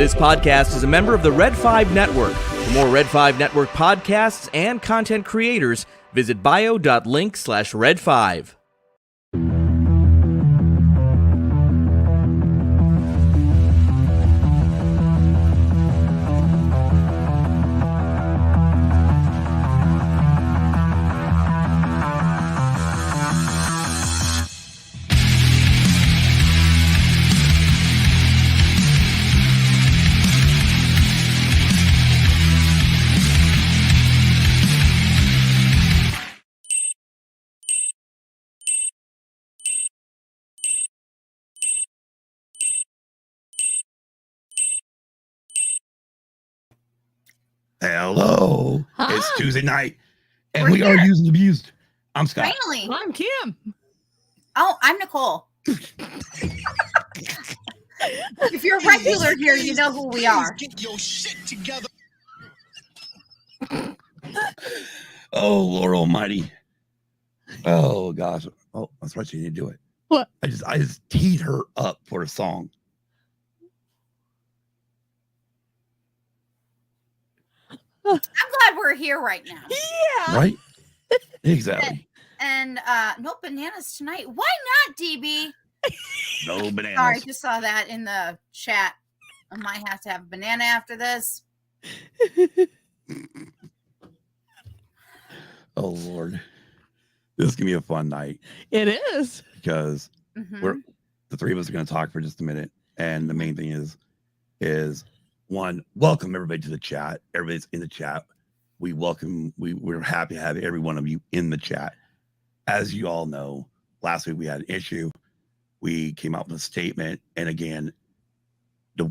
This podcast is a member of the Red 5 Network. For more Red 5 Network podcasts and content creators, visit bio.link/red5. Hello. Hi. It's Tuesday night, and We're we are here. used and abused. I'm Scott. Finally. I'm Kim. Oh, I'm Nicole. If you're a regular here, you know who we are. Get your shit together. Oh, Lord Almighty. Oh, gosh. Oh, that's right. You need to do it. What? I just teed her up for a song. I'm glad we're here right now. Yeah. Right? Exactly. And no bananas tonight. Why not, DB? No bananas. Sorry, just saw that in the chat. I might have to have a banana after this. Oh, Lord. This is going to be a fun night It is. because Mhm. the three of us are going to talk for just a minute. And the main thing is one, welcome everybody to the chat. Everybody's in the chat. We're happy to have every one of you in the chat. As you all know, last week we had an issue. We came out with a statement. And again, the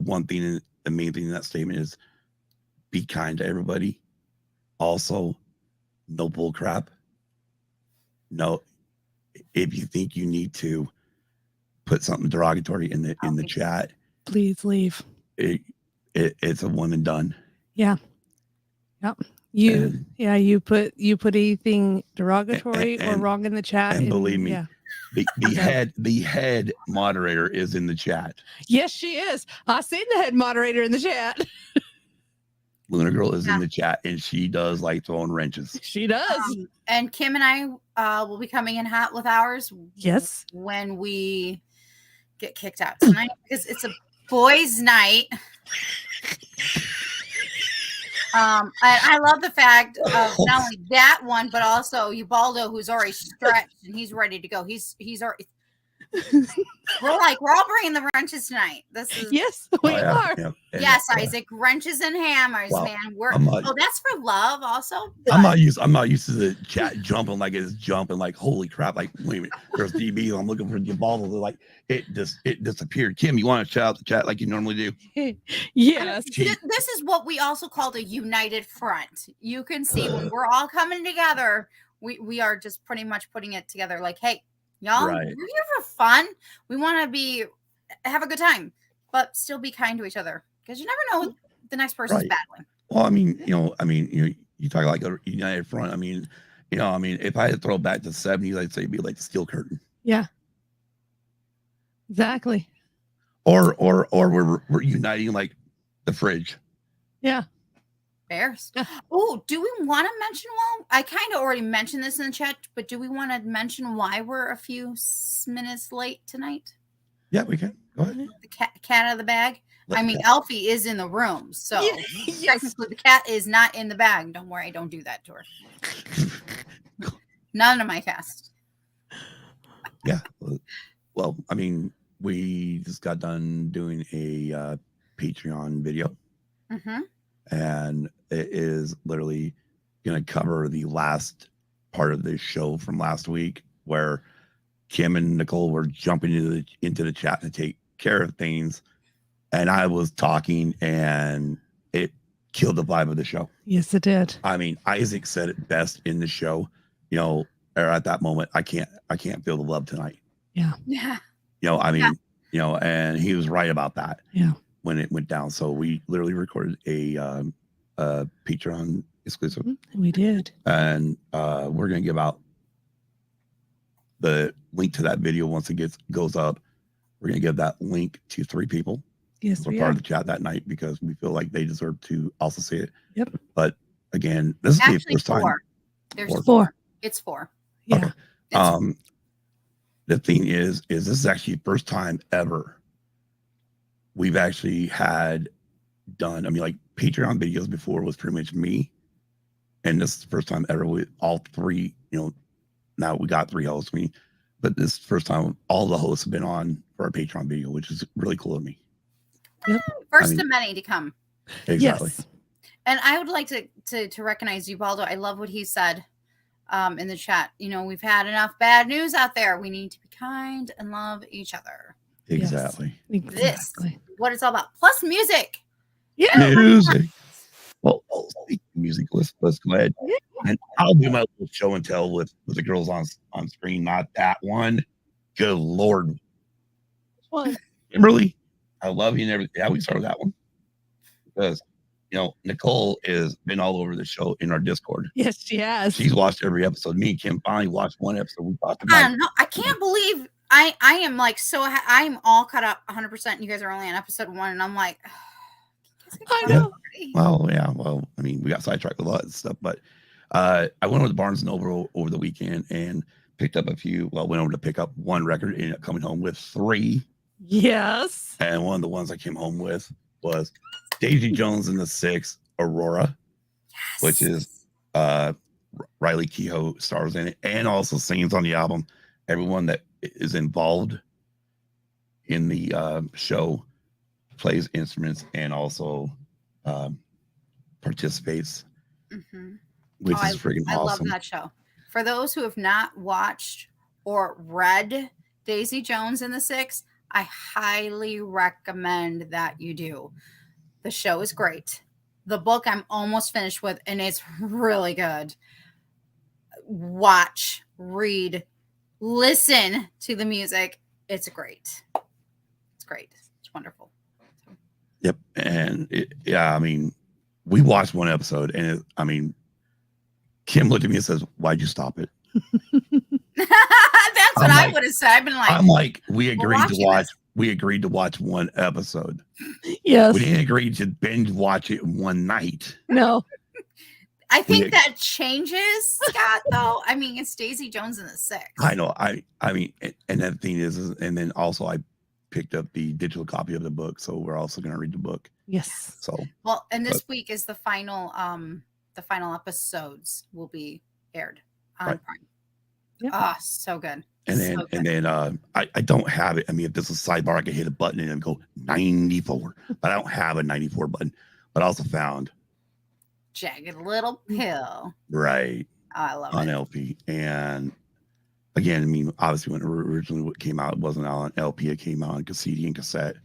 main thing in that statement is be kind to everybody. Also, no bull crap. No, if you think you need to put something derogatory in the chat, Please leave. it's a one and done. Yeah. Yep. You put anything derogatory or and- wrong in the chat. and believe me, yeah. the head moderator is in the chat. Yes, she is. I seen the head moderator in the chat. Luna Girl is Yeah. in the chat, and she does like throwing wrenches. She does. And Kim and I will be coming in hot with ours Yes. when we get kicked out tonight because it's a boys' night. And I love the fact of not only that one, but also Ubaldo, who's already stretched and he's ready to go. He's already. We're all bringing the wrenches tonight. This is Yes, we are. Yeah. And, yes, Isaac, wrenches and hammers, Well, man. That's for love, also. I'm not used to the chat jumping like it's jumping like holy crap. Like wait a minute, there's DB. I'm looking for Ubaldo. Like it disappeared. Kim, you want to shout out the chat like you normally do? Yes. This is what we also call the united front. You can see when we're all coming together, we are just pretty much putting it together. Like, hey, y'all, Right. we're here for fun. We want to have a good time, but still be kind to each other because you never know what the next person's Right. battling. Well, you talk like a united front. If I had to throw it back to the 70s, I'd say it'd be like the steel curtain. Yeah. Exactly. Or we're uniting like the fridge. Yeah. Bears. Yeah. Oh, do we want to mention? Well, I kind of already mentioned this in the chat, but do we want to mention why we're a few minutes late tonight? Yeah, we can. Go ahead. The cat out of the bag. Elfie is in the room, so Yes. technically the cat is not in the bag. Don't worry, don't do that to her. None of my cast. Yeah. Well, we just got done doing a Patreon video, Mm-hmm. and it is literally going to cover the last part of this show from last week, where Kim and Nicole were jumping into the chat to take care of things, and I was talking, and it killed the vibe of the show. Yes, it did. Isaac said it best in the show. Or at that moment, I can't feel the love tonight. Yeah. And he was right about that. Yeah. When it went down. So we literally recorded a Patreon exclusive, We did. and we're gonna give out the link to that video once it goes up. We're gonna give that link to 3 people, Yes, were we part are. of the chat that night because we feel like they deserve to also say it. Yep. But again, this is the Actually, first time. 4. There's Four. 4. It's 4. Yeah. Okay. It's The thing is this is actually the first time ever we've actually had done. I mean, like Patreon videos before was pretty much me, and this is the first time ever with all 3. Now we got 3 hosts, but this is the first time all the hosts have been on for our Patreon video, which is really cool of me. first of many to come. Exactly. Yes. And I would like to recognize Ubaldo. I love what he said in the chat. We've had enough bad news out there. We need to be kind and love each other. Exactly. Yes. Exactly. What it's all about. Plus music. Yeah. Music. Well, speaking of music, let's go ahead. And I'll do my little show and tell with the girls on screen, not that one. Good Lord. One. Kimberly, I love you and everything. Yeah, we start with that one. Because, Nicole has been all over the show in our Discord. Yes, she has. She's watched every episode. Me and Kim finally watched one episode. We talked about it. I can't believe I am like I'm all caught up 100%. You guys are only on episode 1, and I'm like, I know. Well, yeah. Well, I mean, we got sidetracked with a lot of stuff, but I went over to Barnes and Noble over the weekend and picked up a few. Well, went over to pick up one record, ended up coming home with 3. Yes. And one of the ones I came home with was Daisy Jones and the Six, Aurora, which is Riley Keough stars in it and also sings on the album. Everyone that is involved in the show plays instruments and also participates, which is freaking awesome. I love that show. For those who have not watched or read Daisy Jones and the Six, I highly recommend that you do. The show is great. The book I'm almost finished with, and it's really good. Watch, read, listen to the music. It's great. It's great. It's wonderful. Yep. And I mean, we watched one episode and Kim looked at me and says, "Why'd you stop it?" That's what I would have said. I've been like, I'm like, we agreed to watch. this. We agreed to watch one episode. Yes. We didn't agree to binge watch it one night. No. I think that changes, Scott, though. I mean, it's Daisy Jones and the Six. I know. I mean, and that thing is, and then also I picked up the digital copy of the book, so we're also going to read the book. Yes. So well, and this week is the final episodes will be aired on Prime. Yep. Oh, so good. And then I don't have it. I mean, if this is a sidebar, I could hit a button and go 94, but I don't have a 94 button. But I also found Jagged Little Pill. Right. Oh, I love on it. LP. And again, I mean, obviously when it originally came out, it wasn't out on LP. It came out on CD and cassette.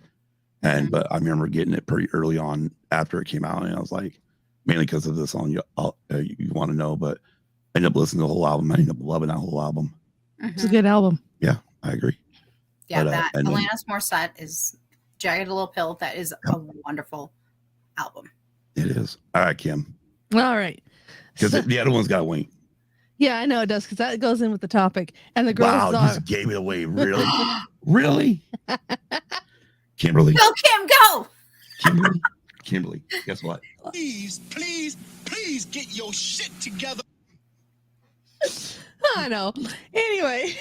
And but I remember getting it pretty early on after it came out, and I was like, mainly because of the song you want to know. But I ended up listening to the whole album. I ended up loving that whole album. It's a good album. Yeah, I agree. Yeah, But, that and then- Alanis Morissette is Jagged Little Pill. That is a wonderful album. It is. All right, Kim. All right. Because the other one's got to wait. Yeah, I know it does, because that goes in with the topic. And the girls Wow, you are just gave it away. Really? Really? Kimberly. Go, Kim, go! Kimberly, guess what? Please get your shit together. I know. Anyway,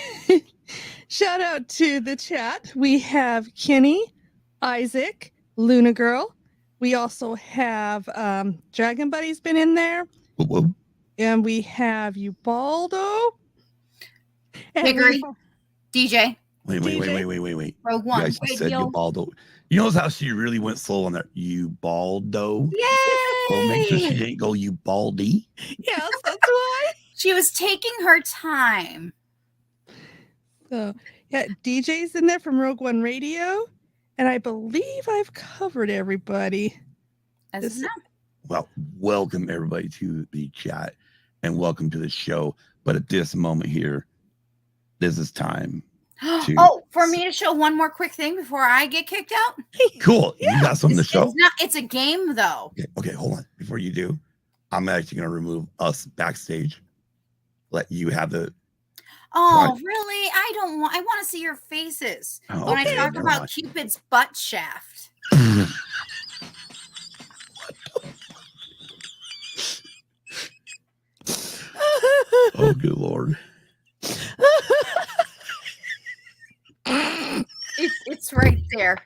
shout out to the chat. We have Kenny, Isaac, Luna Girl. We also have Dragon Buddy's been in there. Whoop, whoop. And we have Ubaldo. And Hickory. DJ. Wait. Rogue You One. guys said Ubaldo. You notice how she really went slow on that Ubaldo? Yay! Well, make sure she didn't go Ubaldi. Yes, that's why. She was taking her time. So, yeah, DJ's in there from Rogue One Radio. And I believe I've covered everybody. As Well, welcome everybody to the chat and welcome to the show. But at this moment here, this is time. For me to show one more quick thing before I get kicked out? Cool. You got something to show? It's a game, though. Okay, hold on. Before you do, I'm actually going to remove us backstage. Let you have the... Oh, really? I want to see your faces when I talk never about mind. Cupid's butt shaft. Oh, good Lord. It's right there.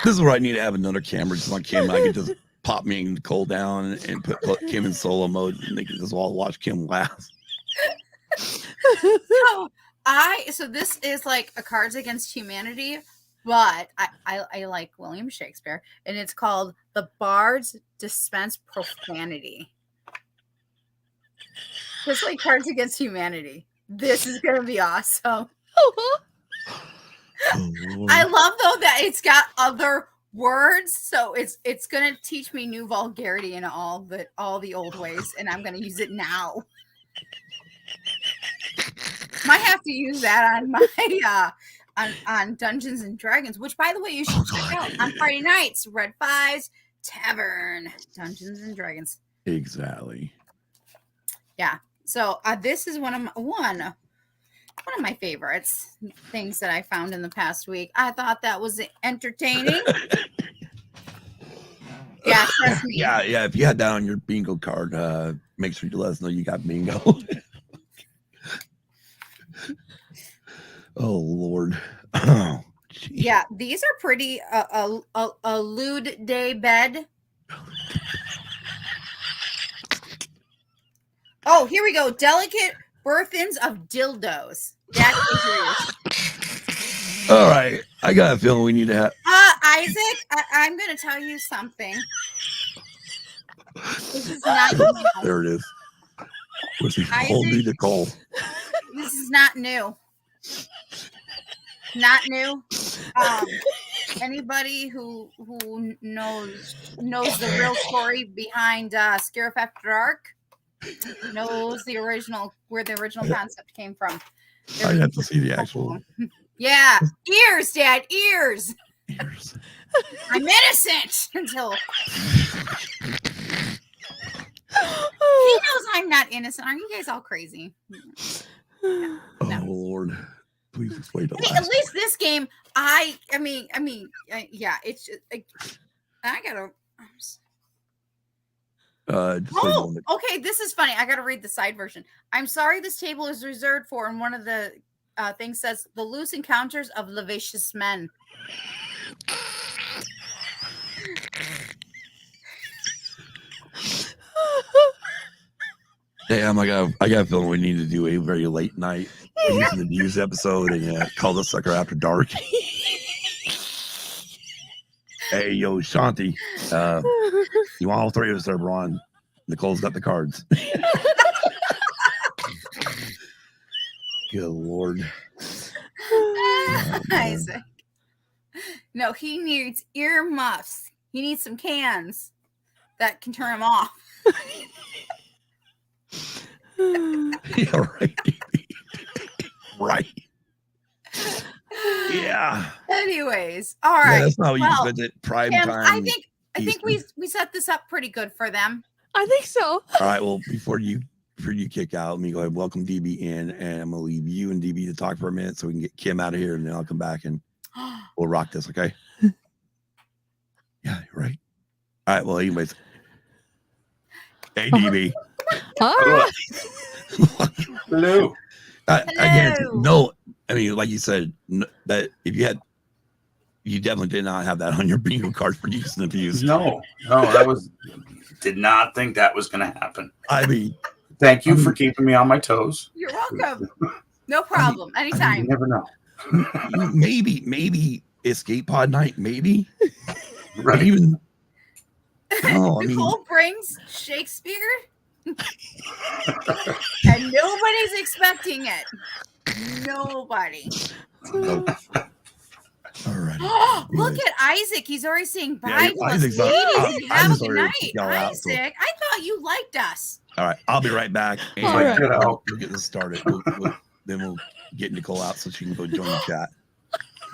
This is where I need to have another camera just on Kim. I could just pop me and Nicole down and put Kim in solo mode, and they can just all watch Kim laugh. So this is like a Cards Against Humanity, but I like William Shakespeare, and it's called The Bards Dispense Profanity. Just like Cards Against Humanity. This is gonna be awesome. Oh, I love though that it's got other words, so it's gonna teach me new vulgarity in all the old ways, and I'm gonna use it now. Might have to use that on my on Dungeons and Dragons, which by the way you should check out on Friday nights. Red 5's Tavern, Dungeons and Dragons. Exactly. Yeah. So this is one of my favorites things that I found in the past week. I thought that was entertaining. Yeah, trust me. Yeah. If you had that on your bingo card, make sure you let us know you got bingo. Oh Lord. Oh, geez. Yeah, these are pretty a lewd day bed. Oh, here we go. Delicate burthens of dildos. That is yours. All right. I got a feeling we need to have. Isaac, I'm going to tell you something. This is not new. There it is. What's he Isaac? called me, Nicole? This is not new. Not new. Anybody who knows the real story behind Scare After Dark knows where the original concept came from. I'd have to see the actual. Yeah, ears, Dad, ears. Ears. I'm innocent until he knows I'm not innocent. Aren't you guys all crazy? Oh No. Lord, please explain to At least this game, I mean, yeah, it's just, I gotta. Oh, okay. This is funny. I got to read the side version. I'm sorry, this table is reserved for, and one of the things says the loose encounters of lascivious men. Damn, I got a feeling we need to do a very late night the news episode and call the sucker after dark. Hey, yo, Shanti, you want all three of us there, Ron? Nicole's got the cards. Good Lord. Isaac. No, he needs earmuffs. He needs some cans that can turn him off. Yeah, right. Right. Yeah. Anyways, all right. Yeah, that's not what you visit prime Kim, time. I think we set this up pretty good for them. I think so. All right. Well, before you kick out, let me go ahead and welcome DB in, and I'm gonna leave you and DB to talk for a minute so we can get Kim out of here, and then I'll come back and we'll rock this. Okay. Yeah. Right. All right. Well, anyways. Hey, DB. Hi. Hello. Again, no. I mean, like you said, that if you definitely did not have that on your bingo card for use and abuse. No, did not think that was going to happen. I mean, thank you for keeping me on my toes. You're welcome. No problem. Anytime. You never know. maybe escape pod night, maybe. Right. Even. No, I mean, Nicole brings Shakespeare, and nobody's expecting it. Nobody. all right. Look at Isaac. He's already saying bye to us Isaac's ladies. I Have a just good already night. kicked y'all out, so- Isaac, I thought you liked us. All right, I'll be right back. And All right. we'll get this started. Then we'll get Nicole out so she can go join the chat.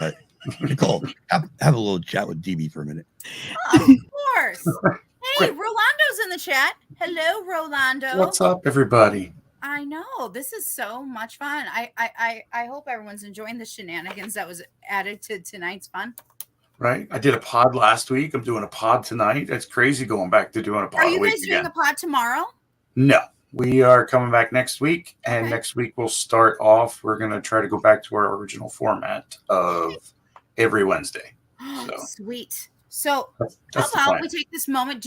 But Nicole, have a little chat with DB for a minute. Oh, of course. Hey, Rolando Rolando's in the chat. Hello, Rolando. What's up, everybody? I know this is so much fun. I hope everyone's enjoying the shenanigans that was added to tonight's fun. Right? I did a pod last week. I'm doing a pod tonight. It's crazy going back to doing a pod. Are you a week guys doing again. a pod tomorrow? No, we are coming back next week, and Okay. next week we'll start off. We're going to try to go back to our original format of every Wednesday. So Sweet. So that's how the about plan. we take this moment?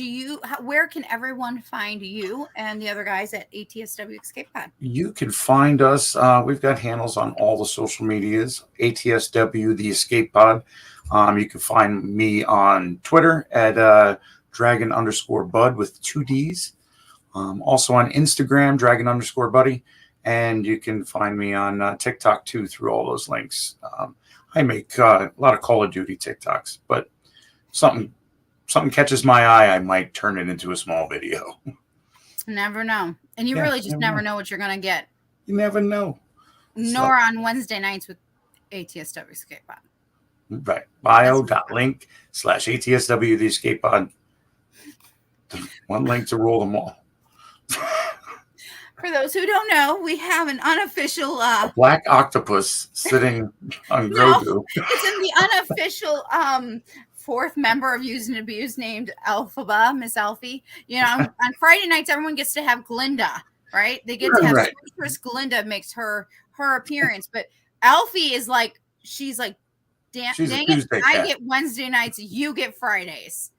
Where can everyone find you and the other guys at ATSW Escape Pod? You can find us. We've got handles on all the social medias. ATSW The Escape Pod. You can find me on Twitter at dragon_bud with 2 D's. Also on Instagram, dragon_buddy. And you can find me on TikTok too through all those links. I make a lot of Call of Duty TikToks, but something catches my eye, I might turn it into a small video. Never know. And you Yeah, really just never never know what you're going to get. You never know. Nor on Wednesday nights with ATSW Escape Pod. Right. bio.link/ATSW The Escape Pod. One link to rule them all. For those who don't know, we have an unofficial Black octopus sitting on Grogu. it's in the unofficial fourth member of Use and Abuse named Alphaba, Miss Alfie. You know, on Friday nights, everyone gets to have Glinda, right? They get to have Right. Sorceress Glinda makes her appearance, but Alfie is like, she's like, dang She's a it, Tuesday I cat. get Wednesday nights, you get Fridays.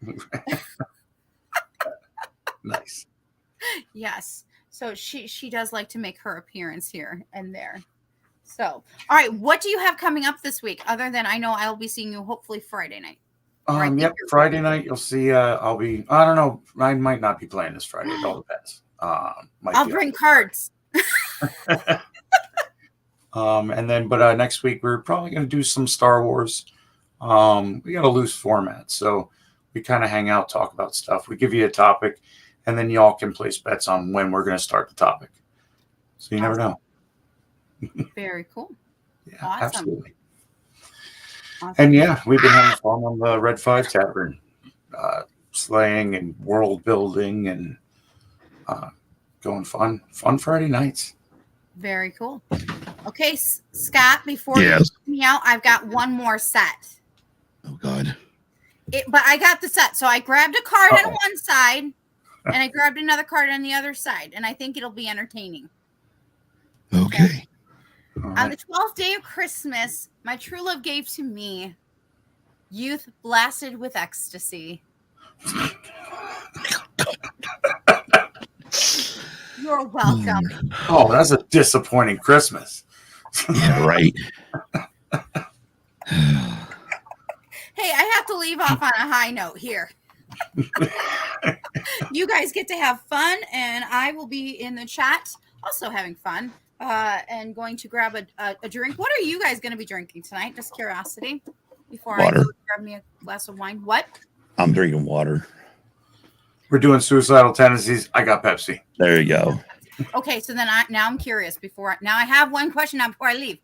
Nice. Yes. So she does like to make her appearance here and there. So, all right, what do you have coming up this week? Other than I know I'll be seeing you hopefully Friday night. Yep. Friday night, you'll see. I don't know. I might not be playing this Friday. It all depends. I'll bring cards. And then, but next week we're probably going to do some Star Wars. We got a loose format, so we kind of hang out, talk about stuff. We give you a topic, and then y'all can place bets on when we're going to start the topic. So you never know. Very cool. Yeah, Awesome. absolutely. Awesome. And yeah, we've been having fun on the Red 5 Tavern, slaying and world building and going fun Friday nights. Very cool. Okay, Scott, before Yes. you take me out, I've got one more set. Oh God. But I got the set. So I grabbed a card on Uh-oh. one side and I grabbed another card on the other side. And I think it'll be entertaining. Okay. All On right. the 12th day of Christmas, my true love gave to me youth blasted with ecstasy. You're welcome. Oh, that's a disappointing Christmas. Yeah, right. Hey, I have to leave off on a high note here. You guys get to have fun, and I will be in the chat also having fun and going to grab a drink. What are you guys going to be drinking tonight? Just curiosity. Before Water. I go grab me a glass of wine. What? I'm drinking water. We're doing Suicidal Tendencies. I got Pepsi. There you go. Okay, so then now I'm curious. Now I have one question now before I leave.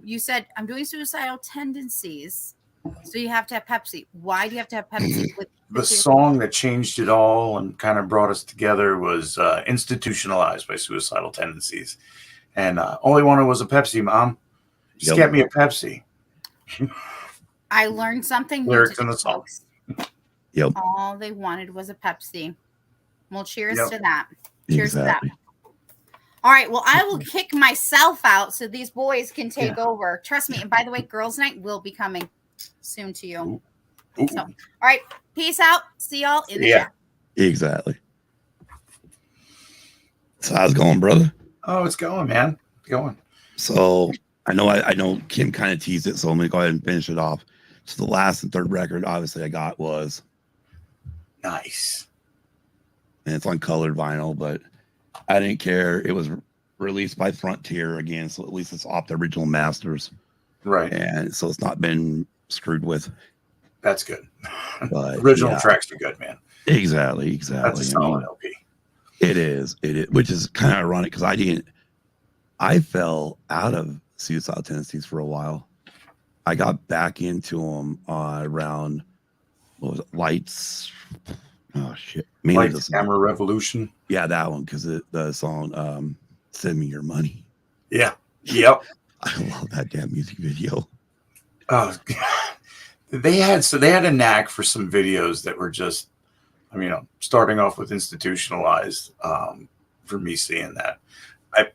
You said I'm doing Suicidal Tendencies, so you have to have Pepsi. Why do you have to have Pepsi? The song that changed it all and kind of brought us together was Institutionalized by Suicidal Tendencies. And all I wanted was a Pepsi, Mom. Just Yep. get me a Pepsi. I learned something new Lyrics today, in the song. folks. Yep. All they wanted was a Pepsi. Well, cheers Yep. to that. Cheers Exactly. to that. All right. Well, I will kick myself out so these boys can take over. Trust me. And by the way, girls' night will be coming soon to you. Ooh. So, all right. Peace out. See y'all in the Yeah. chat. Exactly. So how's it going, brother? Oh, it's going, man. It's going. So I know Kim kind of teased it, so I'm gonna go ahead and finish it off. So the last and third record, obviously, I got was, Nice. and it's on colored vinyl, but I didn't care. It was released by Frontier again, so at least it's off the original masters, Right. and so it's not been screwed with. That's good. But Original yeah, tracks are good, man. exactly. That's a I mean, solid LP. it is, which is kind of ironic because I fell out of Suicidal Tendencies for a while. I got back into them around, what was it, Lights Oh shit! Mainly Lights, Camera, Revolution. Yeah, that one because the song "Send Me Your Money." Yeah. Yep. I love that damn music video. Oh, they had a knack for some videos that were just, I mean, starting off with Institutionalized. For me seeing that, I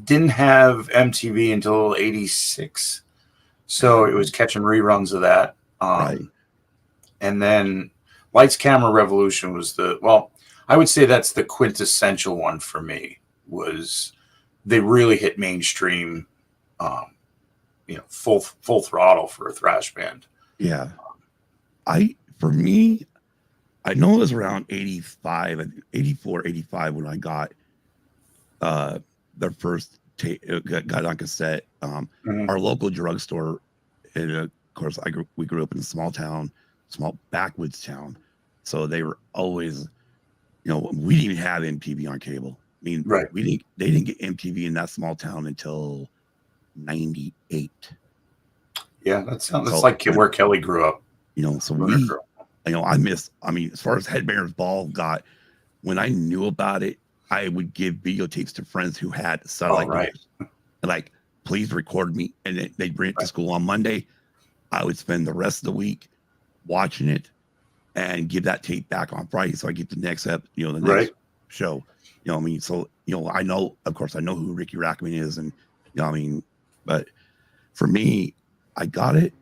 didn't have MTV until '86, so it was catching reruns of that. Right. And then Lights, Camera, Revolution was I would say that's the quintessential one for me. Was they really hit mainstream, full throttle for a thrash band. Yeah. For me, I know it was around 85, 84, 85 when I got their first got on cassette. Our local drugstore, and of course, we grew up in a small backwoods town, so they were always, we didn't even have MTV on cable. I mean, right? They didn't get MTV in that small town until '98. Yeah, that's like where Kelly grew up. So as far as Headbangers Ball got, when I knew about it, I would give videotapes to friends who had satellite radios. Like, please record me. And they'd bring it to school on Monday. I would spend the rest of the week watching it and give that tape back on Friday. So I get the next next show. So, I know who Ricky Rackman is. And, but for me, I got it.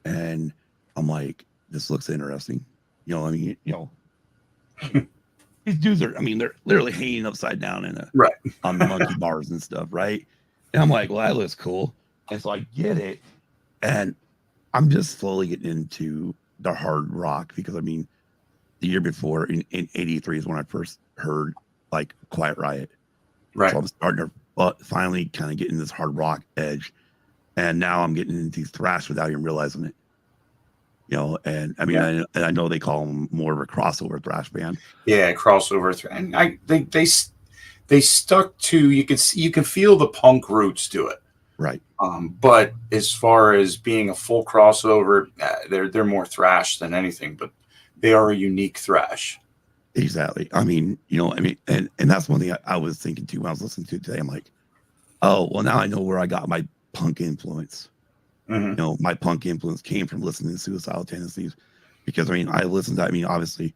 And I'm like, this looks interesting. These dudes are, they're literally hanging upside down on the monkey bars and stuff, right? And I'm like, well, that looks cool. And so I get it. And I'm just slowly getting into the hard rock because, the year before in '83 is when I first heard like Quiet Riot. Right. So I'm starting to finally kind of getting this hard rock edge. And now I'm getting into thrash without even realizing it. And I know they call them more of a crossover thrash band. Yeah, crossover. And they stuck to, you can feel the punk roots to it. Right. But as far as being a full crossover, they're more thrash than anything, but they are a unique thrash. Exactly. And that's one thing I was thinking too when I was listening to it today. I'm like, oh, well, now I know where I got my punk influence. Mm-hmm. My punk influence came from listening to Suicidal Tendencies because, I listened to, obviously,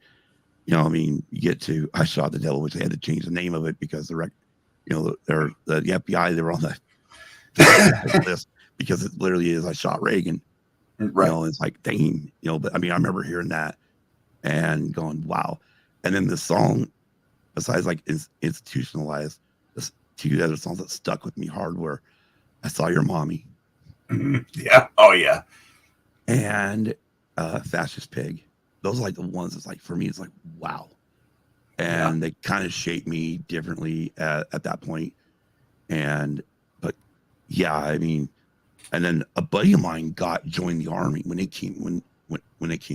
you get to I Shot the Devil, which they had to change the name of it because the FBI, they were on the list because it literally is I Shot Reagan. Right. It's like, dang, but I remember hearing that and going, wow. And then the song, besides like Institutionalized, there's two other songs that stuck with me hard were I Saw Your Mommy. Mm-hmm. Yeah. Oh yeah. And Fascist Pig. Those are like the ones that's like, for me, it's like, wow. And they kind of shaped me differently at that point. But yeah, and then a buddy of mine joined the army when it came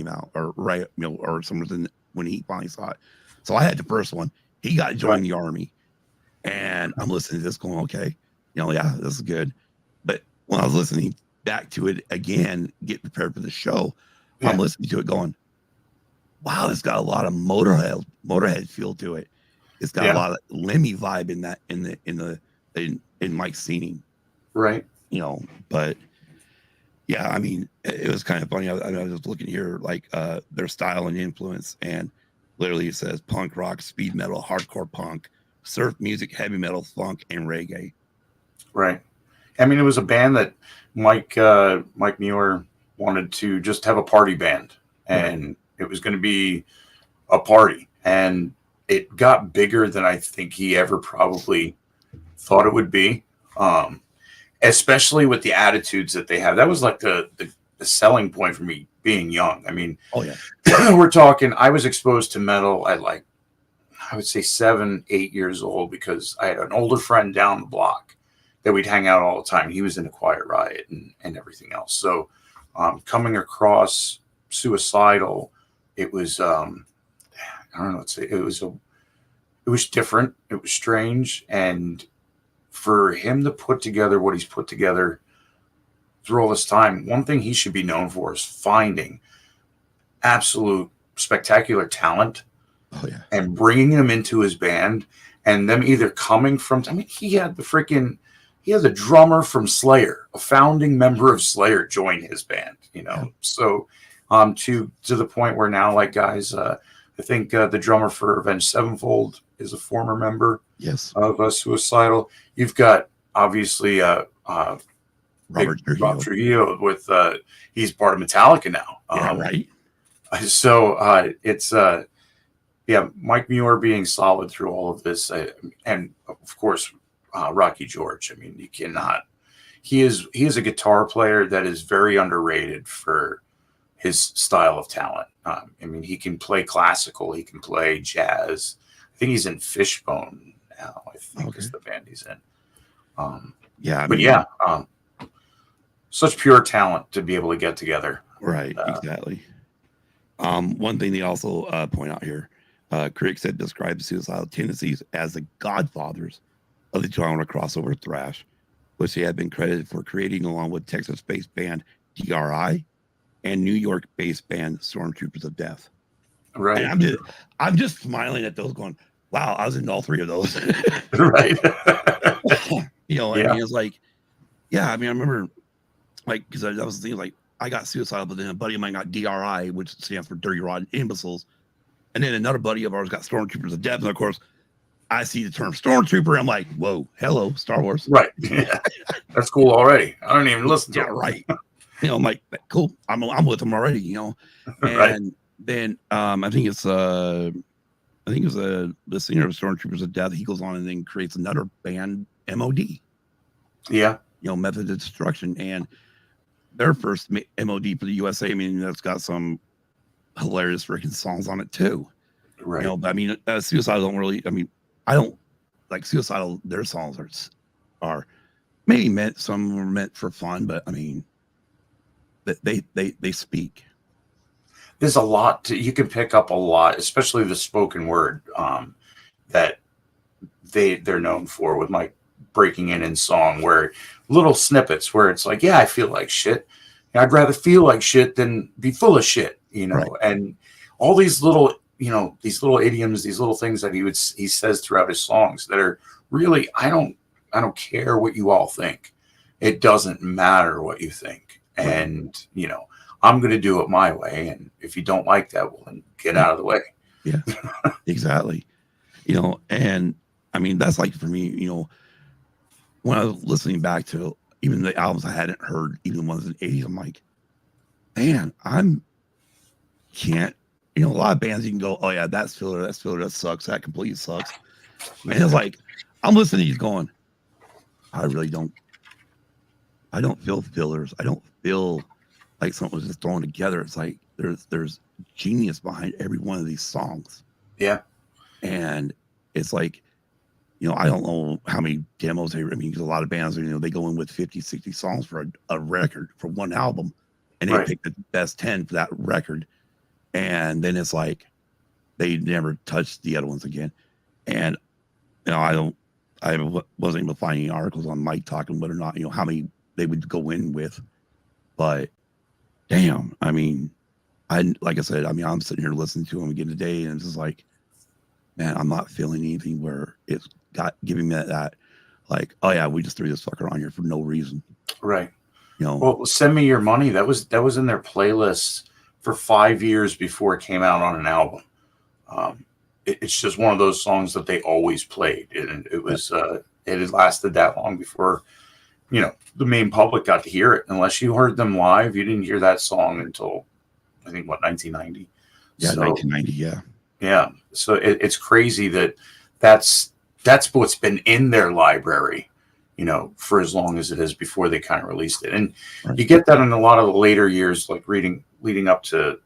out, or or someone when he finally saw it. So I had the first one. He got joined the army, and I'm listening to this going, okay, yeah, this is good. But when I was listening back to it again, get prepared for the show, I'm listening to it going, wow, it's got a lot of Motorhead feel to it. It's got a lot of Lemmy vibe in that in Mike's singing. Right. But yeah, it was kind of funny. I was looking here, like their style and influence, and literally it says punk rock, speed metal, hardcore punk, surf music, heavy metal, funk, and reggae. Right. It was a band that Mike Muir wanted to just have a party band, and it was going to be a party, and it got bigger than I think he ever probably thought it would be. Especially with the attitudes that they have. That was like the selling point for me being young. Oh yeah. We're talking, I was exposed to metal at I would say 7, 8 years old because I had an older friend down the block that we'd hang out all the time. He was in a Quiet Riot and everything else. So coming across Suicidal, it was, I don't know, it was different. It was strange. And for him to put together what he's put together through all this time, one thing he should be known for is finding absolute spectacular talent Oh yeah. and bringing them into his band, and them either coming from, I mean, he had the drummer from Slayer, a founding member of Slayer, join his band, Yeah. So to the point where now, like, guys, I think the drummer for Avenged Sevenfold is a former member Yes. of Suicidal. You've got obviously Robert Rob Trujillo with he's part of Metallica now. Yeah, right. So it's Mike Muir being solid through all of this, and of course Rocky George. I mean, you cannot. He is a guitar player that is very underrated for his style of talent. I mean, he can play classical, he can play jazz. I think he's in Fishbone now. I think is the band he's in. Such pure talent to be able to get together. Right, exactly. One thing they also point out here, critics had described Suicidal Tendencies as the godfathers of the genre crossover thrash, which they had been credited for creating along with Texas-based band DRI and New York-based band Stormtroopers of Death. Right. And I'm just smiling at those, going, "Wow, I was in all three of those." Right. I mean, it's like, yeah, I mean, I remember, like, because I was thinking, like, I got Suicidal, but then a buddy of mine got DRI, which stands for Dirty Rotten Imbeciles, and then another buddy of ours got Stormtroopers of Death, and of course, I see the term Stormtrooper, I'm like, whoa, hello, Star Wars. Right. Yeah. That's cool already. I don't even listen to it. Right. I'm like, cool. I'm with them already, And right. then I think it's the singer of Stormtroopers of Death. He goes on and then creates another band, MOD. Yeah. Method of Destruction, and their first MOD for the USA. I mean, that's got some hilarious freaking songs on it too. Right. But I mean, Suicidal don't really. I mean, I don't like Suicidal. Their songs are maybe some were meant for fun, but I mean, they speak. There's a lot you can pick up a lot, especially the spoken word that they're known for, with Mike breaking in song, where little snippets where it's like, yeah, I feel like shit. I'd rather feel like shit than be full of shit, Right. And all these little, these little idioms, these little things that he says throughout his songs that are really, I don't care what you all think. It doesn't matter what you think. Right. And, I'm going to do it my way. And if you don't like that, well, then get out of the way. Yeah, exactly. And I mean, that's like for me, when I was listening back to even the albums I hadn't heard, even the ones in the 80s, I'm like, man, can't, a lot of bands you can go, oh yeah, that's filler, that sucks, that completely sucks. And it's like, I'm listening to these going, I don't feel fillers. I don't feel like something was just thrown together. It's like there's genius behind every one of these songs. Yeah. And it's like, I don't know how many demos because a lot of bands, they go in with 50, 60 songs for a record for one album, and they pick the best 10 for that record. And then it's like, they never touch the other ones again. And, I wasn't able to find any articles on Mike talking whether or not, how many they would go in with, but damn, I mean, like I said, I'm sitting here listening to him again today, and it's just like, man, I'm not feeling anything where it's giving me that like, oh yeah, we just threw this fucker on here for no reason. Right. Well, Send Me Your Money, that was in their playlist for 5 years before it came out on an album. It's just one of those songs that they always played, and it was it had lasted that long before the main public got to hear it. Unless you heard them live, you didn't hear that song until I think 1990. Yeah, so, 1990. Yeah. Yeah. So it's crazy that's what's been in their library, for as long as it is before they kind of released it. And you get that in a lot of the later years, like leading up to,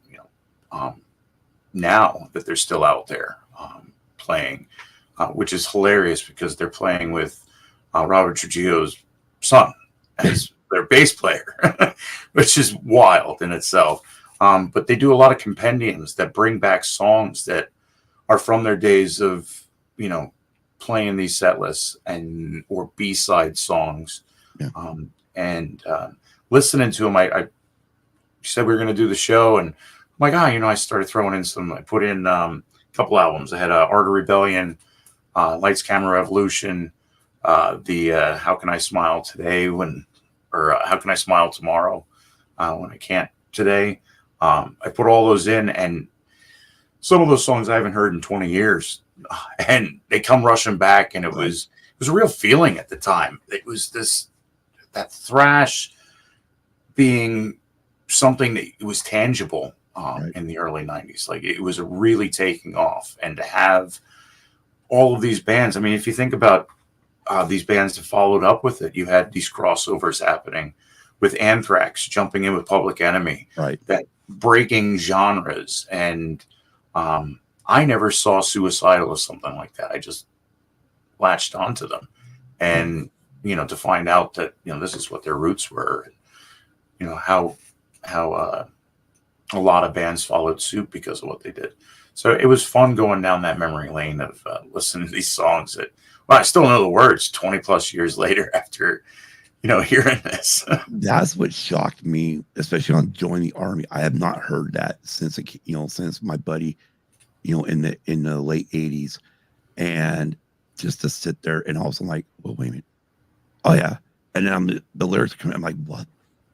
now that they're still out there playing, which is hilarious because they're playing with Robert Trujillo's son as their bass player, which is wild in itself. But they do a lot of compendiums that bring back songs that are from their days of, playing these set lists or B-side songs. Yeah. Listening to them, I said we were going to do the show, and I'm like, I started throwing in some, I put in, because couple albums. I had Art of Rebellion, Lights, Camera, Revolution, How Can I Smile Today How Can I Smile Tomorrow when I can't today. I put all those in, and some of those songs I haven't heard in 20 years, and they come rushing back, and it was a real feeling at the time. It was that thrash being something that was tangible in the early 90s. Like, it was really taking off, and to have all of these bands. I mean, if you think about these bands that followed up with it, you had these crossovers happening with Anthrax jumping in with Public Enemy, that breaking genres. And I never saw Suicidal as something like that. I just latched onto them, and to find out that this is what their roots were, how a lot of bands followed suit because of what they did. So it was fun going down that memory lane of listening to these songs that, I still know the words 20 plus years later after hearing this. That's what shocked me, especially on joining the Army. I have not heard that since since my buddy, in the late 80s, and just to sit there and all of a sudden, like, well, wait a minute, oh yeah, and then the lyrics come. I'm like, what?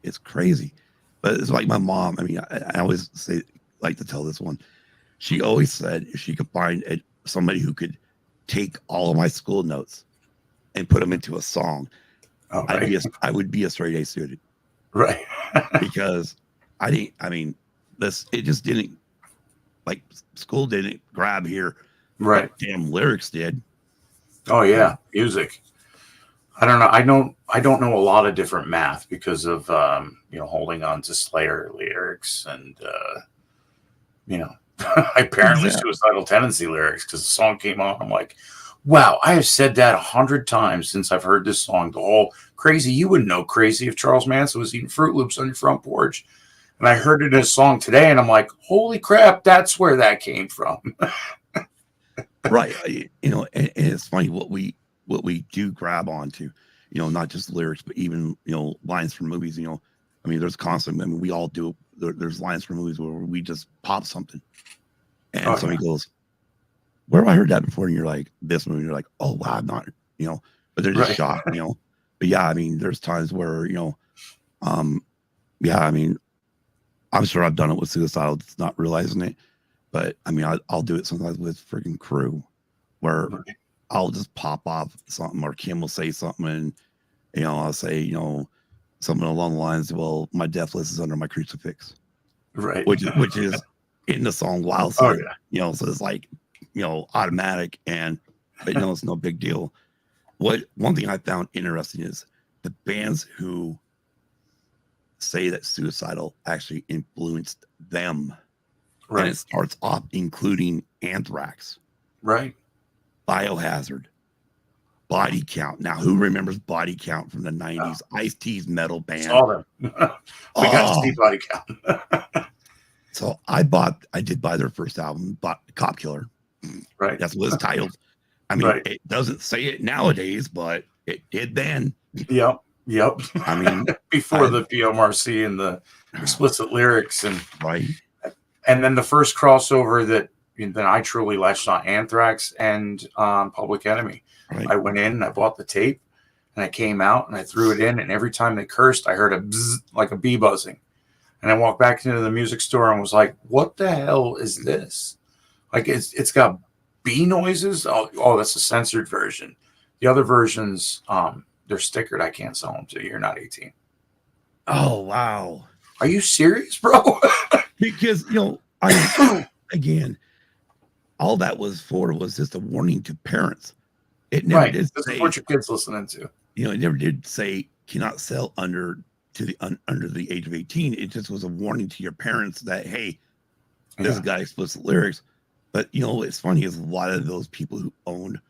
It's crazy. But it's like my mom. I mean, I always like to tell this one. She always said if she could find somebody who could take all of my school notes and put them into a song, I would be a straight A student. Right. Because it just didn't, like, school didn't grab here. Right. Damn lyrics did. Oh yeah. Music. I don't know. I don't know a lot of different math because of, holding on to Slayer lyrics and, apparently Suicidal Tendency lyrics, because the song came on. I'm like, wow, I have said that 100 times since I've heard this song. The whole crazy, you wouldn't know crazy if Charles Manson was eating Fruit Loops on your front porch. And I heard it in a song today, and I'm like, holy crap, that's where that came from. Right. And it's funny what we do grab onto, not just lyrics, but even, lines from movies. There's constant, we all do. There's lines from movies where we just pop something. And somebody goes, where have I heard that before? And you're like, this movie. You're like, oh, wow, I'm not, but they're just shocked, But yeah, there's times where, I'm sure I've done it with Suicidal, it's not realizing it. But I'll do it sometimes with freaking Crew, where I'll just pop off something, or Kim will say something, and I'll say something along the lines, well, my death list is under my crucifix, right? Which is in the song Wild Side, so it's like automatic, but it's no big deal. One thing I found interesting is the bands who say that Suicidal actually influenced them. Right. And it starts off including Anthrax, right? Biohazard, Body Count. Now, who remembers Body Count from the 90s? Ice-T's metal band. Saw them. We got to see Body Count. So I did buy their first album, bought Cop Killer. Right. That's what it's titled. It doesn't say it nowadays, but it did then. Yep. Before the PMRC and the explicit lyrics and right. And then the first crossover that I truly latched on, Anthrax and Public Enemy. Right. I went in and I bought the tape, and I came out and I threw it in, and every time they cursed, I heard a bzz, like a bee buzzing. And I walked back into the music store and was like, what the hell is this? Like, it's got bee noises. Oh, that's a censored version. The other versions, they're stickered. I can't sell them to you. You're not 18. Oh, wow. Are you serious, bro? Because, again, all that was just a warning to parents. It never did this say is what your kid's listening to. It never did say cannot sell under the age of 18. It just was a warning to your parents that, hey, this got explicit lyrics. But, it's funny is a lot of those people who owned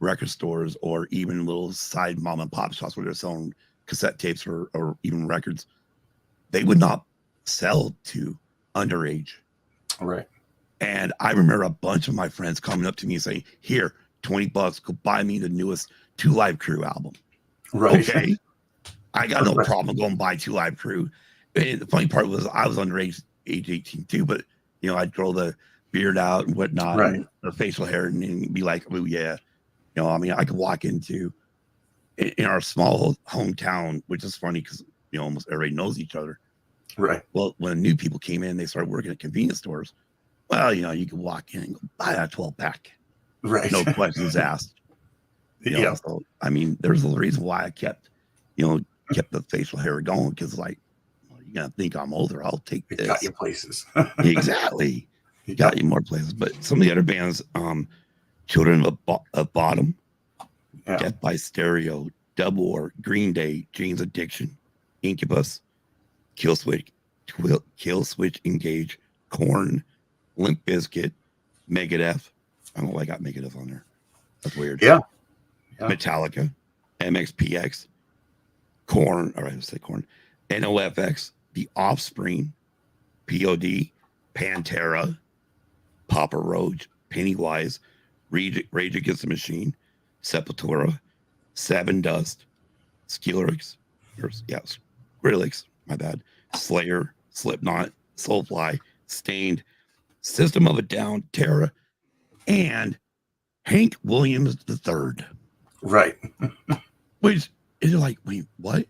record stores or even little side mom and pop shops where they're selling cassette tapes or even records, they would not sell to underage. Right. And I remember a bunch of my friends coming up to me and saying, here, $20, go buy me the newest Two Live Crew album. Right. Okay. I got no problem going buy Two Live Crew. And the funny part was I was underage, age 18 too, but I'd throw the beard out and whatnot, Right. and the facial hair, and be like, oh yeah, I mean, I could walk into in our small hometown, which is funny because almost everybody knows each other. Right. Well, when new people came in, they started working at convenience stores. Well, you could walk in and go buy a 12-pack, Right. no questions asked. Yeah. So, I mean, there's a reason why I kept the facial hair going, because like, you're gonna think I'm older. I'll take It this. got you places. Exactly. Got you more places. But some of the other bands, Children of Bottom, Yeah. Death by Stereo, Dub War, Green Day, Jane's Addiction, Incubus, Killswitch Engage, Korn, Limp Bizkit, Megadeth. I don't know why I got Megadeth on there. That's weird. Yeah. Metallica, MXPX, Korn, all right, let's say Korn, NOFX, The Offspring, POD, Pantera, Papa Roach, Pennywise, Rage Against the Machine, Sepultura, Seven Dust, Skrillex, my bad, Slayer, Slipknot, Soulfly, Stained, System of a Down, Terra, and Hank Williams III. Right. Which is like, wait, what?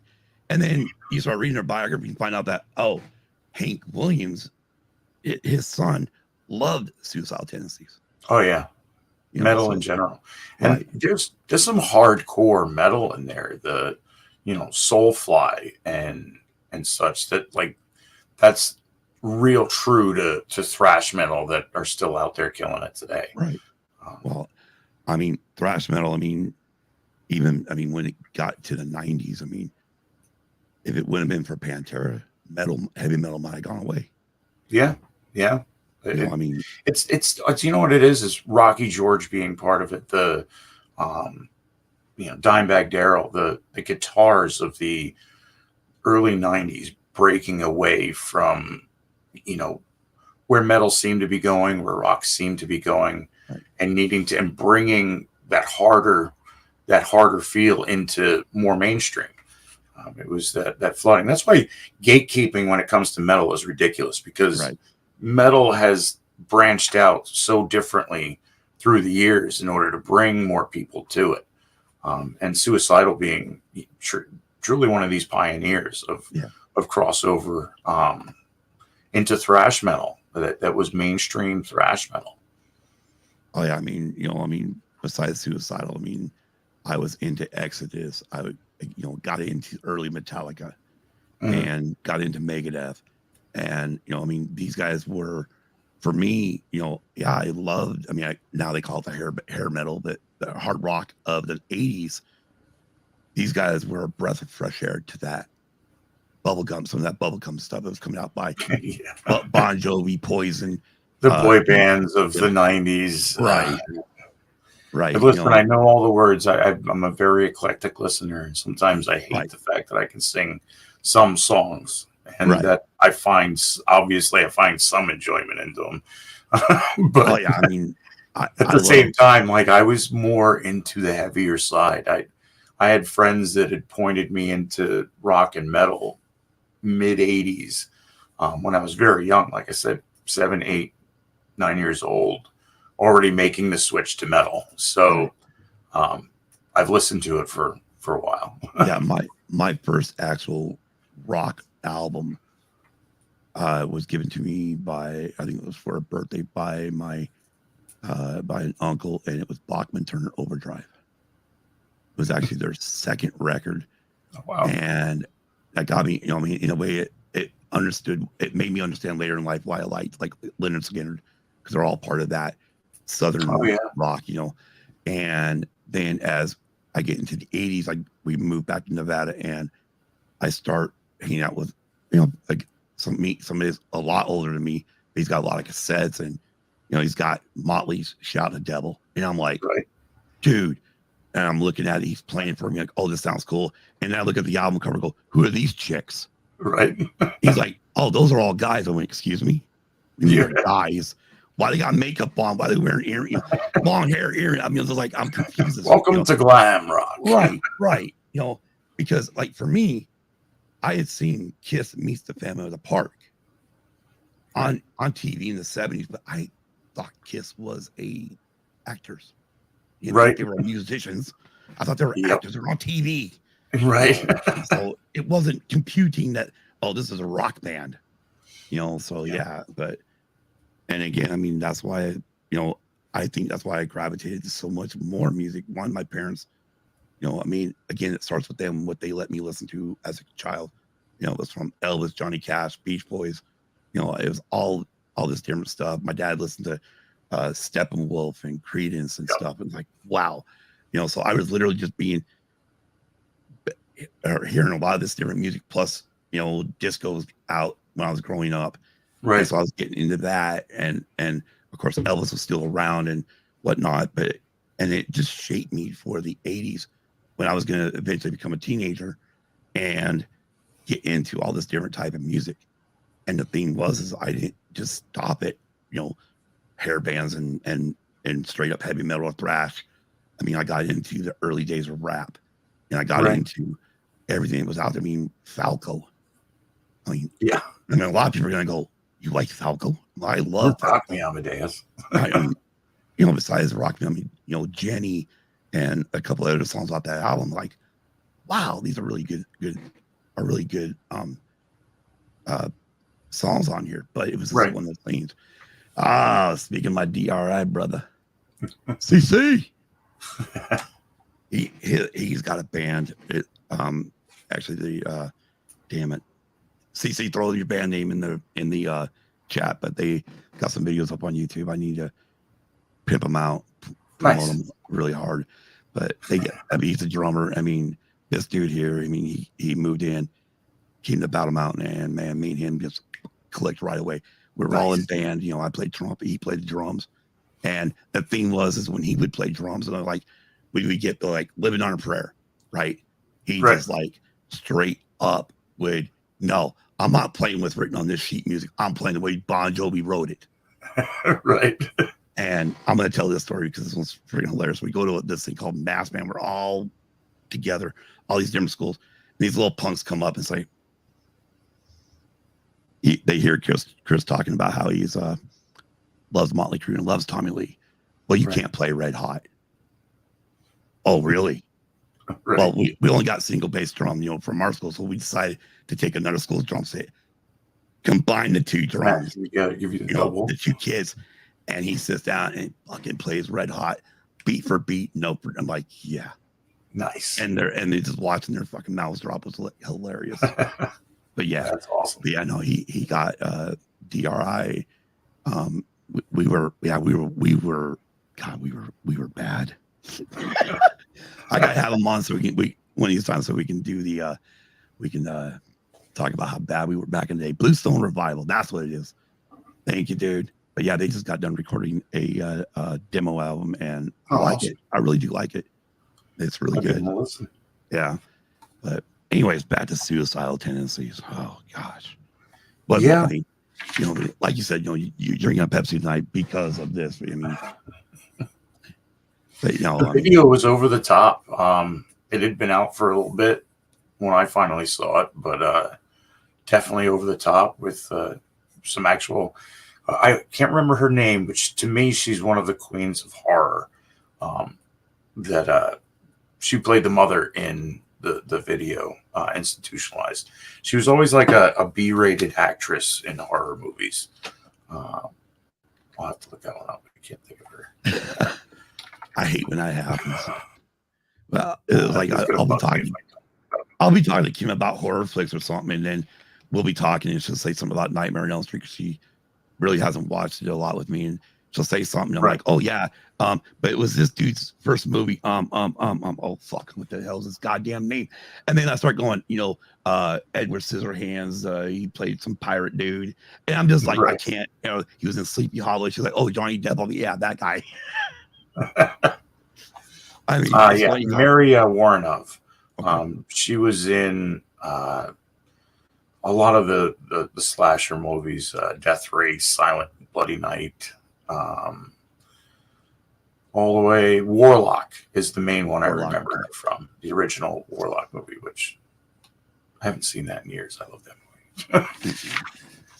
And then you start reading their biography and find out that, Hank Williams, his son, loved Suicidal Tendencies. Oh yeah. Metal in general. And there's some hardcore metal in there. The Soulfly and such, that like that's real true to thrash metal that are still out there killing it today. Right. Well, I mean, thrash metal, when it got to the 90s, if it wouldn't have been for Pantera, heavy metal might have gone away. Yeah. Yeah. It's what it is Rocky George being part of it. The Dimebag Darrell, the guitars of the early 90s breaking away from where metal seemed to be going, where rock seemed to be going, right, and bringing that harder feel into more mainstream. It was that flooding. That's why gatekeeping when it comes to metal is ridiculous, because metal has branched out so differently through the years in order to bring more people to it. And Suicidal being truly one of these pioneers of crossover into thrash metal that was mainstream thrash metal. Oh yeah, besides Suicidal, I was into Exodus. I got into early Metallica, and got into Megadeth, and these guys were, for me, I loved. Now they call it the hair metal, the hard rock of the 80s. These guys were a breath of fresh air to that bubblegum, some of that bubblegum stuff that was coming out by Bon Jovi, Poison, the boy bands of the 90s, right. Right. Listen, I know all the words. I'm a very eclectic listener, and sometimes I hate the fact that I can sing some songs, and that I find some enjoyment into them. But at the same time, like, I was more into the heavier side. I had friends that had pointed me into rock and metal mid 80s when I was very young. Like I said, 7, 8, 9 years old, already making the switch to metal. So I've listened to it for a while. Yeah, my first actual rock album was given to me by, I think it was for a birthday, by my by an uncle, and it was Bachman Turner Overdrive. It was actually their second record. Oh, wow. And that got me, in a way it made me understand later in life why I liked like Leonard Skinner, because they're all part of that Southern rock, And then as I get into the 80s, we moved back to Nevada, and I start hanging out with, like somebody's a lot older than me. But he's got a lot of cassettes, and he's got Motley's Shout the Devil, and I'm like, dude. And I'm looking at it, he's playing for me, like, oh, this sounds cool. And then I look at the album cover and go, who are these chicks? Right. He's like, oh, those are all guys. I went, excuse me? They're guys. Why they got makeup on? Why they wearing earrings, long hair, earrings? It's like, I'm confused. Welcome to glam rock. Right. Because like for me, I had seen Kiss Meets the Phantom of the Park on TV in the 70s, but I thought Kiss was actors. Right. They were musicians. I thought they were actors. They were on TV. Right. So it wasn't computing that, oh, this is a rock band. So but, and again, I mean, that's why, I think that's why I gravitated to so much more music. One, my parents, I mean, again, it starts with them, what they let me listen to as a child. It was from Elvis, Johnny Cash, Beach Boys. It was all this different stuff. My dad listened to Steppenwolf and Creedence and stuff. And like, wow. So I was literally just hearing a lot of this different music. Plus, disco was out when I was growing up. Right. And so I was getting into that. And of course, Elvis was still around and whatnot. And it just shaped me for the 80s when I was going to eventually become a teenager and get into all this different type of music. And the thing is I didn't just stop at, hair bands and straight up heavy metal or thrash. I mean, I got into the early days of rap, and I got into everything that was out there. I mean, Falco. I mean, yeah. I mean, a lot of people are going to go, "You like Falco?" Well, I love Rock Me Amadeus. I mean, besides Rock Me, I mean, Jenny and a couple of other songs off that album. Like, wow, these are really good songs on here. But it was just one of those things. Speaking of my DRI brother, CC. He's got a band. Actually, damn it, CC, throw your band name in the chat. But they got some videos up on YouTube. I need to pimp them out, promote them really hard. But I mean, he's a drummer. I mean, this dude here. I mean, he moved in, came to Battle Mountain, and man, me and him just clicked right away. We were all in band. I played trumpet. He played the drums. And the thing is when he would play drums, and like we would get the like Living on a Prayer, right? He just like straight up would, no, I'm not playing with written on this sheet music. I'm playing the way Bon Jovi wrote it. Right. And I'm going to tell this story because this one's freaking hilarious. We go to this thing called Mass Band. We're all together, all these different schools. And these little punks come up and say, they hear Chris talking about how he's loves Motley Crue and loves Tommy Lee. Well, you can't play Red Hot. Oh, really? Right. Well, we only got single bass drum, from our school, so we decided to take another school's drum set, combine the two drums. You gotta give you the double. The two kids, and he sits down and fucking plays Red Hot, beat for beat. I'm like, yeah, nice. And they just watching their fucking mouths drop was hilarious. But yeah, that's awesome. But yeah, no, he got DRI. We were bad. I gotta have him on so we one of these times so we can do the talk about how bad we were back in the day. Bluestone Revival, that's what it is. Thank you, dude. But yeah, they just got done recording a demo album, and I like it. I really do like it. It's really good. Yeah. But anyways, back to Suicidal Tendencies. Oh gosh. But yeah, funny. Like you said, you're drinking a Pepsi tonight because of this. I mean, but, the video was over the top. It had been out for a little bit when I finally saw it, but definitely over the top with some actual. I can't remember her name, but to me, she's one of the queens of horror. That she played the mother in the video, Institutionalized. She was always like a B-rated actress in horror movies. I'll have to look that one up. I can't think of her. I hate when that happens. Well, like I'll be talking to Kim about horror flicks or something, and then we'll be talking, and she'll say something about Nightmare on Elm Street because she really hasn't watched it a lot with me, and she'll say something. And I'm like, oh yeah, but it was this dude's first movie. Oh fuck, what the hell is this goddamn name? And then I start going, Edward Scissorhands. He played some pirate dude, and I'm just like, I can't. He was in Sleepy Hollow. She's like, oh, Johnny Depp. I'll be, yeah, that guy. I mean, Mary Warrenov. Okay. She was in a lot of the slasher movies, Death Race, Silent Bloody Night, all the way. Warlock is the main one I remember her from, the original Warlock movie, which I haven't seen that in years. I love that movie.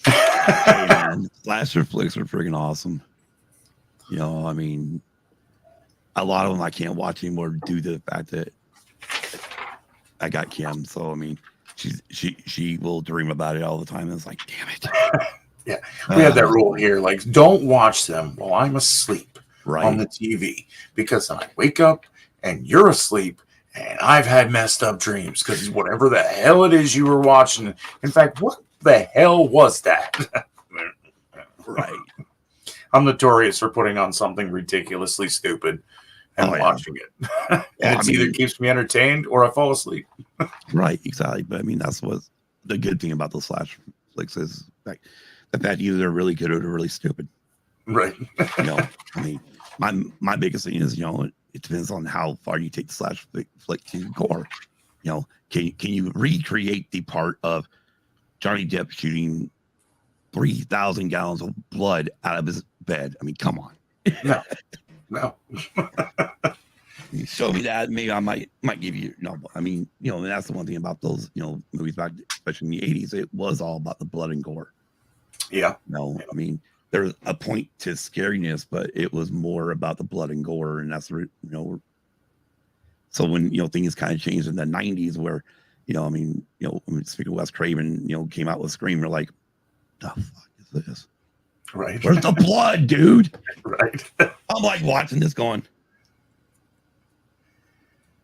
Hey, man, slasher flicks are freaking awesome. You know, I mean, a lot of them I can't watch anymore due to the fact that I got Kim. So I mean, she will dream about it all the time. And it's like, damn it. Yeah, we had that rule here, like, don't watch them while I'm asleep on the TV, because I wake up and you're asleep and I've had messed up dreams because whatever the hell it is you were watching. In fact, what the hell was that? Right. I'm notorious for putting on something ridiculously stupid and watching it. And it's either keeps me entertained or I fall asleep. Right, exactly. But I mean, that's what the good thing about those slash flicks is, like, the fact either they're really good or they're really stupid. Right. You know, I mean, my biggest thing is, you know, it depends on how far you take the slash flick to gore. You know, can you recreate the part of Johnny Depp shooting 3,000 gallons of blood out of his bed? I mean, come on. No. You show me that, maybe I might give you, I mean, you know, and that's the one thing about those, you know, movies back, especially in the 80s, it was all about the blood and gore. Yeah. No, I mean, there's a point to scariness, but it was more about the blood and gore, and that's, you know, so when, you know, things kind of changed in the 90s where, you know, I mean, you know, when speaking of Wes Craven, you know, came out with Scream, you're like, the fuck is this? Right. Where's the blood, dude? Right. I'm like watching this going,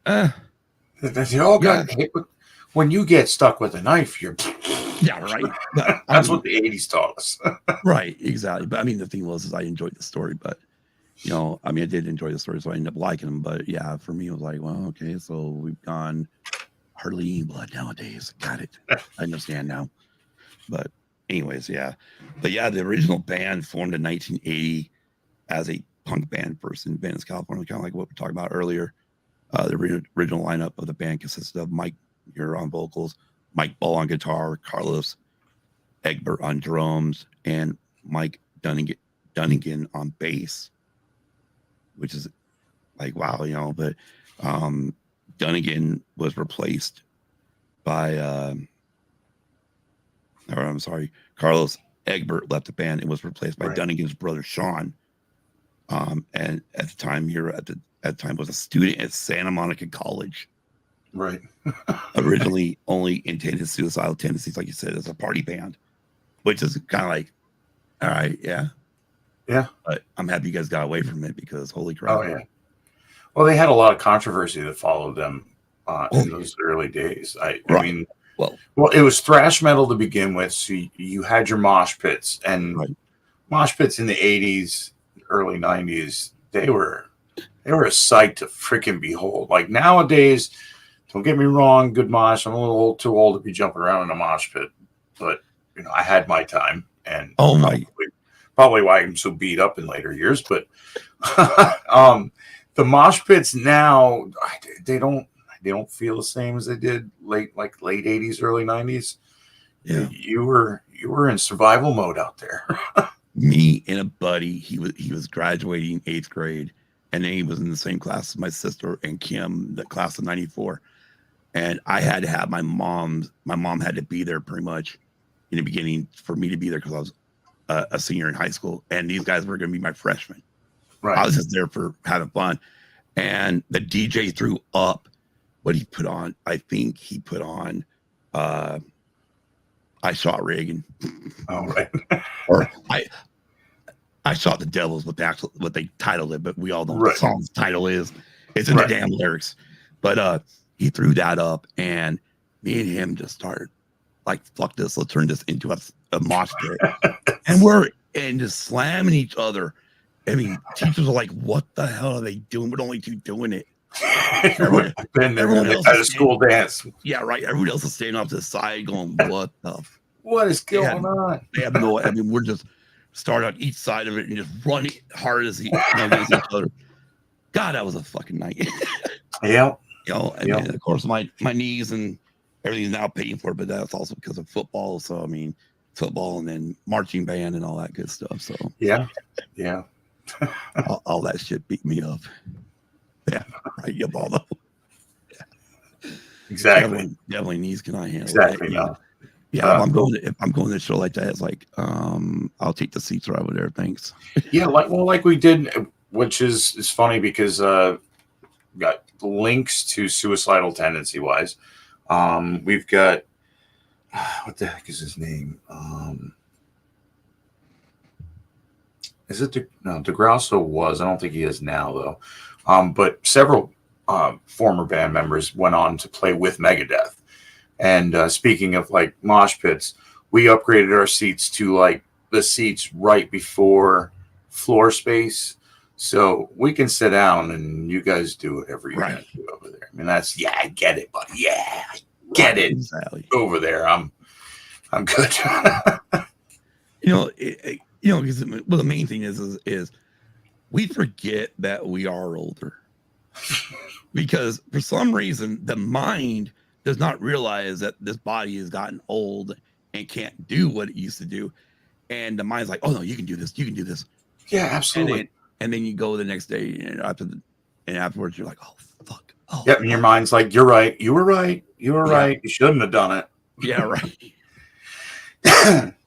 They all got hit with, when you get stuck with a knife, you're right. But, that's what the 80s taught us. Right, exactly. But I mean, the thing was, I enjoyed the story, but, you know, I mean, I did enjoy the story, so I ended up liking them. But yeah, for me, it was like, well, okay, so we've gone hardly any blood nowadays. Got it. I understand now. But anyways, yeah. But yeah, the original band formed in 1980 as a punk band first in Venice, California, kind of like what we talked about earlier. The original lineup of the band consisted of Mike Muir on vocals, Mike Ball on guitar, Carlos Egbert on drums, and Mike Dunnigan on bass, which is like, wow, you know. But Dunnigan was replaced by, Carlos Egbert left the band and was replaced by Dunnigan's brother Sean. And at the time, at the time was a student at Santa Monica College. Right. Originally only intended Suicidal Tendencies, like you said, as a party band, which is kind of like, all right, yeah. But I'm happy you guys got away from it because holy crap. Oh, yeah. Well, they had a lot of controversy that followed them in those early days. I mean, well, it was thrash metal to begin with. So you had your mosh pits, and mosh pits in the 80s, early 90s, they were a sight to freaking behold. Like nowadays, don't get me wrong, good mosh. I'm a little too old to be jumping around in a mosh pit, but you know, I had my time, and probably why I'm so beat up in later years. But the mosh pits now, they don't feel the same as they did late 80s, early 90s. Yeah, you were in survival mode out there. Me and a buddy, he was graduating 8th grade, and then he was in the same class as my sister and Kim, the class of 94. And I had to have my mom had to be there pretty much in the beginning for me to be there because I was a senior in high school, and these guys were going to be my freshmen. Right. I was just there for having fun. And the DJ threw up what he put on. I think he put on I Shot Reagan. Oh, right. Or I Shot the Devils, what they titled it, but we all know what the song's title is. It's in the damn lyrics. But he threw that up, and me and him just started like, fuck this, let's turn this into a mosh pit. And we're just slamming each other. I mean, teachers are like, what the hell are they doing? We're only two doing it. Everyone else at a school dance. Yeah, right. Everyone else is standing off to the side going, what is going on? They have no, I mean, we're just start on each side of it and just run hard as against each other. God, that was a fucking night. Yeah. You know, I mean, of course, my knees and everything's now paying for it, but that's also because of football. So, I mean, football and then marching band and all that good stuff. So, yeah. all that shit beat me up. Yeah, right. Yep, although. Yeah. Exactly. Definitely knees cannot handle exactly. that. Yeah, if I'm going to a show like that, it's like, I'll take the seats right over there. Thanks. Yeah, like we did, which is funny because got links to Suicidal Tendency wise. We've got what the heck is his name? Is it DeGrasso was? I don't think he is now though. But several former band members went on to play with Megadeth. And speaking of like mosh pits, we upgraded our seats to like the seats right before floor space, so we can sit down and you guys do whatever you got to do over there. I mean, I get it, buddy. Yeah, I get it. Exactly. Over there, I'm good. Because the main thing is we forget that we are older because for some reason the mind does not realize that this body has gotten old and can't do what it used to do. And the mind's like, oh no, you can do this. You can do this. Yeah, absolutely. And then you go the next day and afterwards you're like, oh, fuck. Oh, yep. And your mind's like, you're right. You were right. You were right. You shouldn't have done it. Yeah, right.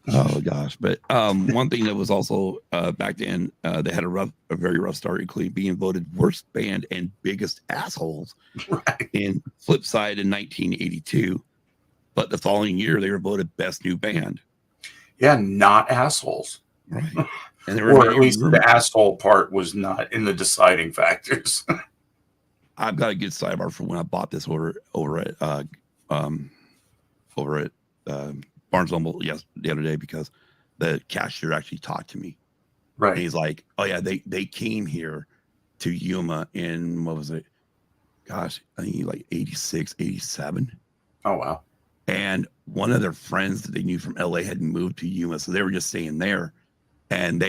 Oh gosh. But one thing that was also back then, they had a very rough start, including being voted worst band and biggest assholes in Flipside in 1982. But the following year they were voted best new band. Yeah, not assholes. Right. And or at least the asshole part was not in the deciding factors. I've got a good sidebar for when I bought this over at Barnes Noble the other day, because the cashier actually talked to me. Right. And he's like, oh yeah, they came here to Yuma in, what was it? Gosh, I think like 86, 87. Oh wow. And one of their friends that they knew from LA had moved to Yuma, so they were just staying there. And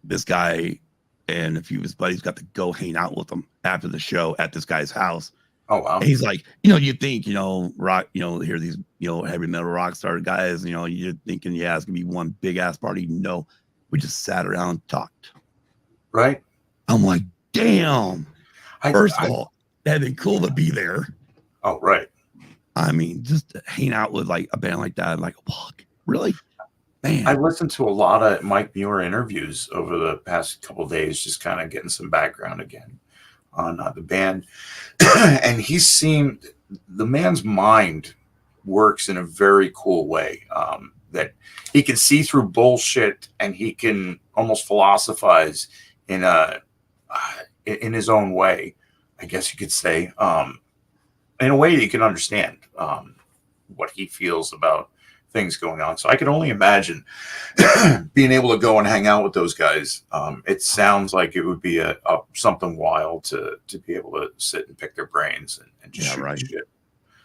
this guy and a few of his buddies got to go hang out with them after the show at this guy's house. Oh wow. And he's like, you think, rock, hear these, heavy metal rock star guys, you're thinking, yeah, it's gonna be one big ass party. No, we just sat around and talked. Right. I'm like, damn. First of all, that'd been cool to be there. Oh, right. I mean, just to hang out with like a band like that, like, fuck, really? Man. I listened to a lot of Mike Muir interviews over the past couple of days, just kind of getting some background again on the band. And the man's mind works in a very cool way, that he can see through bullshit and he can almost philosophize in his own way, I guess you could say, in a way that you can understand what he feels about things going on. So I can only imagine being able to go and hang out with those guys. It sounds like it would be something wild to be able to sit and pick their brains and just shoot shit.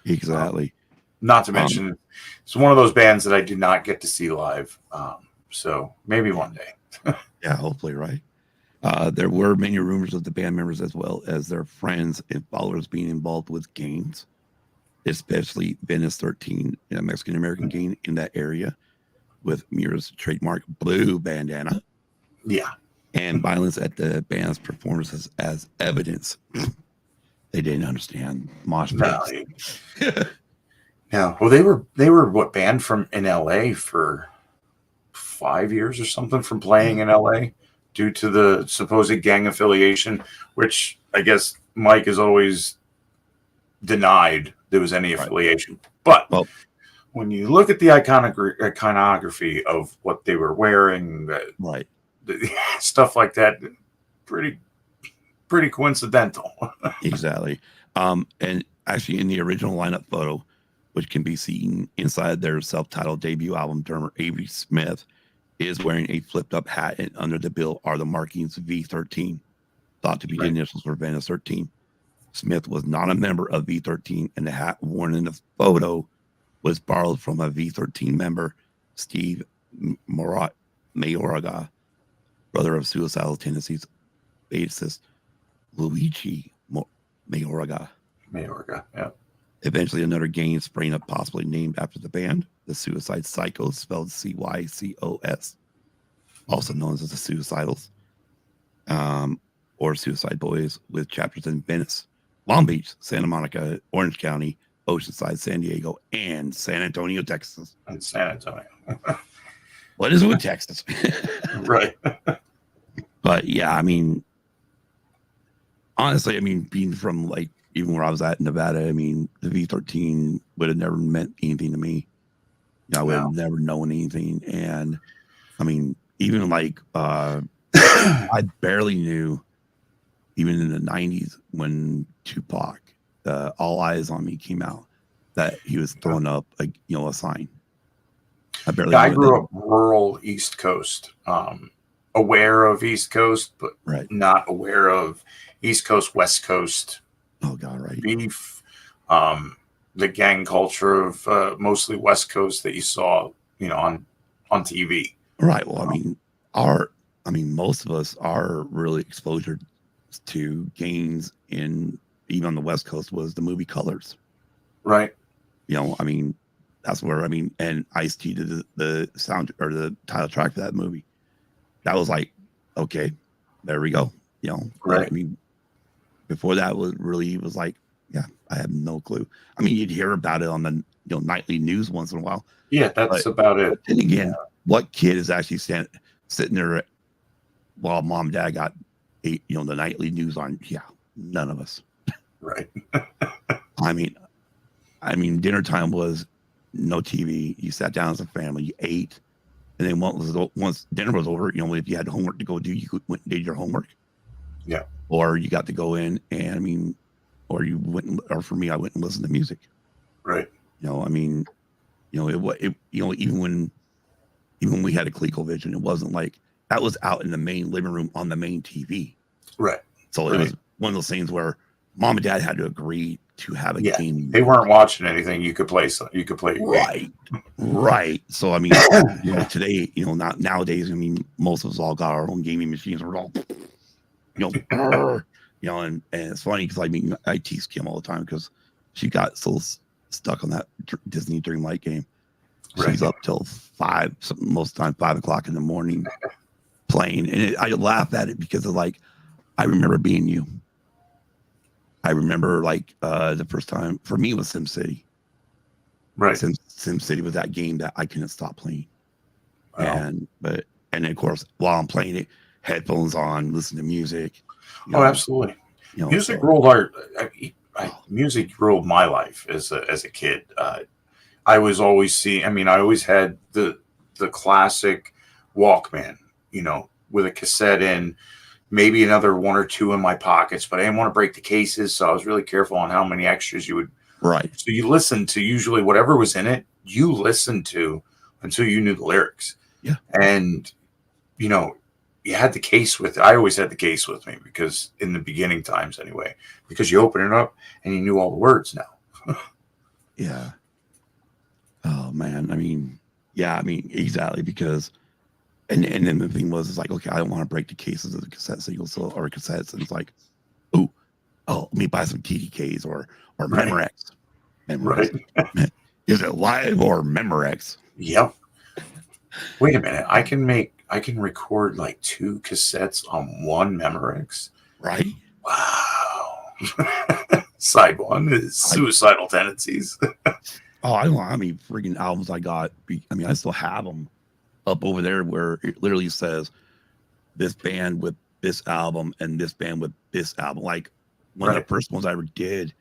Exactly. Not to mention, it's one of those bands that I did not get to see live. So maybe one day. Yeah, hopefully, right. There were many rumors of the band members as well as their friends and followers being involved with gangs, especially Venice 13, a Mexican-American gang in that area, with Muir's trademark blue bandana. Yeah. And violence at the band's performances as evidence. They didn't understand mosh pits. Yeah. Well, they were what, banned from in LA for 5 years or something from playing in LA due to the supposed gang affiliation, which I guess Mike has always denied there was any affiliation. But when you look at the iconography of what they were wearing, stuff like that, pretty coincidental. Exactly. And actually in the original lineup photo, which can be seen inside their self-titled debut album, drummer Avery Smith is wearing a flipped up hat, and under the bill are the markings V13, thought to be the initials for Venice 13. Smith was not a member of V13, and the hat worn in the photo was borrowed from a V13 member, Steve Mayorga, brother of Suicidal Tendencies bassist Luigi Mayorga. Yeah. Eventually, another gang sprang up, possibly named after the band, the Suicide Psychos, spelled CYCOS, also known as the Suicidals, or Suicide Boys, with chapters in Venice, Long Beach, Santa Monica, Orange County, Oceanside, San Diego, and San Antonio, Texas. And San Antonio. What is it with Texas? Right. But yeah, I mean, honestly, I mean, being from like even where I was at in Nevada, I mean, the V13 would have never meant anything to me. I would have never known anything. And I mean, even like I barely knew, even in the 90s when Tupac, All Eyes on Me came out, that he was throwing up a sign. I grew up rural East Coast, aware of East Coast, but not aware of East Coast, West Coast. Oh God, right. Beef, the gang culture of mostly West Coast that you saw, on TV. Right. Well, I mean, most of us are really exposure to gangs even on the West Coast was the movie Colors. Right. I mean, that's where, and Ice-T did the sound or the title track for that movie. That was like, okay, there we go. Right. I mean, before that was like, yeah, I have no clue. I mean, you'd hear about it on the nightly news once in a while. Yeah, that's about it. And again, what kid is actually sitting there while mom and dad got the nightly news on? Yeah, none of us. Right. I mean, dinner time was no TV. You sat down as a family, you ate, and then once dinner was over, if you had homework to go do, you went and did your homework. Yeah. Or you got to go in and or you went, or for me, I went and listened to music. Right. Even when we had a ColecoVision, it wasn't like that was out in the main living room on the main TV. Right. So it was one of those things where mom and dad had to agree to have a game. They weren't watching anything. You could play. Right. Right. So I mean, today, not nowadays. I mean, most of us all got our own gaming machines. We're all, and it's funny because I tease Kim all the time because she got so stuck on that Disney Dreamlight game. She's up till 5, most of the time 5 o'clock in the morning playing, and I laugh at it because of I remember being you. I remember the first time for me was SimCity. Right. SimCity was that game that I couldn't stop playing. Wow. And then of course while I'm playing it, headphones on, listen to music. Absolutely. Music ruled music ruled my life as a kid. I was always I always had the classic Walkman, with a cassette in, maybe another 1 or 2 in my pockets, but I didn't want to break the cases. So I was really careful on how many extras you would. Right. So you listened to usually whatever was in it, you listened to until you knew the lyrics. Yeah. And, you had the case I always had the case with me because in the beginning times anyway, because you open it up and you knew all the words now. Yeah. Oh man. Exactly. Because And then the thing was, it's like, okay, I don't want to break the cases of the cassette singles or cassettes. And it's like, oh, let me buy some TDKs or Memorex. Right. Is it live or Memorex? Yep. Wait a minute. I can record 2 cassettes on one Memorex. Right. Wow. Side 1 is Suicidal Tendencies. Oh, I don't know how many freaking albums I got. I still have them up over there where it literally says this band with this album and this band with this album. One of the first ones I ever did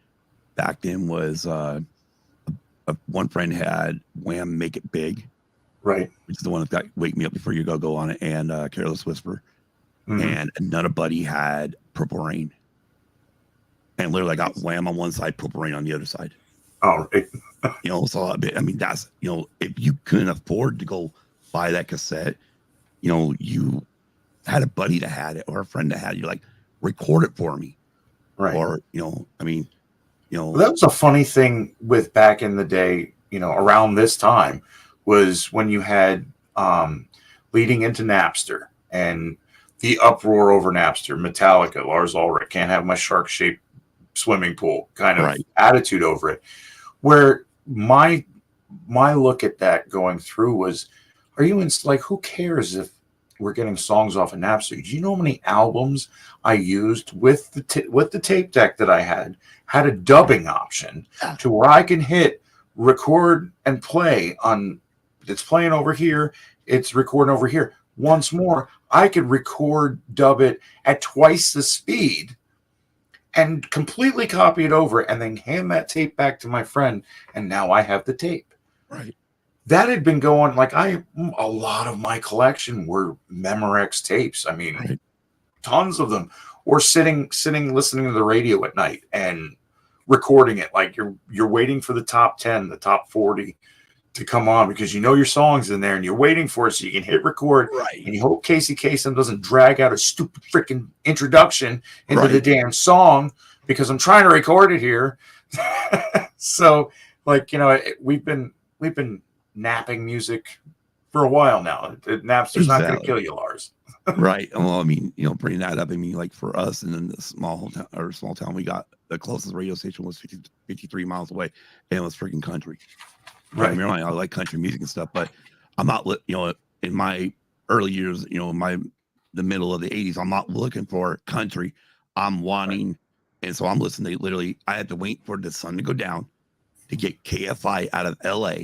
back then was one friend had Wham! Make It Big, right? Which is the one that got Wake Me Up Before You Go on it, and Careless Whisper. Mm-hmm. And another buddy had Purple Rain, and literally I got Wham! On one side, Purple Rain on the other side. Oh, right. So that's if you couldn't afford to go buy that cassette, you had a buddy that had it or a friend that had it. You're like, record it for me. Right. Or, well, that was a funny thing with back in the day, around this time was when you had leading into Napster and the uproar over Napster, Metallica, Lars Ulrich, can't have my shark-shaped swimming pool kind of attitude over it. Where my look at that going through was, are you who cares if we're getting songs off of Napster. Do you know how many albums I used with the tape deck that I had a dubbing option to where I can hit record and play on, it's playing over here, it's recording over here. Once more, I could record, dub it at twice the speed and completely copy it over and then hand that tape back to my friend. And now I have the tape. Right. That had been going, like, a lot of my collection were Memorex tapes. I mean, tons of them. Or sitting listening to the radio at night and recording it. Like you're waiting for the top 10, the top 40 to come on because you know your song's in there and you're waiting for it so you can hit record. Right. And you hope Casey Kasem doesn't drag out a stupid freaking introduction into the damn song because I'm trying to record it here. So, like, you know, we've been napping music for a while now. Napster's not going to kill you, Lars. Right. Well, I mean, you know, bringing that up, I mean, like for us in the small town, we got the closest radio station was 53 miles away, and it was freaking country. Right. I mean, I like country music and stuff, but I'm not, you know, in my early years, you know, the middle of the 80s, I'm not looking for country. I'm wanting, and so I'm listening to literally, I had to wait for the sun to go down to get KFI out of LA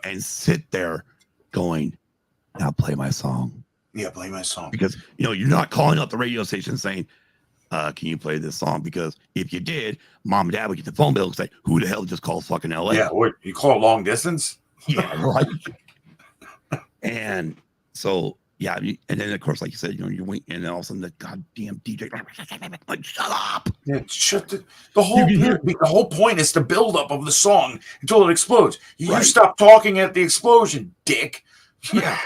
and sit there going, now play my song. Yeah, play my song. Because, you know, you're not calling up the radio station saying, can you play this song? Because if you did, mom and dad would get the phone bill and say, who the hell just called fucking LA? Yeah, or you call it long distance? Yeah, right. And so, yeah, and then, of course, like you said, you know, you're waiting, and then all of a sudden the goddamn DJ, like, shut up. Yeah, shut the whole point is the buildup of the song until it explodes. You stop talking at the explosion, dick. Yeah.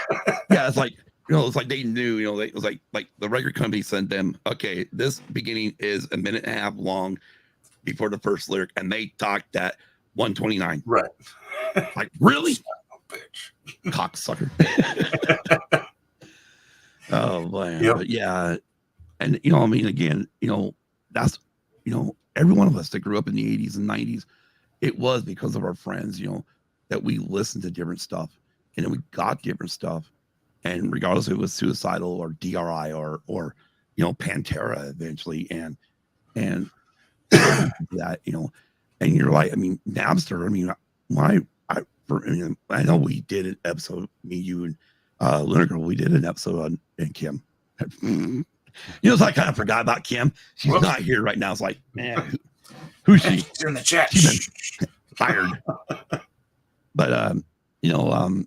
Yeah, it's like, you know, it's like they knew, you know, it was like the record company sent them, okay, this beginning is a minute and a half long before the first lyric, and they talked at 1:29. Right. Like, really? Son of a bitch. Cocksucker. Oh, man. Yep. But yeah. And, you know, I mean, again, you know, that's, you know, every one of us that grew up in the 80s and 90s, it was because of our friends, you know, that we listened to different stuff and then we got different stuff. And regardless if it was Suicidal or DRI or you know, Pantera eventually, and that, you know, and you're like, I mean, Napster, I mean, I know we did an episode, me, you, and Lunar Girl, we did an episode on and Kim. You know, so I kind of forgot about Kim. She's not here right now. It's like, man, who's she? She's in the chat. She's been fired. But you know,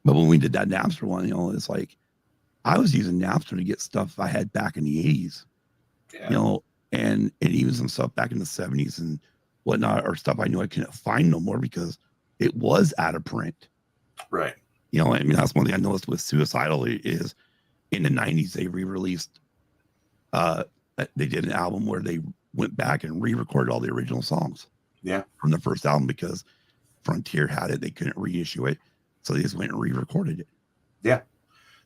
but when we did that Napster one, you know, it's like I was using Napster to get stuff I had back in the 80s, you know, and even some stuff back in the 70s and whatnot, or stuff I knew I couldn't find no more because it was out of print. Right. You know, I mean, that's one thing I noticed with Suicidal is in the 90s, they re-released, they did an album where they went back and re-recorded all the original songs. Yeah. From the first album because Frontier had it. They couldn't reissue it. So they just went and re-recorded it. Yeah.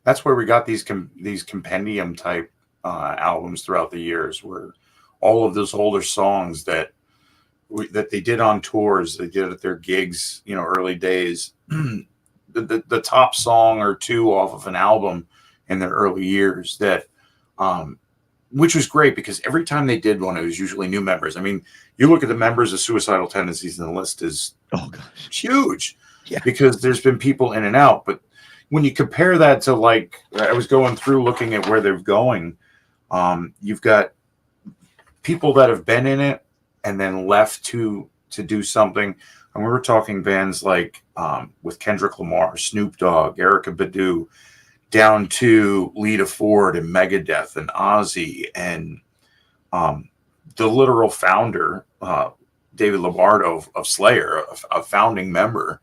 That's where we got these compendium type albums throughout the years, where all of those older songs that they did on tours, they did at their gigs, you know, early days, the top song or two off of an album in their early years that, which was great because every time they did one, it was usually new members. I mean, you look at the members of Suicidal Tendencies and the list is huge. Yeah. Because there's been people in and out. But when you compare that to, like, I was going through looking at where they're going, you've got people that have been in it and then left to do something. And we were talking bands like with Kendrick Lamar, Snoop Dogg, Erykah Badu, down to Lita Ford and Megadeth and Ozzy and the literal founder, David Lombardo of Slayer, a founding member.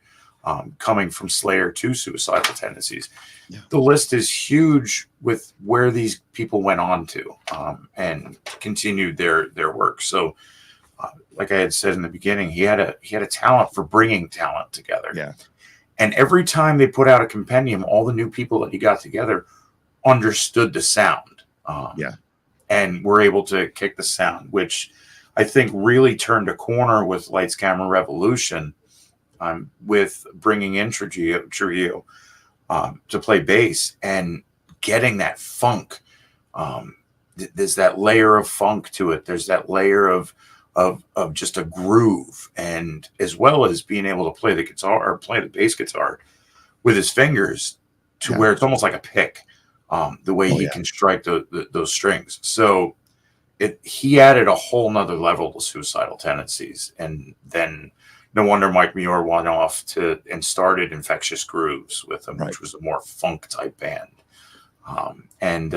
Coming from Slayer to Suicidal Tendencies. Yeah. The list is huge with where these people went on to and continued their work. So, like I had said in the beginning, he had a talent for bringing talent together. Yeah. And every time they put out a compendium, all the new people that he got together understood the sound. And were able to kick the sound, which I think really turned a corner with Lights Camera Revolution. With bringing in Trujillo to play bass and getting that funk. There's that layer of funk to it. There's that layer of just a groove, and as well as being able to play the guitar or play the bass guitar with his fingers to where it's almost like a pick. The way he can strike those strings. So he added a whole nother level to Suicidal Tendencies, and then no wonder Mike Muir went off and started Infectious Grooves with him, which was a more funk type band. And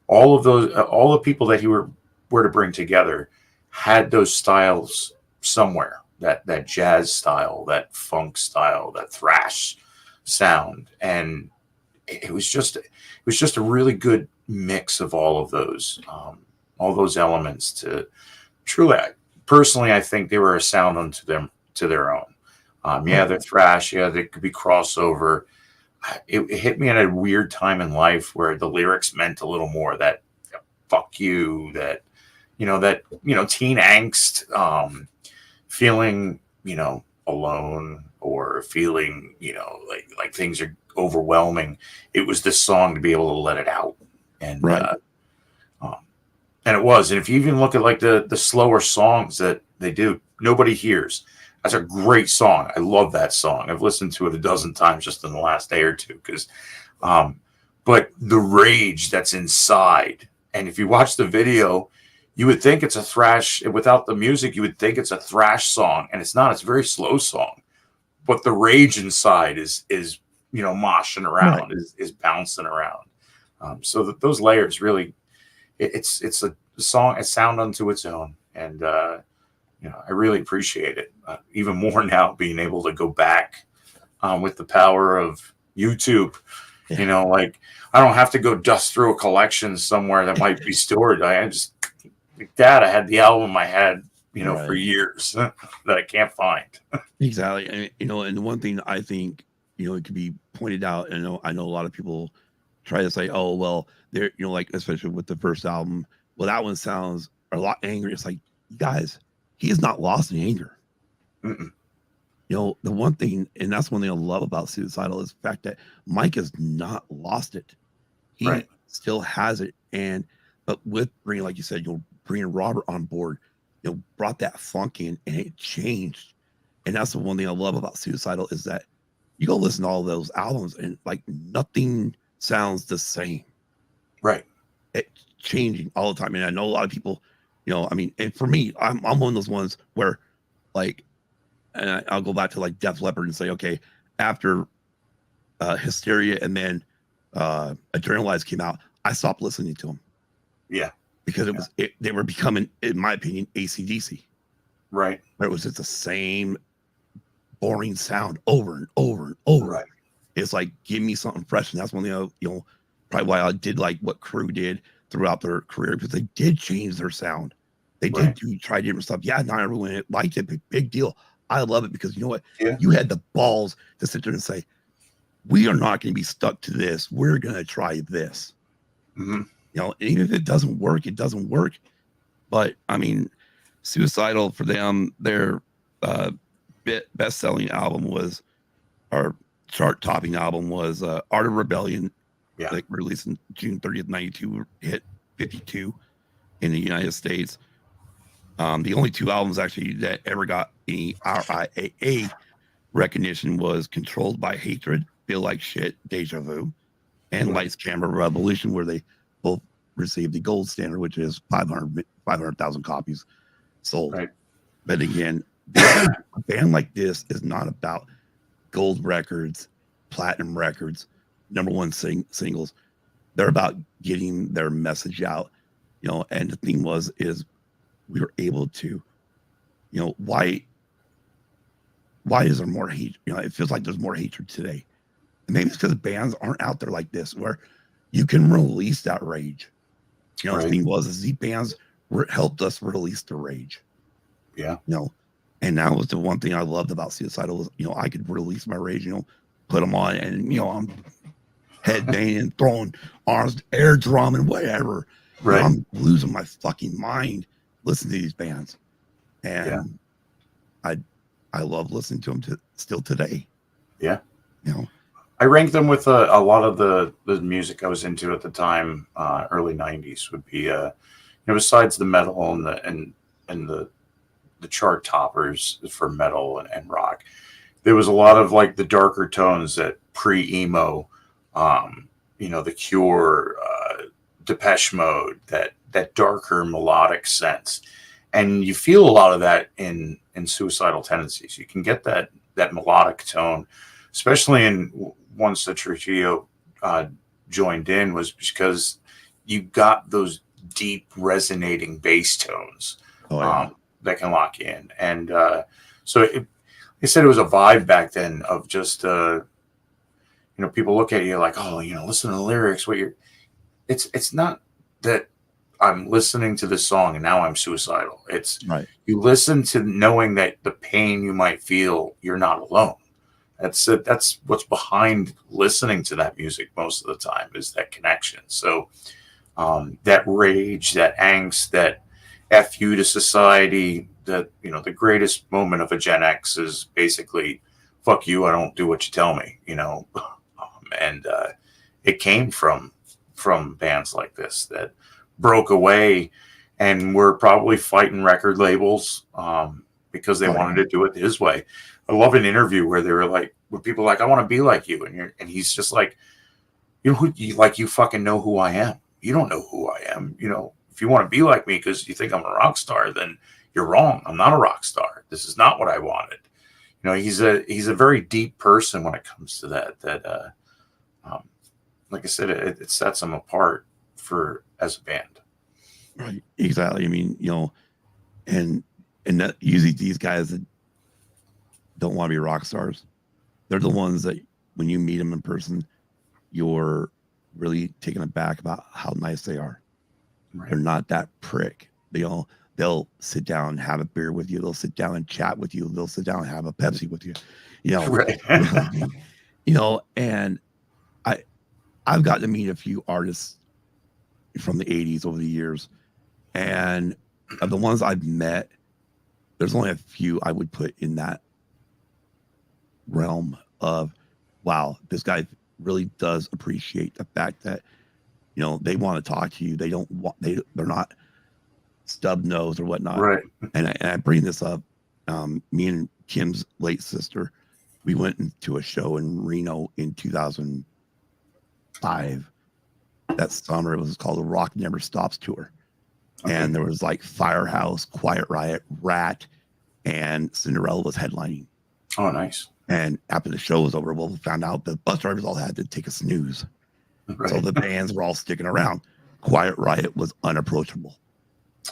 all of those, all the people that he were to bring together had those styles somewhere. That jazz style, that funk style, that thrash sound, and it was just a really good mix of all those elements. To truly, personally, I think they were a sound unto their own. They're thrash. Yeah, they could be crossover. It hit me at a weird time in life where the lyrics meant a little more. That fuck you. That teen angst, feeling alone, or feeling like things are overwhelming. It was this song to be able to let it out, and and it was. And if you even look at like the slower songs that they do, Nobody Hears, that's a great song. I love that song. I've listened to it a dozen times just in the last day or two, because but the rage that's inside, and if you watch the video, you would think it's a thrash. Without the music, you would think it's a thrash song, and it's not. It's a very slow song, but the rage inside is moshing around, is bouncing around. So those layers really, it's a song, a sound unto its own, and I really appreciate it even more now, being able to go back with the power of YouTube. Like I don't have to go dust through a collection somewhere that might be stored. I just like that. I had the album I had for years that I can't find. Exactly. And and one thing I think it could be pointed out, and I know a lot of people try to say, oh well, they're like, especially with the first album, well, that one sounds a lot angry. It's like, guys, he has not lost any anger. Mm-mm. The one thing, and that's one thing I love about Suicidal, is the fact that Mike has not lost it. He still has it, but with bringing, like you said, bringing Robert on board, brought that funk in, and it changed. And that's the one thing I love about Suicidal, is that you go listen to all those albums, and like nothing sounds the same. Right. It's changing all the time. And I know a lot of people, and for me, I'm one of those ones where, like, and I'll go back to like Def Leppard and say, okay, after Hysteria and then Adrenalize came out, I stopped listening to them. Yeah. Because they were becoming, in my opinion, AC/DC. Right. But it was just the same boring sound over and over and over. Right. It's like, give me something fresh. And that's one thing, probably why I did like what Crew did throughout their career, because they did change their sound. They did try different stuff. Yeah, not everyone liked it, but big deal. I love it, because you know what? Yeah. You had the balls to sit there and say, we are not going to be stuck to this. We're going to try this. Mm-hmm. Even if it doesn't work, it doesn't work. But I mean, Suicidal, for them, their best-selling album was, or chart-topping album was Art of Rebellion. Yeah. Like released in June 30th, 92, hit 52 in the United States. The only two albums actually that ever got any RIAA recognition was Controlled by Hatred, Feel Like Shit, Deja Vu, and Lights, Camera, Revolution, where they both received the gold standard, which is 500,000 copies sold. Right. But again, a band like this is not about gold records, platinum records, number one singles. They're about getting their message out, and the thing is we were able to, why is there more hate? It feels like there's more hatred today. And maybe it's because bands aren't out there like this, where you can release that rage. The thing is these bands helped us release the rage. Yeah. And that was the one thing I loved about Suicidal was, I could release my rage, put them on, and, I'm headbanging, throwing arms, air drumming, whatever. Right. I'm losing my fucking mind listening to these bands. And I love listening to them still today. Yeah. I ranked them with a lot of the music I was into at the time. Early '90s would be, besides the metal and the chart toppers for metal and rock, there was a lot of like the darker tones that pre-emo, the Cure, Depeche Mode, that darker melodic sense. And you feel a lot of that in Suicidal Tendencies. You can get that melodic tone, especially in once the Trujillo joined in, was because you got those deep resonating bass tones that can lock you in. And so they said it was a vibe back then of just, people look at you like, oh, listen to the lyrics. It's not that I'm listening to this song and now I'm suicidal. It's right. You listen to knowing that the pain you might feel, you're not alone. That's it. That's what's behind listening to that music most of the time, is that connection. So that rage, that angst, that F you to society, that, the greatest moment of a Gen X is basically, fuck you, I don't do what you tell me, and it came from bands like this that broke away and were probably fighting record labels because they wanted to do it his way. I love an interview where they were like, where people are like, I want to be like you. And he's just like, you fucking know who I am. You don't know who I am. If you want to be like me because you think I'm a rock star, then you're wrong. I'm not a rock star. This is not what I wanted. He's a very deep person when it comes to that, like I said, it sets him apart as a band. Right. Exactly. I mean, and that usually these guys that don't want to be rock stars, they're the ones that when you meet them in person, you're really taken aback about how nice they are. Right. They're not that prick. They'll sit down and have a beer with you. They'll sit down and chat with you. They'll sit down and have a Pepsi with you. Right. And I've gotten to meet a few artists from the 80s over the years. And of the ones I've met, there's only a few I would put in that realm of, wow, this guy really does appreciate the fact that, they want to talk to you. They don't want, they're not stub nose or whatnot. Right. And I bring this up. Me and Kim's late sister, we went to a show in Reno in 2005. That summer, it was called the Rock Never Stops Tour. Okay. And there was like Firehouse, Quiet Riot, Rat, and Cinderella was headlining. Oh, nice. And after the show was over, we found out the bus drivers all had to take a snooze. Right. So the bands were all sticking around. Quiet Riot was unapproachable.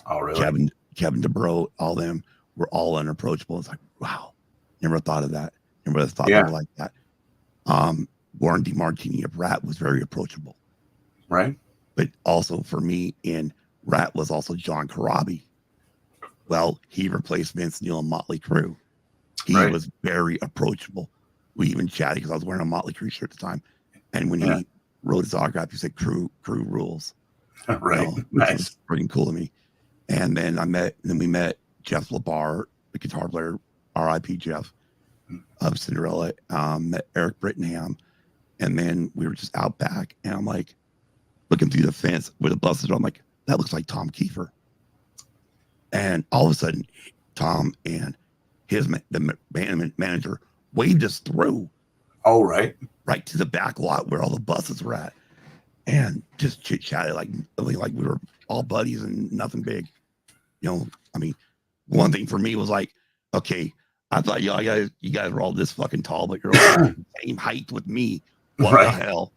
Oh, really? Kevin DeBro, all them were all unapproachable. It's like, wow, never thought of that. Never thought they were like that. Warren DeMartini of Rat was very approachable. Right. But also for me in Rat was also John Corabi. Well, he replaced Vince Neil and Motley Crue. He was very approachable. We even chatted because I was wearing a Motley Crue shirt at the time. And when he wrote his autograph, he said, Crue rules. Right. Which Nice. was pretty cool to me. And then we met Jeff LaBar, the guitar player, R.I.P. Jeff of Cinderella, met Eric Brittenham. And then we were just out back. And I'm like, looking through the fence where the buses are. I'm like, that looks like Tom Kiefer. And all of a sudden, Tom and the band manager waved us through. Oh, right. Right to the back lot where all the buses were at. And just chit-chatted like we were all buddies and nothing big. I mean, one thing for me was like, okay, I thought you guys were all this fucking tall, but you're all the same height with me. What the hell?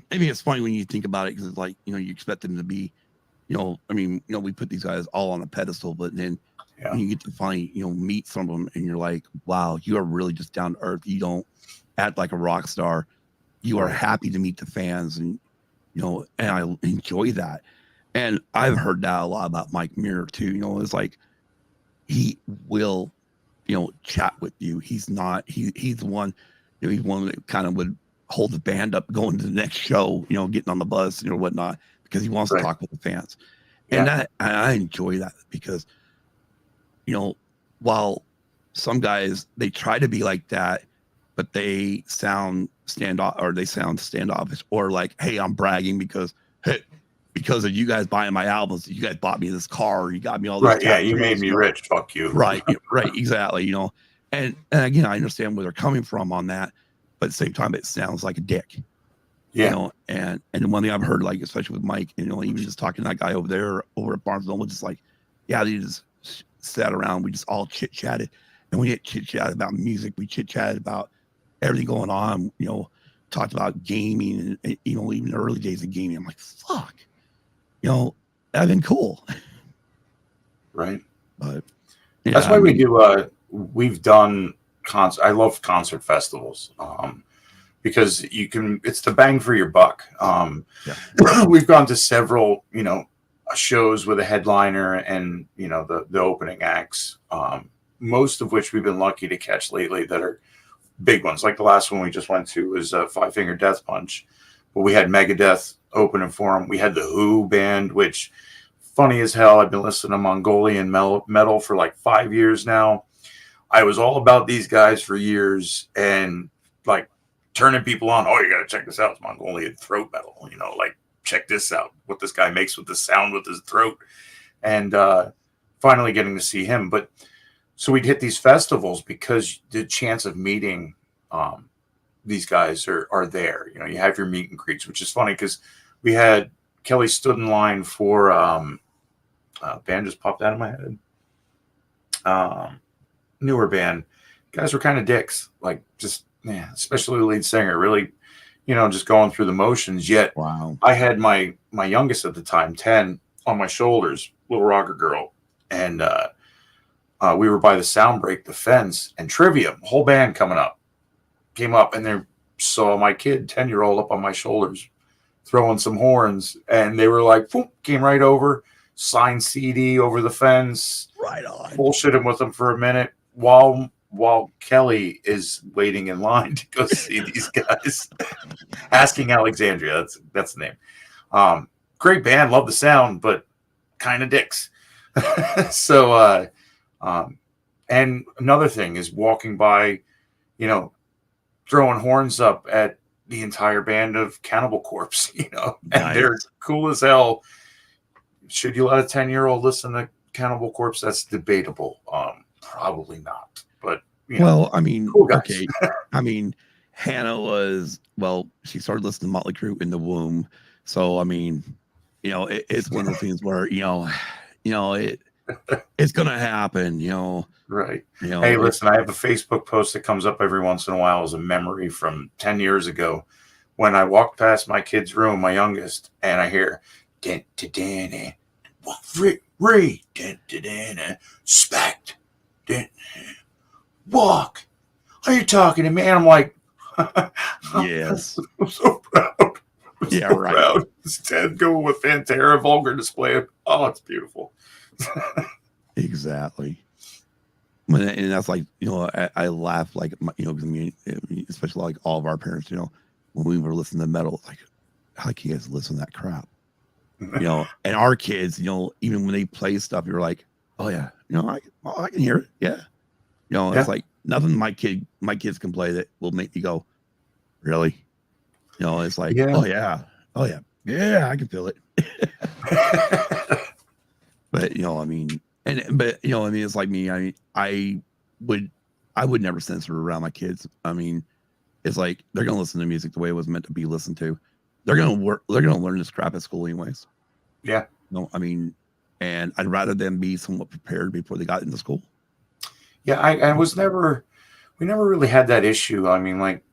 Maybe it's funny when you think about it because it's like, you expect them to be, we put these guys all on a pedestal, but then when you get to finally, meet some of them and you're like, wow, you are really just down to earth. You don't act like a rock star. You are happy to meet the fans and I enjoy that. And I've heard that a lot about Mike Muir too. It's like, he will, chat with you. He's the one, he's one that kind of would hold the band up going to the next show, getting on the bus, whatnot, because he wants to talk with the fans. And I enjoy that because, while some guys, they try to be like that, but they sound standoffish, or like, hey, I'm bragging because of you guys buying my albums, you guys bought me this car, or you got me all this. Right. Yeah. You made me rich. Fuck you. Right. Right. Exactly. You know, and again, I understand where they're coming from on that, but at the same time, it sounds like a dick. Yeah. You know, and one thing I've heard, like, especially with Mike, you know, even just talking to that guy over there over at Barnes & Noble, just like, yeah, they just sat around, we just all chit chatted, and we didn't chit chat about music, we chit chatted about everything going on, you know, talked about gaming, and you know, even the early days of gaming. I'm like, fuck, you know, that'd been cool. Right. But yeah, that's why we do. We've done I love concert festivals. Because it's the bang for your buck. We've gone to several, you know, shows with a headliner and, you know, the opening acts, most of which we've been lucky to catch lately that are big ones. Like the last one we just went to was Five Finger Death Punch, but we had Megadeth opening for them. We had the Who band, which, funny as hell, I've been listening to Mongolian metal for like 5 years now. I was all about these guys for years, and like, turning people on. Oh, you got to check this out. It's Mongolian throat metal. You know, like, check this out. What this guy makes with the sound with his throat. And finally getting to see him. But so we'd hit these festivals because the chance of meeting these guys are there. You know, you have your meet and greets, which is funny because we had Kelly stood in line for band just popped out of my head. Newer band. Guys were kind of dicks. Like, just, yeah, especially the lead singer, really, you know, just going through the motions. Yet, wow, I had my youngest at the time, 10, on my shoulders, little rocker girl, and we were by the sound break, the fence, and Trivia, whole band came up, and they saw my kid, 10-year-old, up on my shoulders, throwing some horns, and they were like, boom, came right over, signed CD over the fence, right on, bullshitting with them for a minute while Kelly is waiting in line to go see these guys. Asking Alexandria, that's the name. Great band, love the sound, but kind of dicks. So and another thing is walking by, you know, throwing horns up at the entire band of Cannibal Corpse, you know, and nice. They're cool as hell. Should you let a 10-year-old listen to Cannibal Corpse? That's debatable. Probably not, but you know, well, I mean, cool okay, I mean, Hannah was, well, she started listening to Motley Crue in the womb, so I mean, you know, it's one of those things where you know, it's gonna happen, you know, right? You know, hey, listen, I have a Facebook post that comes up every once in a while as a memory from 10 years ago when I walked past my kid's room, my youngest, and I hear spect. Walk. Are you talking to me? And I'm like, yes. I'm so proud. Yeah, right. Proud. Instead, going with Pantera, vulgar display. Oh, it's beautiful. Exactly. And that's like, you know, I laugh, like, you know, because I mean, especially like all of our parents, you know, when we were listening to metal, like, how can you guys listen to that crap? You know, and our kids, you know, even when they play stuff, you're like, oh yeah, you know, I can hear it. Yeah. You know, it's like nothing my kids can play that will make me go, really? You know, it's like, oh yeah, I can feel it. But you know, I mean, but you know, I mean, it's like me. I would never censor around my kids. I mean, it's like they're gonna listen to music the way it was meant to be listened to. They're gonna learn this crap at school anyways. Yeah. No, I mean, and I'd rather them be somewhat prepared before they got into school. Yeah, we never really had that issue. I mean, like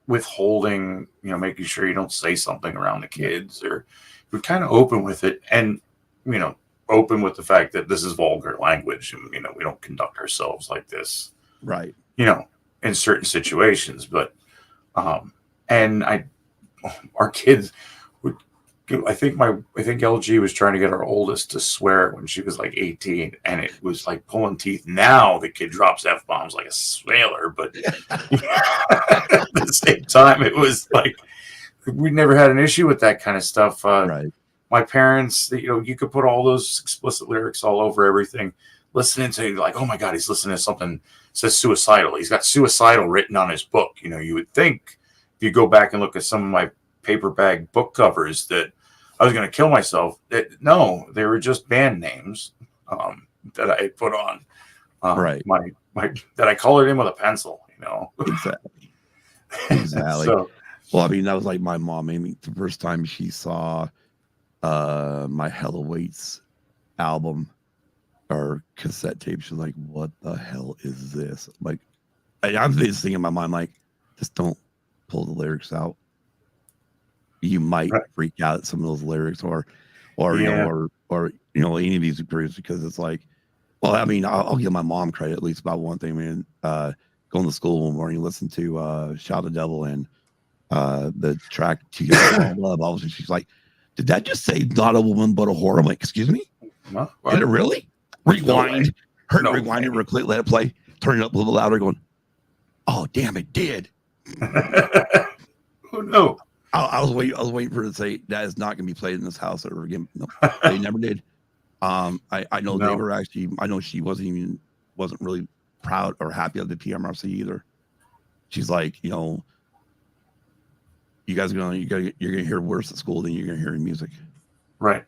withholding, you know, making sure you don't say something around the kids, or we're kind of open with it, and you know, open with the fact that this is vulgar language, and you know, we don't conduct ourselves like this, right? You know, in certain situations, but and our kids would. I think LG was trying to get our oldest to swear when she was like 18, and it was like pulling teeth. Now the kid drops F-bombs like a sailor, but at the same time, it was like we never had an issue with that kind of stuff. Right. My parents, you know, you could put all those explicit lyrics all over everything, listening to like, oh my God, he's listening to says suicidal. He's got suicidal written on his book. You know, you would think if you go back and look at some of my paper bag book covers that I was going to kill myself. No, they were just band names that I put on. Right. My that I colored in with a pencil. You know. Exactly. So, well, I mean, that was like my mom. I mean, the first time she saw my Hella Waits album or cassette tape, she's like, "What the hell is this?" Like, I'm just thinking in my mind, like, just don't pull the lyrics out. You might freak out at some of those lyrics, or you know, or you know, any of these groups, because it's like, well, I mean, I'll give my mom credit at least about one thing, man. Going to school one morning, listen to Shout the Devil and the track to Love. All of a sudden she's like, "Did that just say not a woman but a whore?" I'm like, "Excuse me? Did it really?" Rewind, rewind it real quick, let it play, turn it up a little louder, going, "Oh, damn, it did." Oh no. I was waiting for her to say that is not going to be played in this house ever again. No, they never did. I know they were actually. I know she wasn't really proud or happy of the PMRC either. She's like, you know, you guys you're gonna hear worse at school than you're gonna hear in music, right?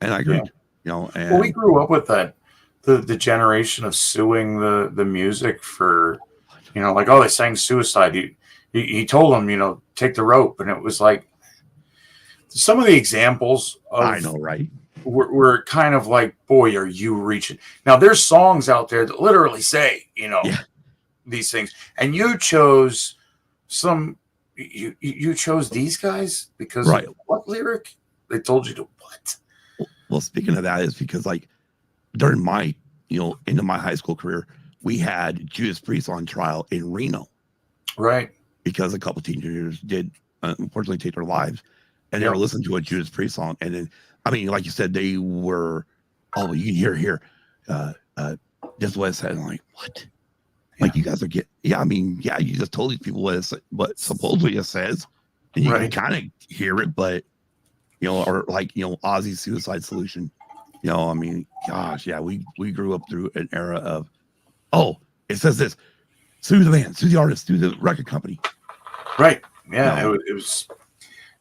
And I agree. You know, and well, we grew up with that. The generation of suing the music for, you know, like, oh, they sang suicide. He told them, you know, take the rope, and it was like some of the examples of, I know, right? We're kind of like, boy, are you reaching? Now, there's songs out there that literally say, you know, these things, and you chose you chose these guys because of what lyric? They told you to what? Well, speaking of that, is because like during my, you know, into my high school career, we had Judas Priest on trial in Reno, right? Because a couple teenagers did unfortunately take their lives, and they were listening to a Judas Priest song, and then, I mean, like you said, they were, oh, you can hear, this is what it said. I'm like, what? Like, you guys are I mean, you just told these people what supposedly it says, and you can kind of hear it, but, you know, or like, you know, Ozzy's Suicide Solution, you know, I mean, gosh, we grew up through an era of, oh, it says this, sue the band, sue the artist, sue the record company. Right. Yeah, it was,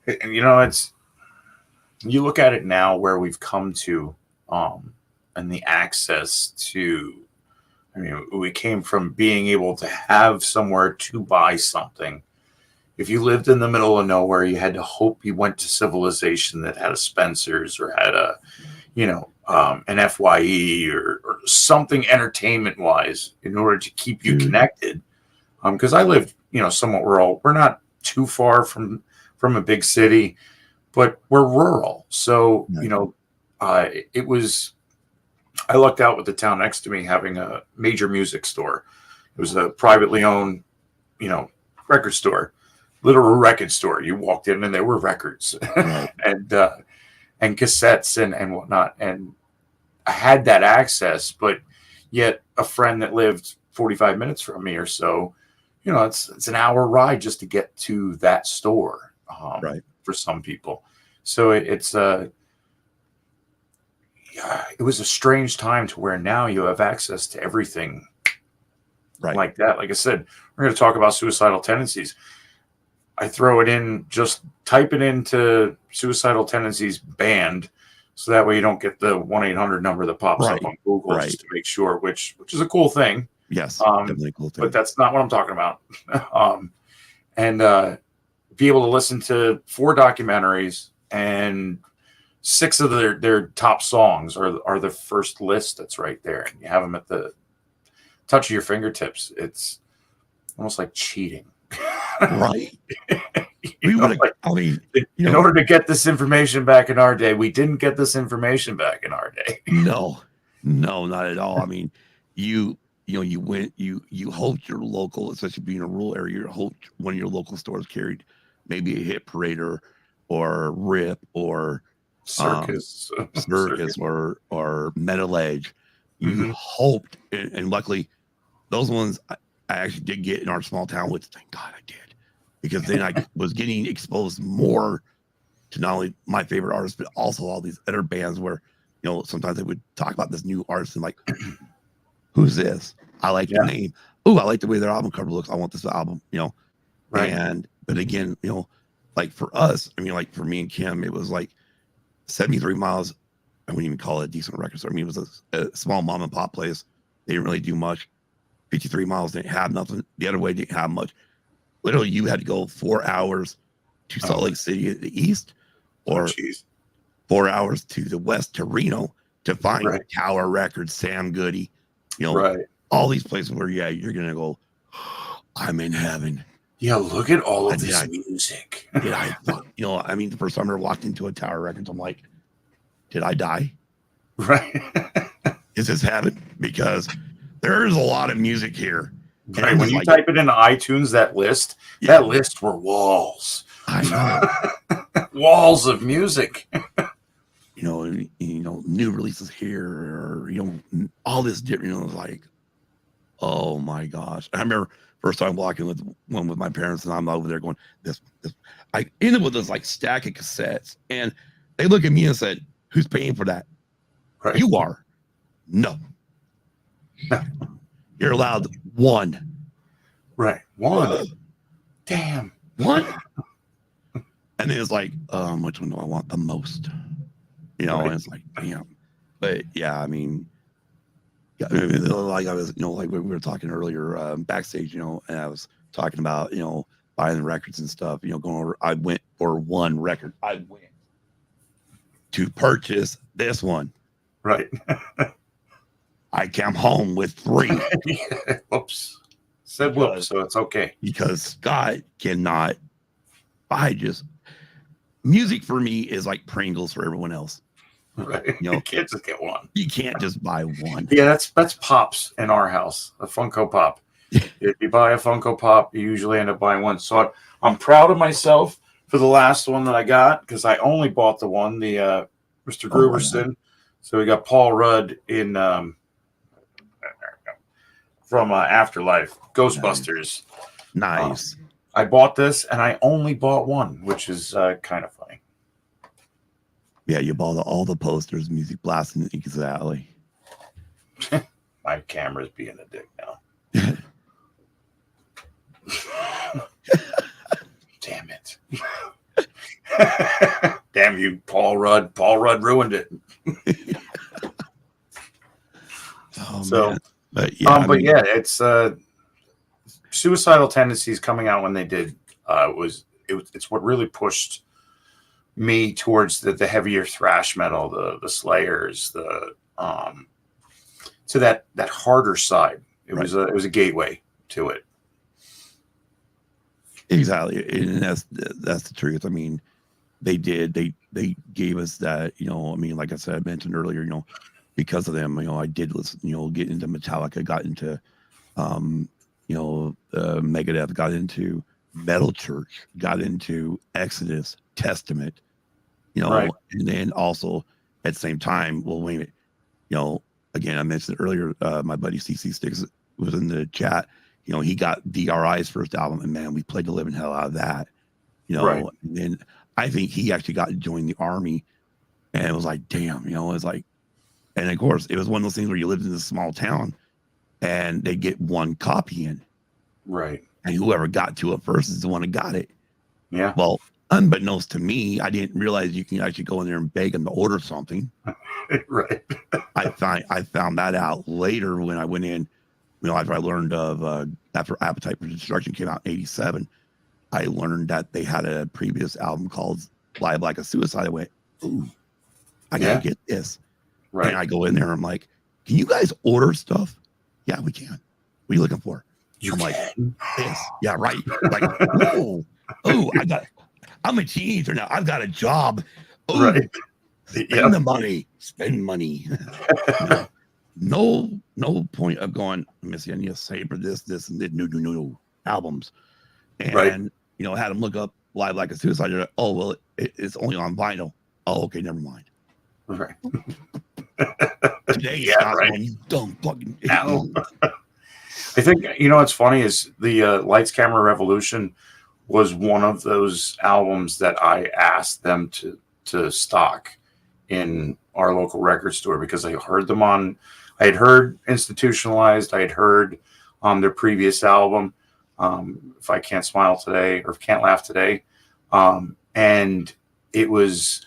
and you know, you look at it now where we've come to, and the access to, I mean, we came from being able to have somewhere to buy something. If you lived in the middle of nowhere, you had to hope you went to civilization that had a Spencer's or had a, you know, an FYE or something entertainment wise in order to keep you connected. Because I lived, you know, somewhat rural. We're not too far from a big city, but we're rural. So, you know, it was, I lucked out with the town next to me having a major music store. It was a privately owned, you know, record store, literal record store. You walked in and there were records and cassettes and whatnot. And I had that access, but yet a friend that lived 45 minutes from me or so, you know, it's an hour ride just to get to that store for some people. So it was a strange time to where now you have access to everything like that. Like I said, we're going to talk about Suicidal Tendencies. I throw it in, just type it into Suicidal Tendencies band, so that way you don't get the 1-800 number that pops up on Google just to make sure, which is a cool thing. Yes, definitely a cool thing. But that's not what I'm talking about. And be able to listen to 4 documentaries, and 6 of their top songs are the first list that's right there. And you have them at the touch of your fingertips. It's almost like cheating. Right. In order to get this information back in our day, we didn't get this information back in our day. No, not at all. I mean, you hoped your local, especially being a rural area, you hoped one of your local stores carried maybe a Hit Parade or Rip or Circus or Metal Edge. You hoped, and luckily those ones I actually did get in our small town, which thank God I did, because then I was getting exposed more to not only my favorite artists, but also all these other bands where, you know, sometimes they would talk about this new artist and like, who's this? I like the name. oh, I like the way their album cover looks. I want this album, Right. But again, like for us, I mean, like for me and Kim, it was like 73 miles. I wouldn't even call it a decent record store. I mean, it was a small mom and pop place. They didn't really do much. 53 miles didn't have nothing. The other way didn't have much. Literally, you had to go 4 hours to Salt Lake City at the east, or 4 hours to the west to Reno to find Tower Records, Sam Goody, all these places where you're gonna go, I'm in heaven. Yeah, look at all of this music. I mean, the first time I ever walked into a Tower Records, I'm like, did I die? Right. Is this heaven? Because there's a lot of music here. Right. When you type it into iTunes, that list were walls. I know. Walls of music. New releases here, or all this different. Like, oh my gosh! I remember first time walking with my parents, and I'm over there going, this. I ended with this like stack of cassettes, and they look at me and said, "Who's paying for that?" Right. You are. No. You're allowed one. Right. One. Damn. One. And then it's like, which one do I want the most? And it's like, damn. But yeah, I mean, like I was, like we were talking earlier backstage, and I was talking about, buying the records and stuff, going over. I went for one record. I went to purchase this one. Right. I came home with 3. Whoops. Said whoops, so it's okay. Because Scott cannot music for me is like Pringles for everyone else. Right. You can't just get one. You can't just buy one. Yeah, that's Pops in our house, a Funko Pop. If you buy a Funko Pop, you usually end up buying one. So I'm proud of myself for the last one that I got, because I only bought the one, the Mr. Gruberson. So we got Paul Rudd in from Afterlife, Ghostbusters. Nice. I bought this, and I only bought one, which is kind of funny. Yeah, you bought all the posters, music blasting. Exactly. My camera's being a dick now. Damn it. Damn you, Paul Rudd. Paul Rudd ruined it. Man. But yeah, it's Suicidal Tendencies coming out when they did. It's what really pushed me towards the heavier thrash metal, the Slayers, to that harder side. It was a gateway to it. Exactly, and that's the truth. I mean, they gave us that. I mean, like I said, I mentioned earlier. Because of them, I did listen. Get into Metallica, got into, Megadeth, got into Metal Church, got into Exodus, Testament. And then also at the same time, well, wait a minute. Again, I mentioned earlier, my buddy CC Sticks was in the chat. He got DRI's first album, and man, we played the living hell out of that. And then I think he actually got to join the army, and it was like, damn, it was like, and of course, it was one of those things where you lived in this small town, and they get one copy in, right? And whoever got to it first is the one that got it. Yeah. Well, unbeknownst to me, I didn't realize you can actually go in there and beg them to order something. Right. I found that out later when I went in. After I learned of after Appetite for Destruction came out in '87, I learned that they had a previous album called Live Like a Suicide. I went, ooh, I gotta get this. Right. And I go in there, I'm like, can you guys order stuff? Yeah, we can. What are you looking for? I'm like, this. Yeah, right. Like, I'm a teenager now. I've got a job. Ooh, right. Spend the money. Spend money. No point of going, Missy, I need to savor this, and that new albums. And, had them look up Live Like a Suicide. Like, oh, well, it's only on vinyl. Oh, okay, never mind. Right. Today, you dumb fucking idiot. I think, what's funny is the Lights Camera Revolution was one of those albums that I asked them to stock in our local record store, because I heard them I had heard Institutionalized, I had heard their previous album, If I Can't Smile Today or Can't Laugh Today. And it was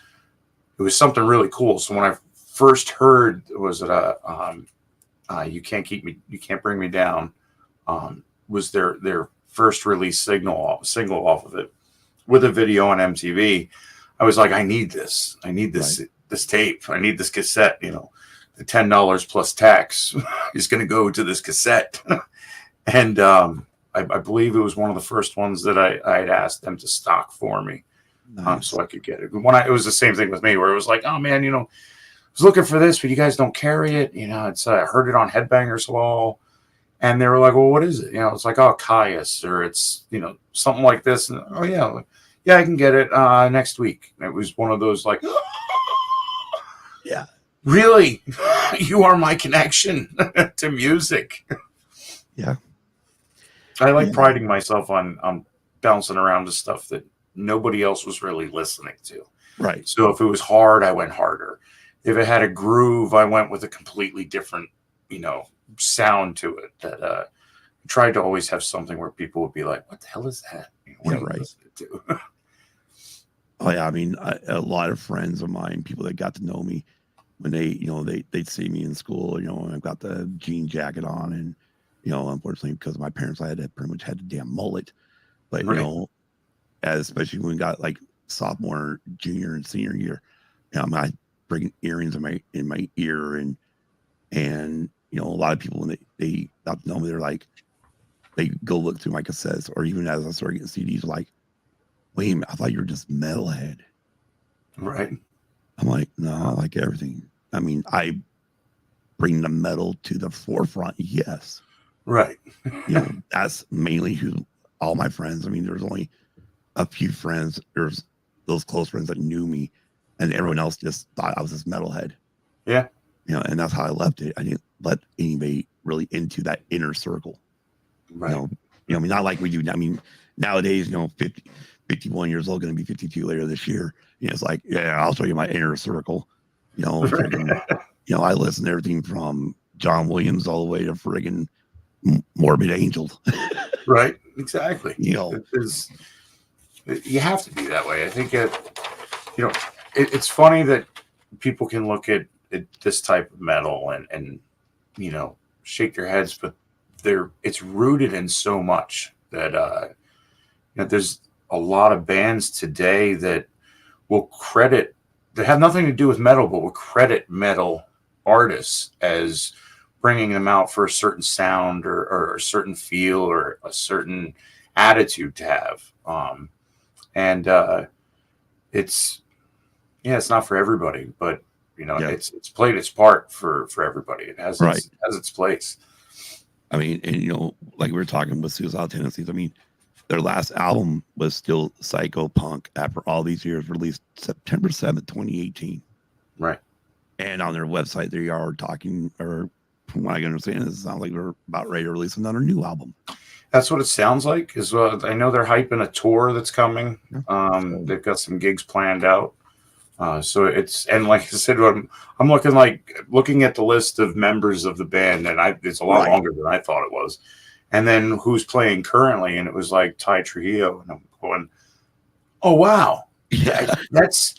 something really cool. So when I first heard, was it You Can't Bring Me Down, was their first release single off of it with a video on MTV. I was like, I need this this tape. I need this cassette. The $10 plus tax is going to go to this cassette. And I believe it was one of the first ones that I had asked them to stock for me. Nice. So I could get it. It was the same thing with me, where it was like, oh man, I was looking for this, but you guys don't carry it. It's I heard it on Headbangers Hall, and they were like, well, what is it? It's like, oh, Caius, or it's something like this. And, oh yeah, I can get it next week. And it was one of those like, Yeah, really, you are my connection to music. yeah. I like priding myself on bouncing around to stuff that nobody else was really listening to. Right. So if it was hard, I went harder. If it had a groove, I went with a completely different, sound to it. That tried to always have something where people would be like, "What the hell is that?" What are you listening to? Oh yeah, I mean, a lot of friends of mine, people that got to know me, when they'd see me in school, and I've got the jean jacket on, and unfortunately because of my parents, I pretty much had the damn mullet. But Right. especially when we got like sophomore, junior, and senior year, I bring earrings in my ear, and a lot of people when they got to know me, they're like, they go look through my cassettes, or even as I started getting CDs, like, wait a minute, I thought you were just metalhead. Right. I'm like, no, I like everything. I mean, I bring the metal to the forefront, yes. Right. That's mainly who all my friends. I mean, there's only a few friends. There's those close friends that knew me, and everyone else just thought I was this metalhead. Yeah. And that's how I left it. I didn't let anybody really into that inner circle. Right. I mean, not like we do. I mean, nowadays, 51 years old, going to be 52 later this year. It's like, yeah, I'll show you my inner circle. I listen to everything from John Williams all the way to friggin' Morbid Angel. Right. Exactly. You have to be that way. I think it's funny that people can look at this type of metal and shake their heads, but it's rooted in so much that there's a lot of bands today that have nothing to do with metal, but will credit metal artists as bringing them out for a certain sound or a certain feel or a certain attitude to have. It's not for everybody, but it's played its part for everybody. It has its place. I mean, and like we were talking with Suicidal Tendencies, I mean, their last album was still psycho punk after all these years, released September 7th, 2018. Right. And on their website, they are talking, or from what I can understand, it sounds like they're about ready to release another new album. That's what it sounds like. As well, I know they're hyping a tour that's coming. They've got some gigs planned out. So and like I said, I'm looking at the list of members of the band, and it's a lot longer than I thought it was. And then who's playing currently, and it was like Ty Trujillo, and I'm going, oh wow, Yeah. that's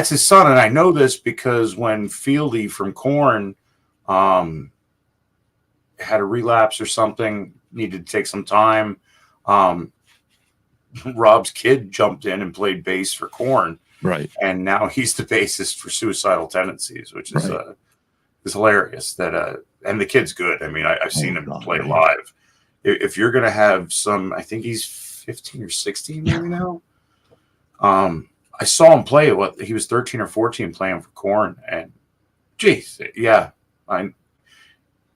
his son, and I know this because when Fieldy from Korn had a relapse or something, needed to take some time, Rob's kid jumped in and played bass for Korn. Right. And now he's the bassist for Suicidal Tendencies, which is hilarious. And the kid's good. I mean, I've seen him play live. If you're going to have some, I think he's 15 or 16 maybe now. I saw him play. He was 13 or 14 playing for Korn. And geez, yeah,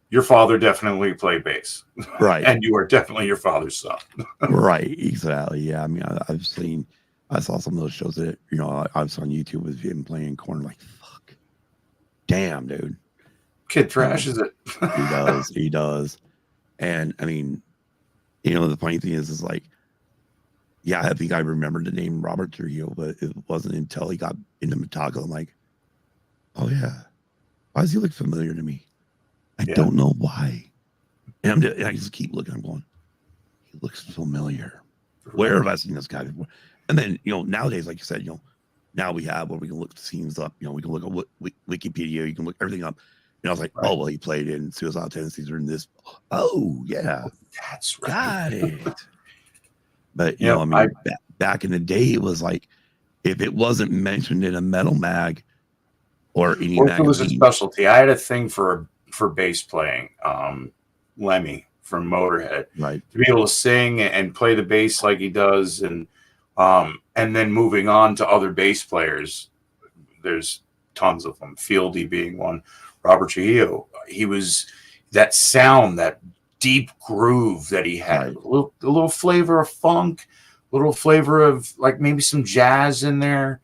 your father definitely played bass. Right. And you are definitely your father's son. Right. Exactly. Yeah. I mean, I saw some of those shows that, I was on YouTube with him playing Korn, like, fuck. Damn, dude. Kid thrashes it. He does. And I mean, the funny thing is like, yeah, I think I remembered the name Robert Trujillo, but it wasn't until he got into Metallica. I'm like, oh yeah. Why does he look familiar to me? I don't know why. And I just keep looking. I'm going, he looks familiar. Where have I seen this guy before? And then, nowadays, like you said, now we have where we can look the scenes up. We can look at what Wikipedia, you can look everything up. I was like, oh, well, he played in Suicidal Tendencies or in this. Oh, yeah. That's right. Got it. But, back in the day, it was like, if it wasn't mentioned in a metal mag or any Or if it was a magazine, specialty. I had a thing for bass playing. Lemmy from Motorhead, right? To be able to sing and play the bass like he does, and then moving on to other bass players. There's tons of them. Fieldy being one. Robert Trujillo. He was that sound, that deep groove that he had. Right. A little flavor of funk, a little flavor of like maybe some jazz in there,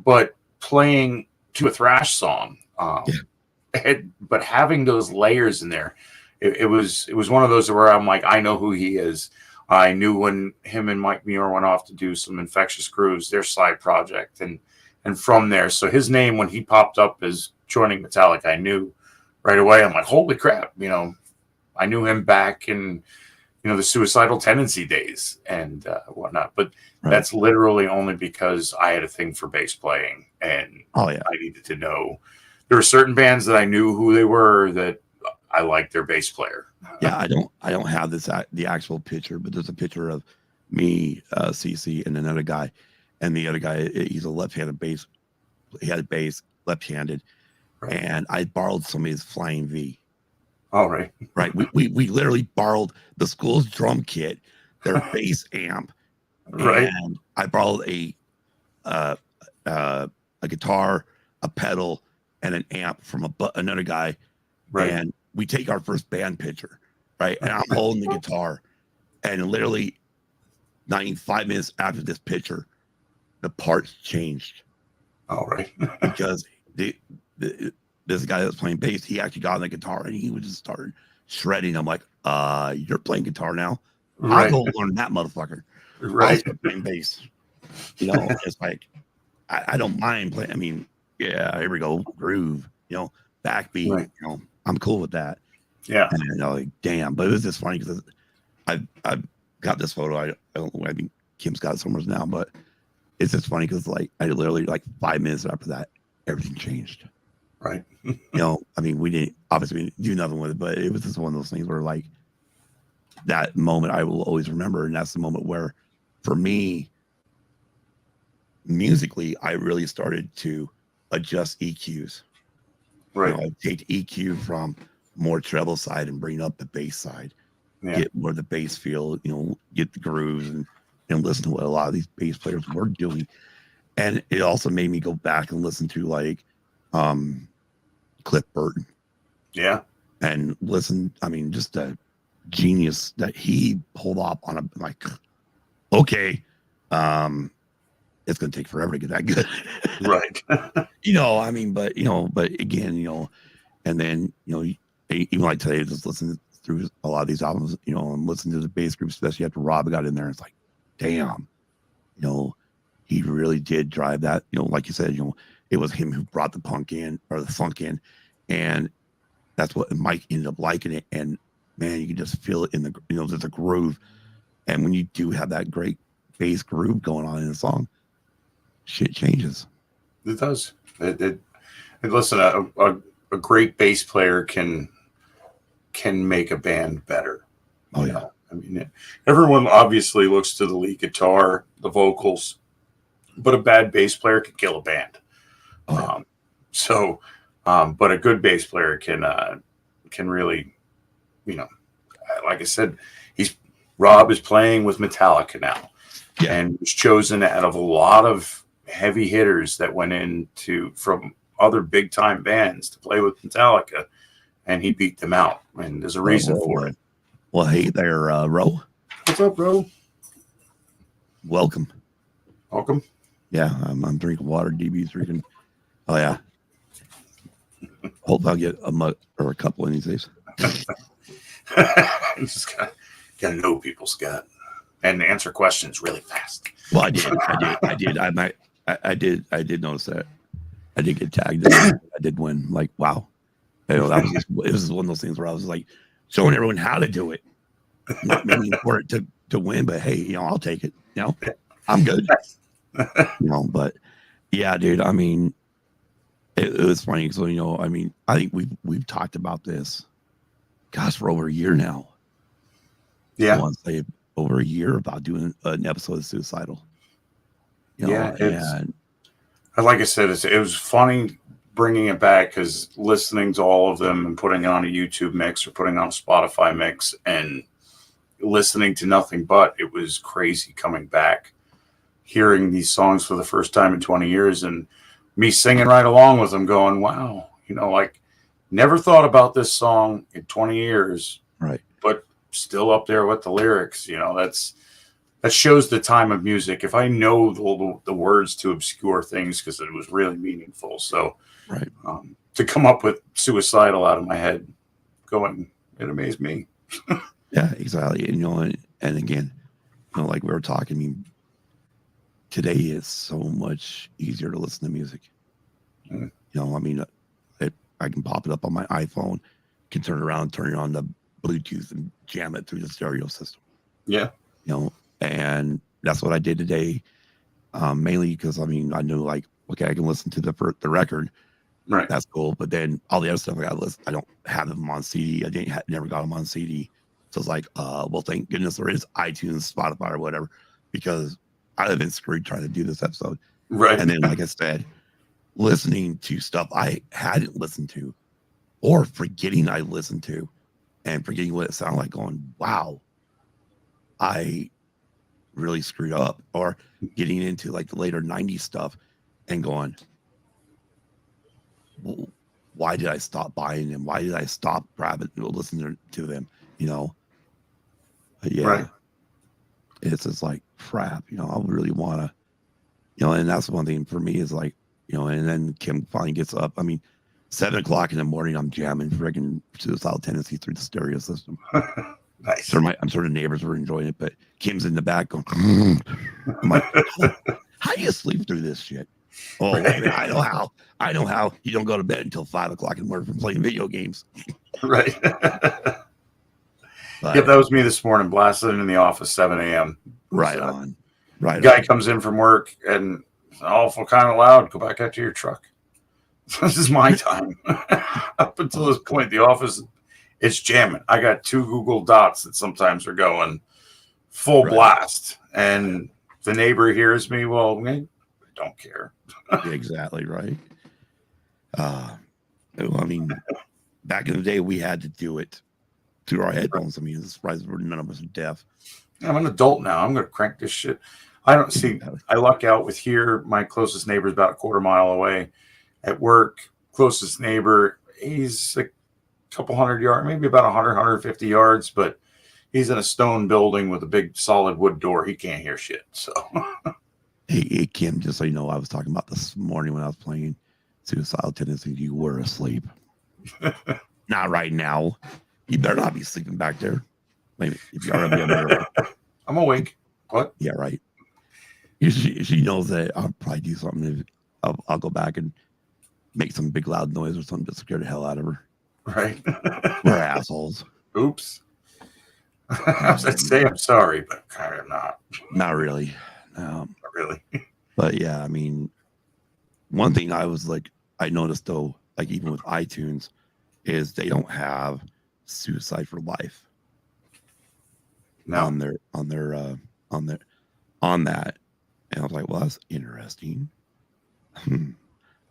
but playing to a thrash song. But having those layers in there, it was one of those where I'm like, I know who he is. I knew when him and Mike Muir went off to do some Infectious Grooves, their side project, and from there. So his name, when he popped up as joining Metallica, I knew right away. I'm like, holy crap! I knew him back in the Suicidal Tendency days and whatnot. But that's literally only because I had a thing for bass playing, and I needed to know. There were certain bands that I knew who they were, that I liked their bass player. Yeah, I don't have the actual picture, but there's a picture of me, CC, and another guy, and the other guy, he's a left-handed bass. He had a bass left-handed, and I borrowed somebody's Flying V. All right. Right. We literally borrowed the school's drum kit, their bass amp, and I borrowed a guitar, a pedal, and an amp from another guy, and we take our first band picture, right? And I'm holding the guitar, and literally 95 minutes after this picture, the parts changed. All right. Because this guy that was playing bass, he actually got on the guitar and he would just start shredding. I'm like, you're playing guitar now? I'll go learn that motherfucker. I'll start playing bass. It's like, I don't mind playing. I mean, yeah, here we go. Groove, backbeat, I'm cool with that. Yeah. And like, damn. But it was just funny because I've got this photo. I don't know. I mean, Kim's got it somewhere now, but it's just funny because like I literally like 5 minutes after that, everything changed. Right. I mean, we didn't do nothing with it, but it was just one of those things where like that moment I will always remember. And that's the moment where, for me, musically, I really started to adjust EQs. Right. I'd take EQ from more treble side and bring up the bass side, get more of the bass feel, get the grooves and listen to what a lot of these bass players were doing. And it also made me go back and listen to like, Cliff Burton. Yeah. And listen, I mean, just a genius that he pulled off on a, like, okay, it's going to take forever to get that good. Right. I mean, but again, and then, even like today, just listening through a lot of these albums, and listening to the bass group, especially after Rob got in there, it's like, damn, he really did drive that, like you said, it was him who brought the punk in or the funk in, and that's what Mike ended up liking it. And man, you can just feel it in the, there's a groove. And when you do have that great bass groove going on in the song, shit changes. It does. And listen, a great bass player can make a band better. Oh yeah. I mean, everyone obviously looks to the lead guitar, the vocals, but a bad bass player can kill a band. Oh, yeah. But a good bass player can really, like I said, Rob is playing with Metallica now, and was chosen out of a lot of heavy hitters that went from other big time bands to play with Metallica, and he beat them out. And there's a reason for it. Well, hey there, Ro. What's up, Ro? Welcome. Yeah, I'm drinking water. DB's drinking. Oh yeah. Hope I'll get a mug or a couple of these days. You just gotta know people, Scott, and answer questions really fast. Well, I did. I did notice that. I did get tagged. I did win. Like, wow. That was it was one of those things where I was like, showing everyone how to do it. Not meaning for it to win, but hey, I'll take it. I'm good. But yeah, dude, I mean, it was funny. So, I mean, I think we've talked about this, gosh, for over a year now. Yeah. I want to say over a year about doing an episode of Suicidal. Yeah. And like I said, it was funny bringing it back because listening to all of them and putting it on a YouTube mix or putting on a Spotify mix and listening to nothing but, it was crazy coming back, hearing these songs for the first time in 20 years and me singing right along with them going, wow, like never thought about this song in 20 years, right. But still up there with the lyrics, that shows the time of music. If I know the words to obscure things because it was really meaningful. So right. To come up with Suicidal out of my head going, it amazed me. Yeah, exactly. And, and again, like we were talking, I mean, today is so much easier to listen to music. I mean, I can pop it up on my iPhone, can turn it around, turn it on the Bluetooth and jam it through the stereo system. Yeah. And that's what I did today. Mainly because, I mean, I knew like, okay, I can listen to the record. Right. That's cool. But then all the other stuff I got to listen, I don't have them on CD. Never got them on CD. So it's like, well, thank goodness there is iTunes, Spotify, or whatever, because I'd have been screwed trying to do this episode. Right. And then, like I said, listening to stuff I hadn't listened to or forgetting I listened to and forgetting what it sounded like, going, wow, I really screwed up. Or getting into like the later 90s stuff and going, well, why did I stop buying them? Why did I stop grabbing listening to them? But yeah, right. It's just like crap. I really want to, and that's one thing for me is like, and then Kim finally gets up. I mean, 7 o'clock in the morning, I'm jamming friggin' Suicidal Tendencies through the stereo system. Nice. I'm sure the neighbors were enjoying it, but Kim's in the back going, I'm like, how do you sleep through this shit? Oh, I know how. I know how. You don't go to bed until 5 o'clock in the morning from playing video games. Right. But, yep, that was me this morning, blasted in the office, 7 a.m. Right on. Right. Guy comes in from work and it's awful kind of loud. Go back out to your truck. This is my time. Up until this point, the office, it's jamming. I got 2 Google Dots that sometimes are going full blast. And the neighbor hears me, well, I don't care. Exactly right. I mean, back in the day, we had to do it through our headphones. I mean, it's surprising none of us are deaf. I'm an adult now. I'm going to crank this shit. I don't see. I luck out with here. My closest neighbor is about a quarter mile away. At work, closest neighbor, he's a couple hundred yards, maybe about 100, 150 yards, but he's in a stone building with a big solid wood door. He can't hear shit. So, hey, Kim, just so you know, I was talking about this morning when I was playing Suicidal Tendencies. You were asleep. Not right now. You better not be sleeping back there. Maybe if you are, I'm awake. What? Yeah, right. She knows that I'll probably do something. I'll go back and make some big loud noise or something to scare the hell out of her. Right. We're assholes. Oops. I'd say I'm sorry, but kind of not. Not really. Not really. But yeah, I mean, one thing I noticed though, like even with iTunes, is they don't have Suicide for Life on that. And I was like, well, that's interesting.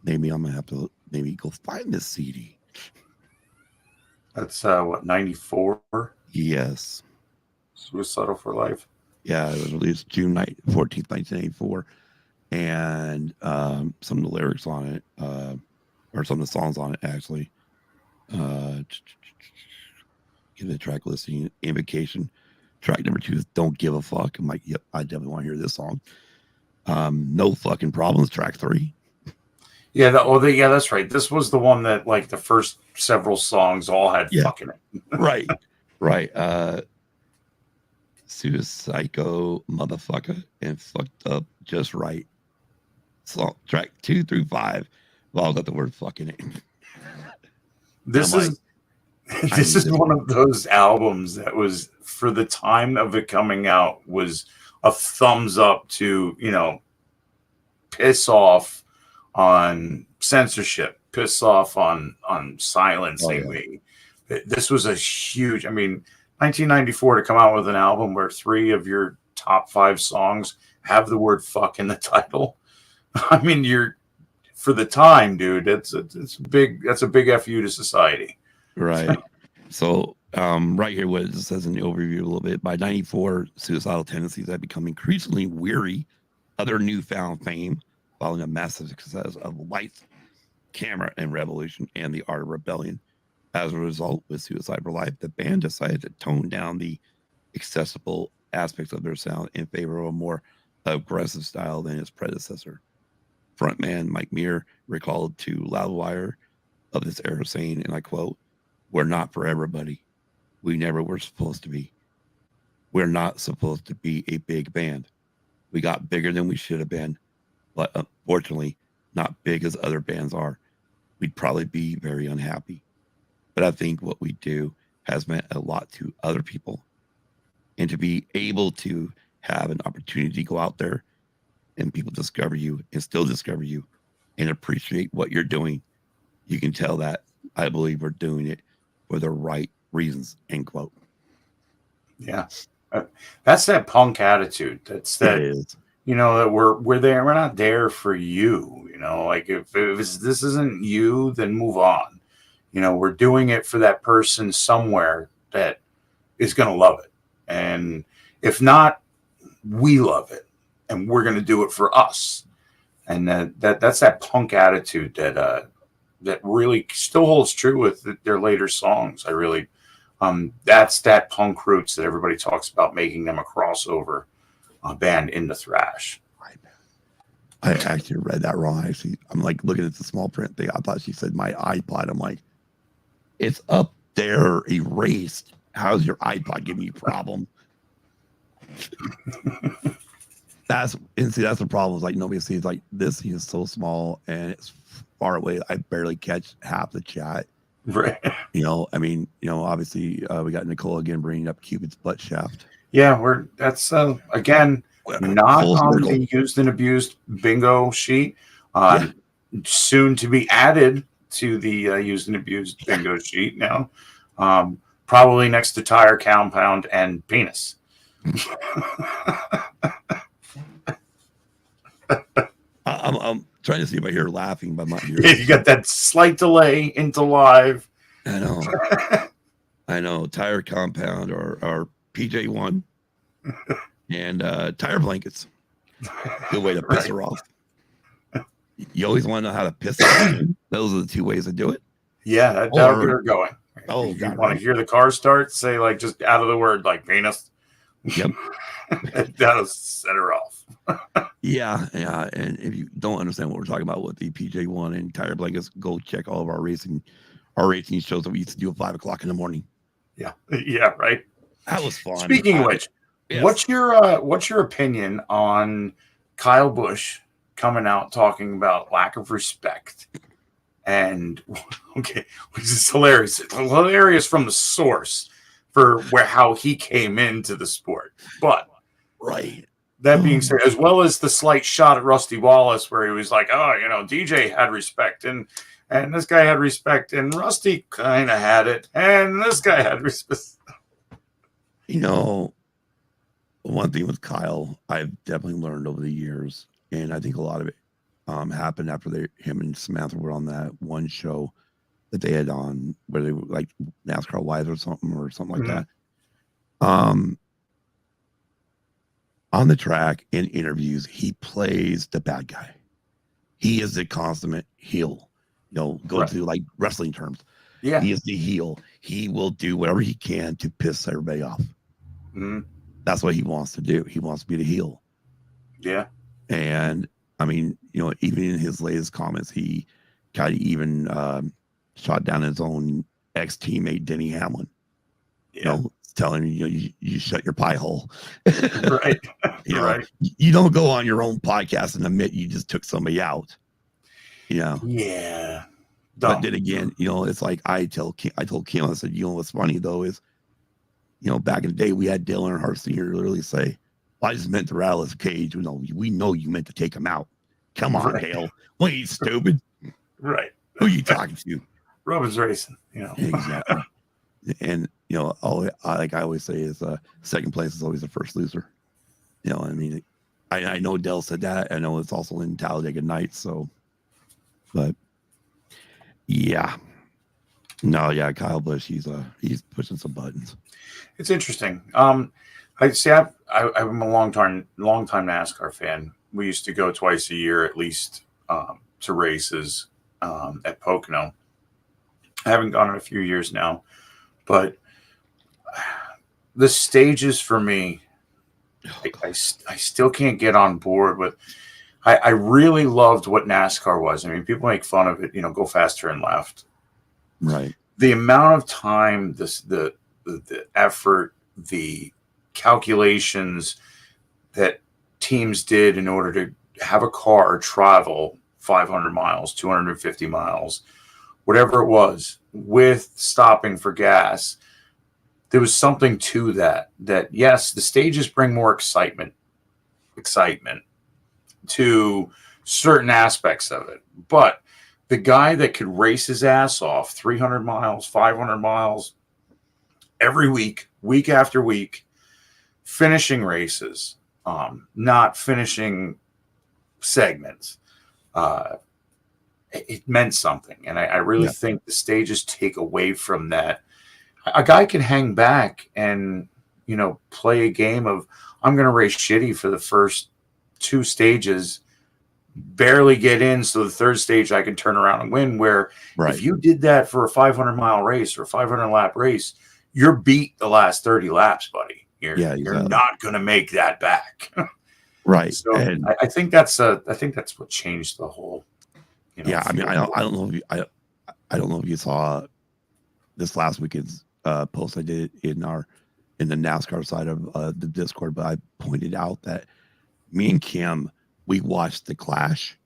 Maybe I'm gonna have to go find this CD. That's what, 94? Yes. Suicidal for Life. Yeah, it was released June 14th, 1984. And some of the lyrics on it, or some of the songs on it actually. Give it a track listing. Invocation. Track number 2 is Don't Give a Fuck. I'm like, yep, I definitely want to hear this song. No Fucking Problems, track 3. Yeah, that's right. This was the one that like the first several songs all had fucking it. Right. Suicyco Motherfucker and Fucked Up Just Right. Song track 2 through 5 have all got the word fucking in it. This is This is one of those albums that was, for the time of it coming out, was a thumbs up to, piss off on censorship, piss off on silencing me. This was a huge, 1994 to come out with an album where 3 of your top 5 songs have the word fuck in the title. You're, for the time, dude, that's a big FU to society. Right. So right here, what it says in the overview a little bit, by 94, Suicidal Tendencies had become increasingly weary of their newfound fame, following a massive success of Lights, Camera, and Revolution and the Art of Rebellion. As a result, with Suicide for Life, the band decided to tone down the accessible aspects of their sound in favor of a more aggressive style than its predecessor. Frontman Mike Muir recalled to Loudwire of this era saying, and I quote, "We're not for everybody. We never were supposed to be. We're not supposed to be a big band. We got bigger than we should have been, but unfortunately, not big as other bands are. We'd probably be very unhappy. But I think what we do has meant a lot to other people. And to be able to have an opportunity to go out there and people discover you and still discover you and appreciate what you're doing, you can tell that I believe we're doing it for the right reasons," end quote. Yeah. That's that punk attitude. That's that, that we're there. We're not there for you. Like if this isn't you, then move on. We're doing it for that person somewhere that is going to love it. And if not, we love it and we're going to do it for us. And that's that punk attitude that really still holds true with their later songs. That's that punk roots that everybody talks about, making them a crossover band into thrash. I actually read that wrong. I'm like looking at the small print thing. I thought she said my iPod. I'm like, it's up there erased. How's your iPod giving you a problem? That's the problem. Is like nobody sees like this. Is so small and it's far away. I barely catch half the chat. Right. Obviously we got Nicole again bringing up Cupid's butt shaft. Yeah, that's again not on the used and abused bingo sheet. Soon to be added to the used and abused bingo sheet now. Probably next to tire, compound, and penis. I'm trying to see if I hear laughing, but I'm not hearing. Yeah, you got that slight delay into live. I know. I know. Tire, compound, or PJ1 and tire blankets. Good way to piss her off. You always want to know how to piss her off. Those are the 2 ways to do it. Yeah, that'll get her going. Oh, you want to hear the car start? Say like just out of the word like penis. Yep. That'll set her off. Yeah. And if you don't understand what we're talking about with the PJ1 and tire blankets, go check all of our racing shows that we used to do at 5 o'clock in the morning. Yeah, right. That was fun. Speaking of which, yes. What's your opinion on Kyle Busch coming out talking about lack of respect? And which is hilarious from the source for how he came into the sport. But right. That being said, as well as the slight shot at Rusty Wallace, where he was like, DJ had respect and this guy had respect, and Rusty kind of had it, and this guy had respect. One thing with Kyle, I've definitely learned over the years, and I think a lot of it happened after him and Samantha were on that one show that they had on where they were like NASCAR Wives or something like that. On the track in interviews, he plays the bad guy. He is the consummate heel. To like wrestling terms. Yeah, he is the heel. He will do whatever he can to piss everybody off. Mm-hmm. That's what he wants to do. He wants to be the heel. Yeah, and even in his latest comments, he kind of even shot down his own ex-teammate Denny Hamlin. Yeah. Telling you shut your pie hole. Right. Right. You don't go on your own podcast and admit you just took somebody out. Yeah. But Dumb. then again, it's like I told Kim, I said, what's funny though is, back in the day we had Dale Earnhardt Sr. literally say, well, I just meant to rattle his cage. We know you meant to take him out. Come on, Right. Dale. What are you stupid? Right. Who are you talking to? Roman's racing, Exactly. And like I always say is second place is always the first loser. I mean, I know Dell said that. I know it's also in Talladega Nights. So, but yeah, no, yeah, Kyle Busch, he's pushing some buttons. It's interesting. I see. I'm a long time NASCAR fan. We used to go twice a year at least to races at Pocono. I haven't gone in a few years now, but the stages for me, I still can't get on board with. I really loved what NASCAR was. I mean, people make fun of it, go fast, turn left. Right. The amount of time, the effort, the calculations that teams did in order to have a car travel 500 miles, 250 miles, whatever it was, with stopping for gas. There was something to that yes, the stages bring more excitement to certain aspects of it. But the guy that could race his ass off 300 miles, 500 miles every week after week, finishing races, not finishing segments, it meant something. And I really think the stages take away from that. A guy can hang back and, play a game of, I'm going to race shitty for the first 2 stages, barely get in, so the third stage I can turn around and win. Where if you did that for a 500-mile race or a 500-lap race, you're beat the last 30 laps, buddy. You're not going to make that back. Right. So and I think that's what changed the whole. I mean, I don't know if you saw this last weekend's post I did in the NASCAR side of the Discord, but I pointed out that me and Kim, we watched the Clash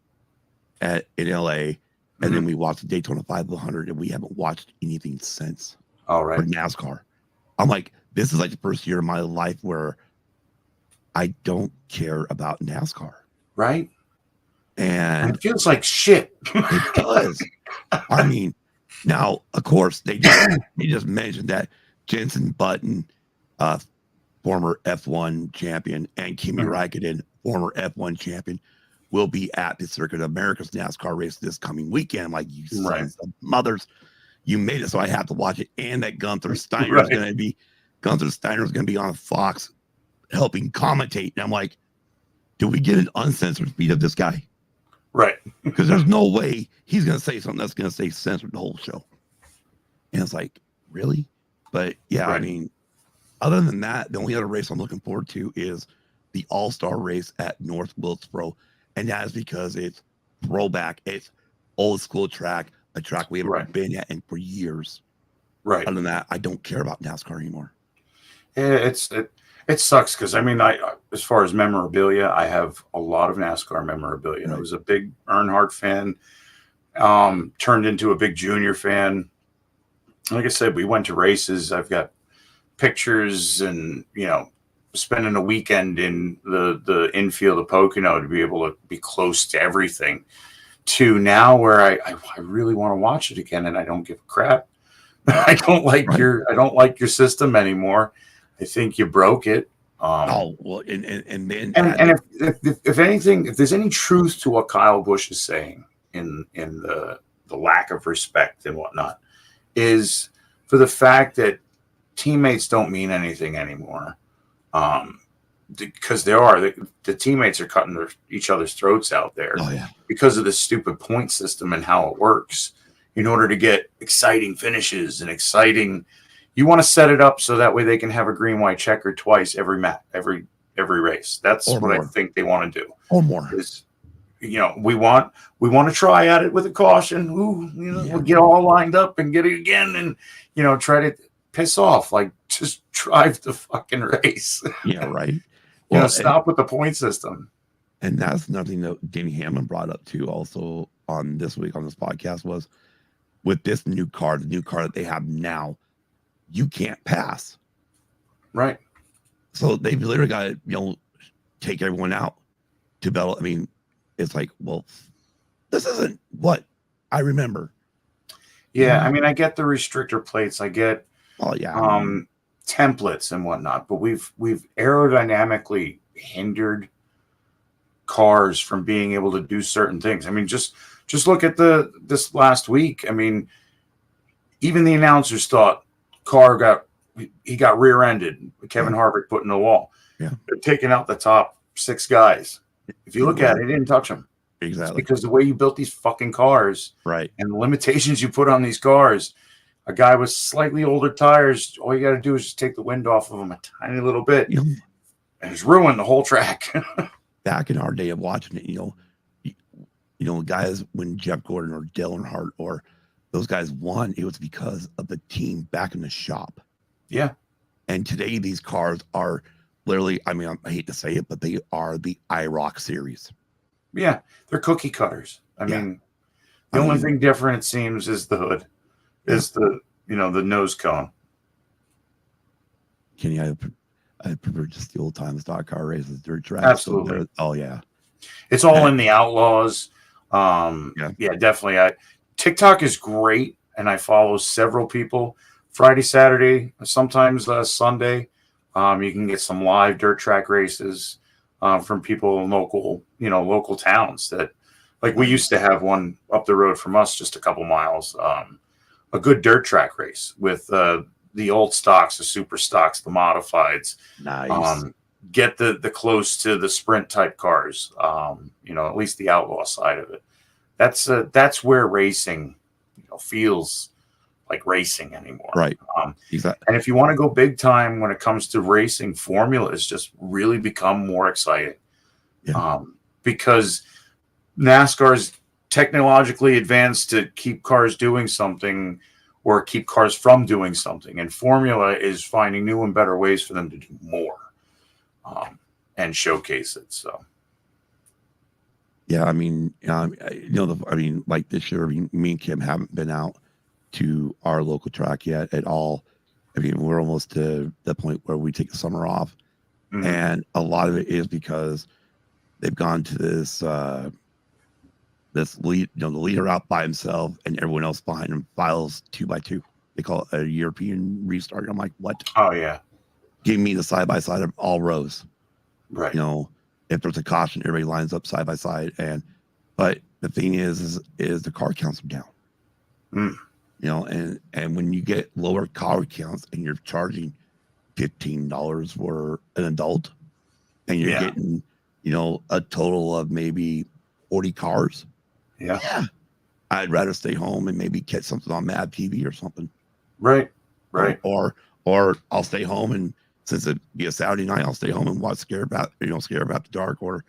in LA, and then we watched the Daytona 500, and we haven't watched anything since. All right. For NASCAR. I'm like, this is like the first year of my life where I don't care about NASCAR. Right. And it feels like shit. It does. I mean, now, of course, they just mentioned that Jenson Button, former F1 champion, and Kimi Räikkönen, former F1 champion, will be at the Circuit of America's NASCAR race this coming weekend. I'm like, you sons of mothers, you made it so I have to watch it. And that Gunther Steiner is going to be on Fox helping commentate. And I'm like, do we get an uncensored feed of this guy? Right. Because there's no way he's going to say something that's going to stay censored the whole show. And it's like, really? But yeah, I mean, other than that, the only other race I'm looking forward to is the All-Star race at North Wilkesboro. And that is because it's throwback. It's old school track, a track we haven't been at for years. Right. Other than that, I don't care about NASCAR anymore. It sucks because, I mean, as far as memorabilia, I have a lot of NASCAR memorabilia. I was a big Earnhardt fan, turned into a big Junior fan. Like I said, we went to races. I've got pictures and, spending a weekend in the infield of Pocono to be able to be close to everything, to now where I really want to watch it again and I don't give a crap. I don't like your system anymore. I think you broke it. And if anything, if there's any truth to what Kyle Busch is saying in the lack of respect and whatnot, is for the fact that teammates don't mean anything anymore. Because the teammates are cutting each other's throats out there because of the stupid point system and how it works in order to get exciting finishes and exciting. You want to set it up so that way they can have a green, white checker twice every race. That's what I think they want to do. Or more. We want to try at it with a caution. We'll get all lined up and get it again and, try to piss off. Like, just drive the fucking race. Yeah, right. Stop with the point system. And that's nothing that Denny Hamlin brought up too also on this week on this podcast was with this new car, the new car that they have now, you can't pass. Right. So they've literally got to, take everyone out to battle. I mean, it's like, well, this isn't what I remember. Yeah, I mean, I get the restrictor plates. I get templates and whatnot, but we've aerodynamically hindered cars from being able to do certain things. I mean, just look at this last week. I mean, even the announcers thought car got rear-ended. Kevin Harvick put in the wall. Yeah, they're taking out the top 6 guys. If you look at it, it didn't touch them. Exactly. It's because the way you built these fucking cars, right, and the limitations you put on these cars. A guy with slightly older tires, all you got to do is just take the wind off of them a tiny little bit, and it's ruined the whole track. Back in our day of watching it, guys, when Jeff Gordon or Dale Earnhardt or those guys won, it was because of the team back in the shop. Yeah. And today these cars are literally, I mean, I hate to say it, but they are the IROC series. Yeah, they're cookie cutters. I mean, the only thing different, it seems, is the hood, is the nose cone. Kenny, I prefer just the old time stock car races, dirt tracks. Absolutely. Oh yeah, it's all in the Outlaws. Yeah, definitely. TikTok is great, and I follow several people. Friday, Saturday, sometimes Sunday. You can get some live dirt track races from people in local towns that, like, we used to have one up the road from us, just a couple miles, a good dirt track race with the old stocks, the super stocks, the modifieds. Nice. Get the close to the sprint type cars, at least the outlaw side of it. That's where racing, feels like racing anymore. Right. Exactly. And if you want to go big time when it comes to racing, Formula has just really become more exciting. Yeah. Because NASCAR's technologically advanced to keep cars doing something or keep cars from doing something. And Formula is finding new and better ways for them to do more and showcase it. So. Yeah, I mean, like this year, me and Kim haven't been out to our local track yet at all. I mean, we're almost to the point where we take the summer off, and a lot of it is because they've gone to this lead, the leader out by himself, and everyone else behind him files 2x2. They call it a European restart. I'm like, what? Oh yeah, give me the side by side of all rows. Right. If there's a caution, everybody lines up side by side. But the thing is the car counts are down. And when you get lower car counts and you're charging $15 for an adult, and you're getting, a total of maybe 40 cars. Yeah. I'd rather stay home and maybe catch something on Mad TV or something. Right. Or I'll stay home, and since it be a Saturday night, I'll stay home and watch Scare About the Dark or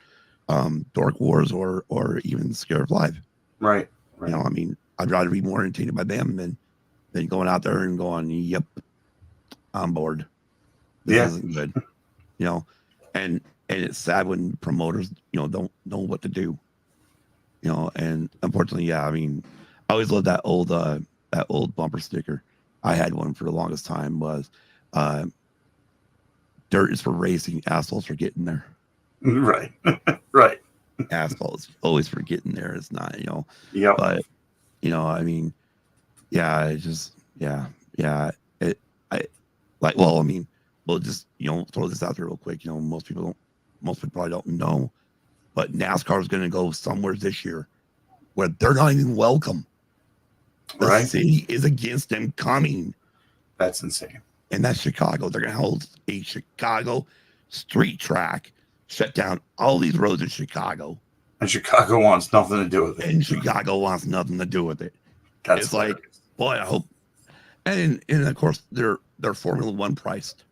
Dork Wars or even Scare of Live. Right. I mean, I'd rather be more entertained by them than going out there and going, yep, I'm bored. This isn't good. And it's sad when promoters, don't know what to do. And unfortunately, I mean, I always loved that old bumper sticker. I had one for the longest time, was dirt is for racing, asphalt's for getting there. Right. Right. Asphalt is always for getting there. It's not, Yeah. But I mean, we'll just throw this out there real quick. Most people probably don't know, but NASCAR is going to go somewhere this year where they're not even welcome. The city is against them coming. That's insane. And that's Chicago. They're going to hold a Chicago street track, shut down all these roads in Chicago. And Chicago wants nothing to do with it. It's like, boy, I hope. And of course, they're Formula One priced.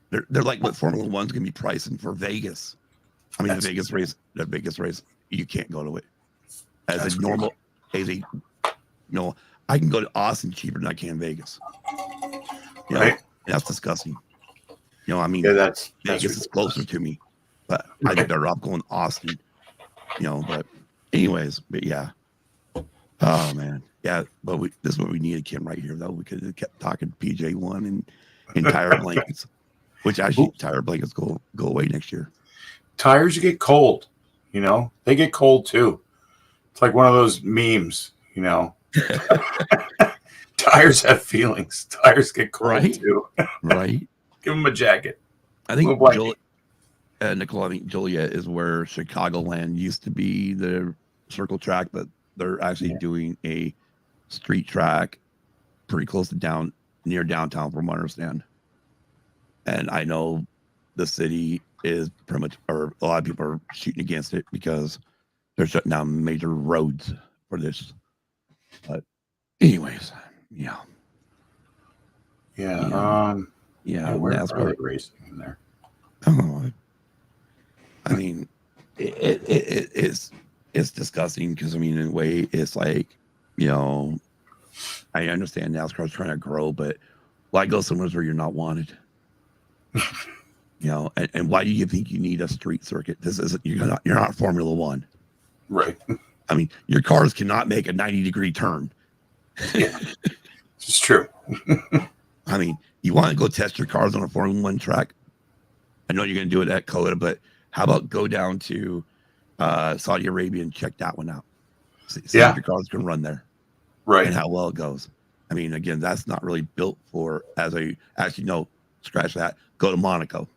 They're like what Formula One's going to be pricing for Vegas. I mean, the Vegas race, you can't go to it as a normal. I can go to Austin cheaper than I can Vegas. Right. That's disgusting. I mean, that's Vegas is closer to me, but I'd be better off going to Austin. But anyways, but yeah. Oh man, Yeah, but this is what we needed, Kim, right here, though. We could have kept talking PJ1 and tire blankets, which actually tire blankets go away next year. Tires get cold, they get cold too. It's like one of those memes, Tires have feelings. Tires get cold too. Right. Give them a jacket. I think Nicole, I think Joliet is where Chicagoland used to be the circle track, but they're actually doing a street track pretty close to near downtown, from what I understand. And I know the city is pretty much, or a lot of people are shooting against it because they're shutting down major roads for this. But anyways, yeah. Where are they racing in there? Oh, I mean, it's disgusting because, I mean, in a way, it's like, I understand NASCAR's trying to grow, but why go somewhere where you're not wanted? And why do you think you need a street circuit? You're not Formula One, right? I mean, your cars cannot make a 90-degree turn. Yeah, it's true. I mean, you want to go test your cars on a Formula One track? I know you're going to do it at COTA, but how about go down to Saudi Arabia and check that one out? See if your cars can run there, right? And how well it goes. I mean, again, that's not really built for scratch that. Go to Monaco.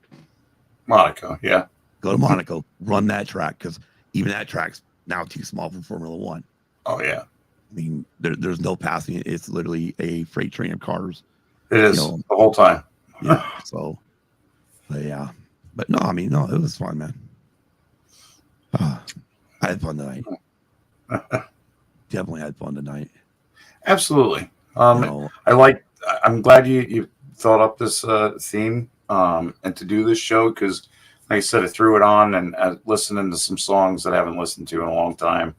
Yeah. Go to Monaco. Run that track, because even that track's now too small for Formula One. Oh yeah. I mean, there's no passing it. It's literally a freight train of cars. It is the whole time. Yeah. So, but yeah. But no, I mean, no, it was fun, man. I had fun tonight. Definitely had fun tonight. Absolutely. I'm glad you thought up this theme and to do this show, because, like I said, I threw it on and listening to some songs that I haven't listened to in a long time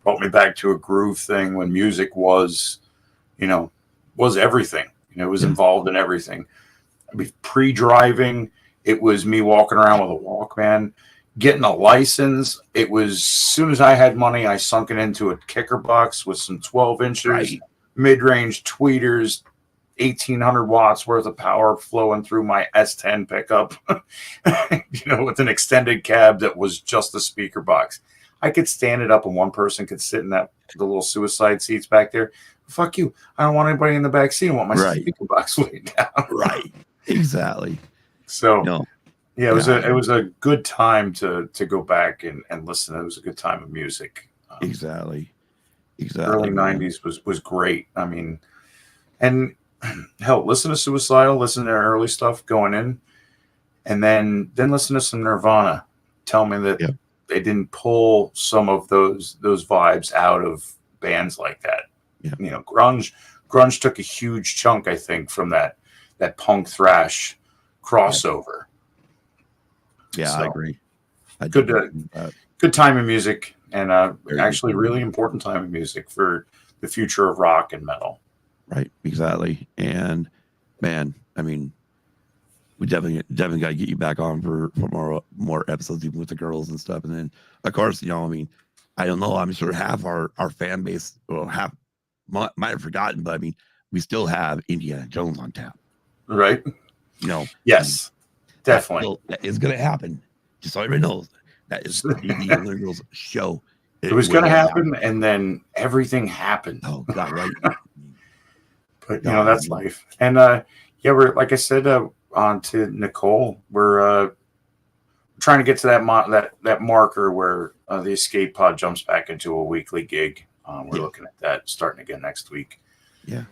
brought me back to a groove thing when music was everything. It was involved in everything. Pre-driving, it was me walking around with a Walkman. Getting a license, it was, as soon as I had money, I sunk it into a kicker box with some 12 inches, mid-range tweeters, 1,800 watts worth of power flowing through my S10 pickup, with an extended cab that was just a speaker box. I could stand it up and one person could sit in the little suicide seats back there. Fuck you. I don't want anybody in the back seat. I want my speaker box laid down. Right. Exactly. So, yeah, it was a good time to go back and listen. It was a good time of music. Exactly. Early 90s was great. I mean, and hell, listen to Suicidal, listen to their early stuff going in, and then listen to some Nirvana. Tell me that they didn't pull some of those vibes out of bands like that. Yeah. Grunge took a huge chunk, I think, from that punk thrash crossover. Yeah, so, I agree. Good time in music, and actually really important time in music for the future of rock and metal. Right, exactly. And man, I mean, we definitely got to get you back on for more episodes, even with the girls and stuff. And then, of course, I mean, I don't know. I'm sure half our fan base, half might have forgotten, but I mean, we still have Indiana Jones on tap. Right. Yes. Definitely. That is going to happen. Just so everybody knows, that is the Little Girls show. It was going to happen, and then everything happened. Oh, God, right. But, that's life. And, we're, like I said, on to Nicole, we're trying to get to that marker where the escape pod jumps back into a weekly gig. We're looking at that starting again next week. Yeah.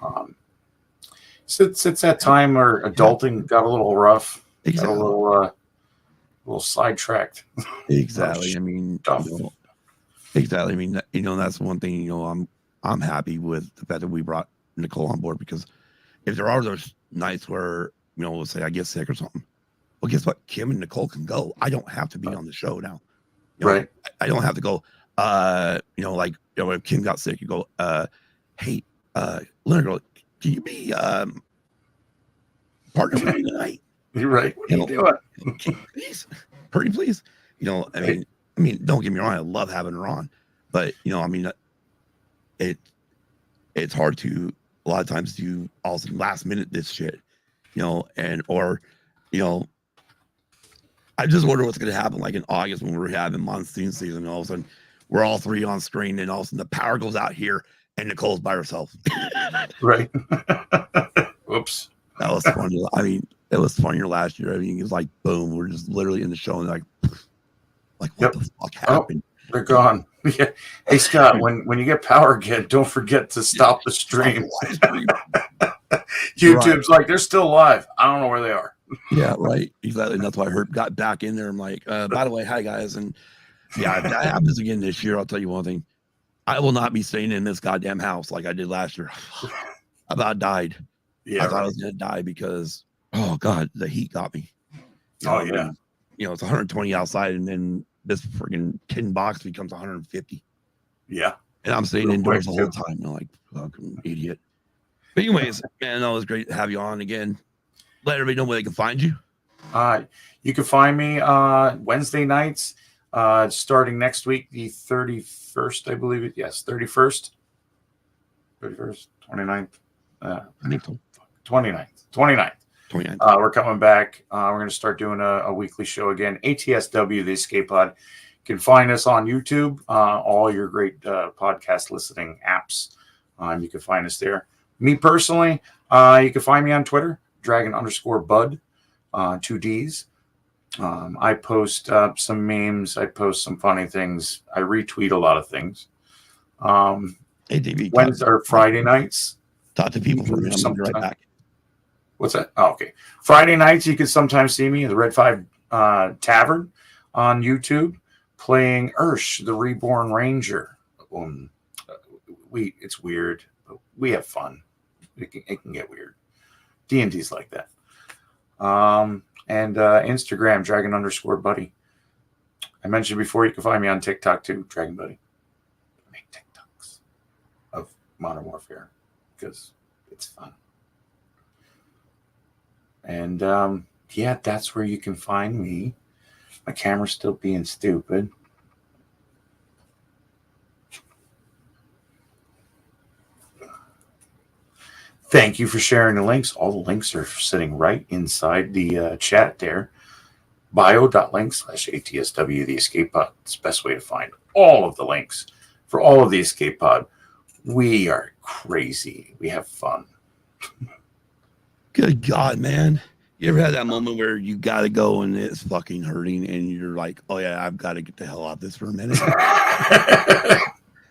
Since it's that time where adulting got a little rough, exactly. Got a little sidetracked. Exactly. I mean, exactly. I mean, that's one thing. I'm happy with the fact that we brought Nicole on board, because if there are those nights where we'll say I get sick or something, well, guess what? Kim and Nicole can go. I don't have to be on the show now. Right. I don't have to go. If Kim got sick, you go, hey, Leonard girl, can you be partner with me tonight? You're right. What are you doing? Please, pretty please. I mean, don't get me wrong. I love having her on, but I mean, it's hard to a lot of times do all of a sudden last minute this shit, I just wonder what's going to happen like in August when we're having monsoon season, and all of a sudden we're all three on screen, and all of a sudden the power goes out here and Nicole's by herself. Right. Whoops. That was funny. I mean, it was funnier last year. I mean, it was like boom, we're just literally in the show and like what the fuck happened? Oh, they're gone. Yeah. Hey Scott, when you get power again, don't forget to stop the stream. YouTube's like they're still live. I don't know where they are. Yeah, right. Exactly. And that's why I got back in there. I'm like, by the way, hi guys. And yeah, if that happens again this year, I'll tell you one thing. I will not be staying in this goddamn house like I did last year. I about died. Yeah, I thought I was gonna die because god, the heat got me. Yeah. It's 120 outside, and then this freaking tin box becomes 150. Yeah. And I'm staying indoors the whole time. I'm like, fucking idiot. But anyways, man, that was great to have you on again. Let everybody know where they can find you. You can find me Wednesday nights, starting next week, the 31st, I believe it. Yes, 31st, 29th. I think so. 29th. We're coming back. We're going to start doing a weekly show again. ATSW, the Escape Pod. You can find us on YouTube, all your great podcast listening apps. You can find us there. Me personally, you can find me on Twitter, Dragon_Bud, 2 Ds. I post some memes. I post some funny things. I retweet a lot of things. Hey, DB, Wednesday or Friday nights. Talk to people for a minute. I'm right back. What's that? Oh, okay. Friday nights, you can sometimes see me in the Red 5 Tavern on YouTube playing Ursh, the Reborn Ranger. It's weird, but we have fun. It can get weird. D&D's like that. And Instagram, Dragon_Buddy. I mentioned before, you can find me on TikTok too, Dragon Buddy. I make TikToks of Modern Warfare because it's fun. And that's where you can find me. My camera's still being stupid. Thank you for sharing the links. All the links are sitting right inside the chat there. bio.link/ATSW, the Escape Pod. It's the best way to find all of the links for all of the Escape Pod. We are crazy. We have fun. Good God, man. You ever had that moment where you got to go and it's fucking hurting and you're like, oh, yeah, I've got to get the hell out of this for a minute?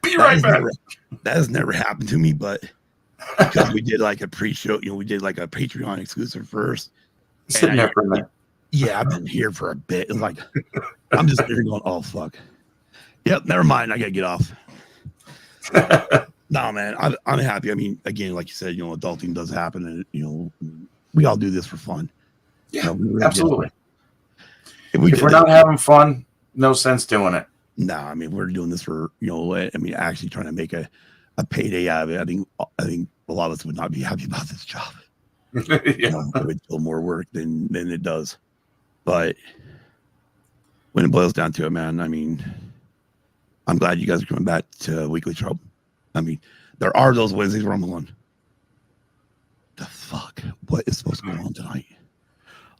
Be right back. That has never happened to me, but because we did like a pre-show, we did like a Patreon exclusive first. Sitting there for a minute. Yeah, I've been here for a bit. It's like, I'm just here going, oh, fuck. Yep, never mind. I got to get off. No, man, I'm happy. I mean, again, like you said, adulting does happen, and we all do this for fun. Yeah, absolutely. If we're not having fun, no sense doing it. No, I mean, we're doing this for actually trying to make a payday out of it. I think a lot of us would not be happy about this job. It would feel more work than it does. But when it boils down to it, man, I mean, I'm glad you guys are coming back to Weekly Trouble. I mean, there are those Wednesdays where I'm going, the fuck? What is supposed to go on tonight?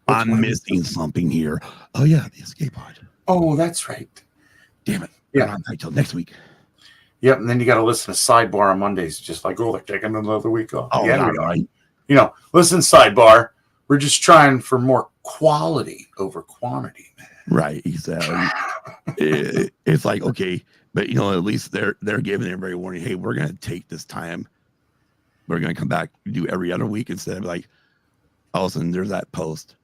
I'm missing something here. Oh, yeah, the Escape Pod. Oh, that's right. Damn it. Yeah. Until next week. Yep, and then you got to listen to Sidebar on Mondays, just like, they're taking another week off. Oh, yeah, right. Listen, Sidebar. We're just trying for more quality over quantity, man. Right, exactly. It's like, okay, but at least they're giving everybody a warning. Hey, we're gonna take this time. We're gonna come back and do every other week instead of like all of a sudden there's that post.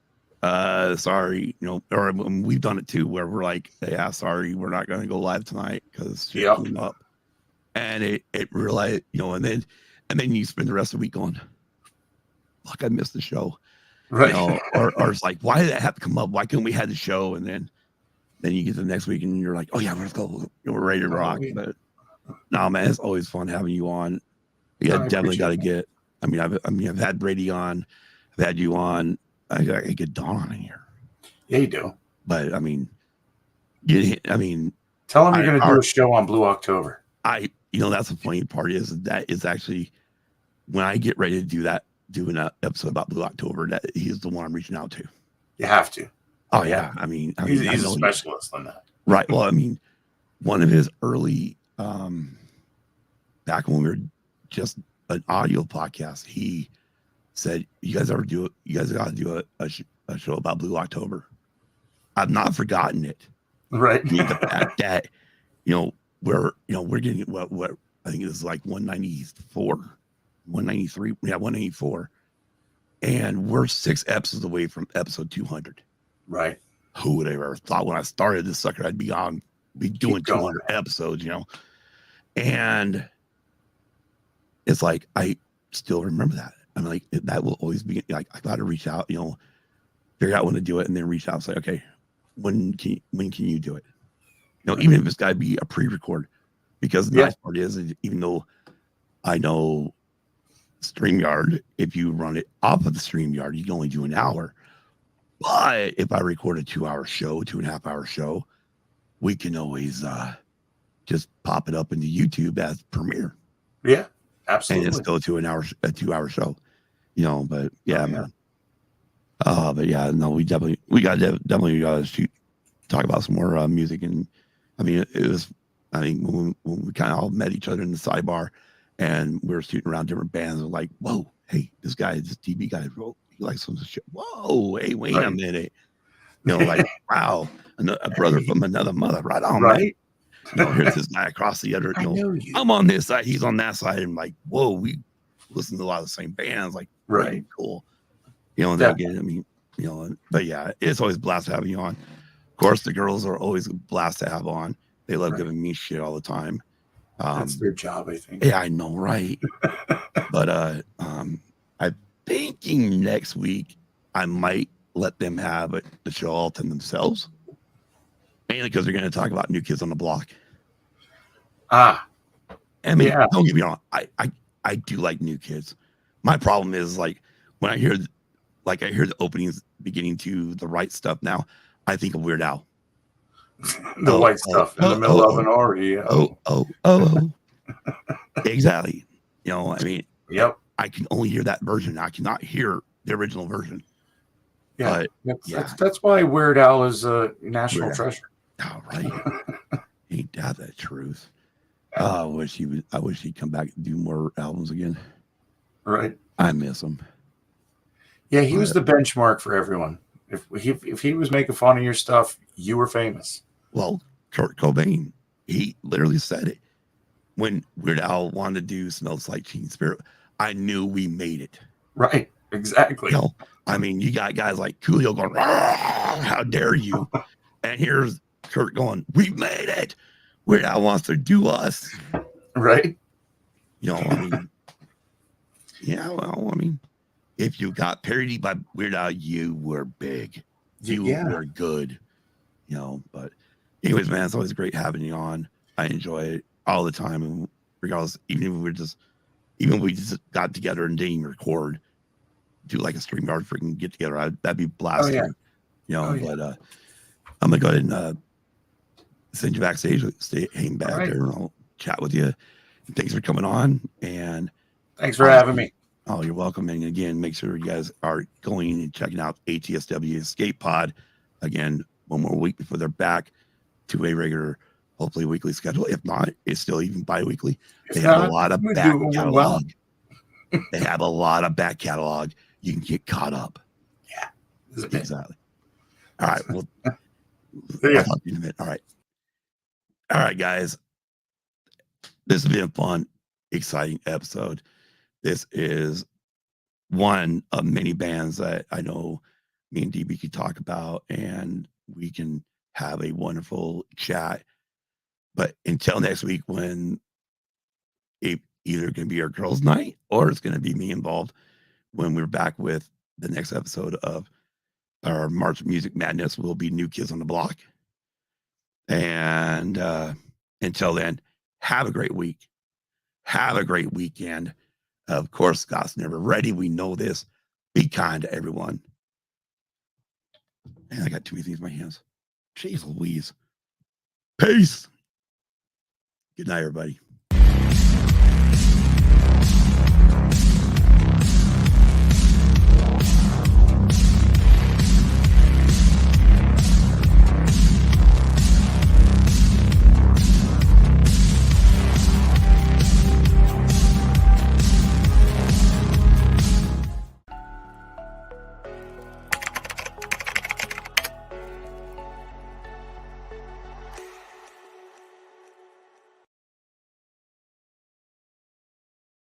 Sorry, or we've done it too where we're like, yeah, sorry, we're not gonna go live tonight because shit came up. And it realized, and then you spend the rest of the week going, fuck, I missed the show. Right. Or it's like, why did that have to come up? Why couldn't we have the show? And then you get to the next week and you're like, oh yeah, let's go. We're ready to rock. But no, man, it's always fun having you on. Yeah, definitely got to get. I've had Brady on. I've had you on. I got to get Dawn on in here. Yeah, you do. But tell him you're going to do a show on Blue October. that's the funny part is that it's actually when I get ready to do an episode about Blue October, that he's the one I'm reaching out to. You have to. Oh yeah, I mean, He's I a know specialist on that. right. Well, I mean, one of his early, back when we were just an audio podcast, he said, "You guys got to do a show about Blue October." I've not forgotten it. Right. I mean, the fact that we're getting what I think is like 194, 193, 184, and we're 6 episodes away from episode 200. Right. Who would have ever thought when I started this sucker I'd be doing 200 episodes, and it's like I still remember that. I'm like, that will always be like, I got to reach out, figure out when to do it, and then reach out and say, okay, when can you do it? Even if it's got to be a pre-record, because the nice part is, even though I know StreamYard, if you run it off of the StreamYard, you can only do an hour. But if I record a 2-hour show, 2.5-hour show, we can always just pop it up into YouTube as premiere. Yeah, absolutely. And it's still a 2-hour show, but yeah, man. But yeah, no, we definitely got to talk about some more music. And I mean, when we kind of all met each other in the sidebar and we were shooting around different bands, we're like, whoa, hey, this DB guy, he likes some shit. Whoa, hey, wait a minute. Like, wow, a brother from another mother, right on, right? Man. Here's this guy across the other, I'm on this side, he's on that side. And like, whoa, we listen to a lot of the same bands, like, right, cool. Again, I mean, but yeah, it's always a blast having you on. Of course, the girls are always a blast to have on. They love giving me shit all the time. That's their job, I think. Yeah, I know, right? But I'm thinking next week I might let them have the show all to themselves, mainly because they're going to talk about New Kids on the Block. I mean, don't get me wrong, I do like New Kids. My problem is like when I hear the openings beginning to the right stuff now, I think of Weird Al. The white stuff in the middle of an REO. Exactly. I mean, yep. I can only hear that version. I cannot hear the original version. Yeah, that's why Weird Al is a national treasure. Oh, right. Ain't that the truth? I wish he'd come back and do more albums again. Right. I miss him. Yeah, he was the benchmark for everyone. If he was making fun of your stuff, you were famous. Well, Kurt Cobain, he literally said it. When Weird Al wanted to do Smells Like Teen Spirit, I knew we made it. Right, exactly. I mean, you got guys like Coolio going, how dare you? And here's Kurt going, we made it. Weird Al wants to do us. Right. I mean, if you got parodied by Weird Al, you were big. You were good. But anyways, man, it's always great having you on. I enjoy it all the time. And regardless, even if we just got together and didn't even record, do like a StreamYard freaking get together, that'd be blasting. But I'm gonna go ahead and send you backstage, hang back there, and I'll chat with you. Thanks for coming on, and thanks for having me. Oh, you're welcome. And again, make sure you guys are going and checking out ATSW Escape Pod. Again, one more week before they're back to a regular, hopefully weekly schedule. If not, it's still even bi-weekly. They have a lot of back catalog. They have a lot of back catalog. You can get caught up. Yeah. Exactly. All right. Well, I'll talk to you in a minute. All right. All right, guys. This has been a fun, exciting episode. This is one of many bands that I know me and DB can talk about, and we can have a wonderful chat. But until next week, when it either going to be our girls' night or it's going to be me involved, when we're back with the next episode of our March Music Madness, will be New Kids on the Block. And until then, have a great week. Have a great weekend. Of course, Scott's never ready. We know this. Be kind to everyone. Man, I got too many things in my hands. Jeez Louise. Peace. Good night, everybody.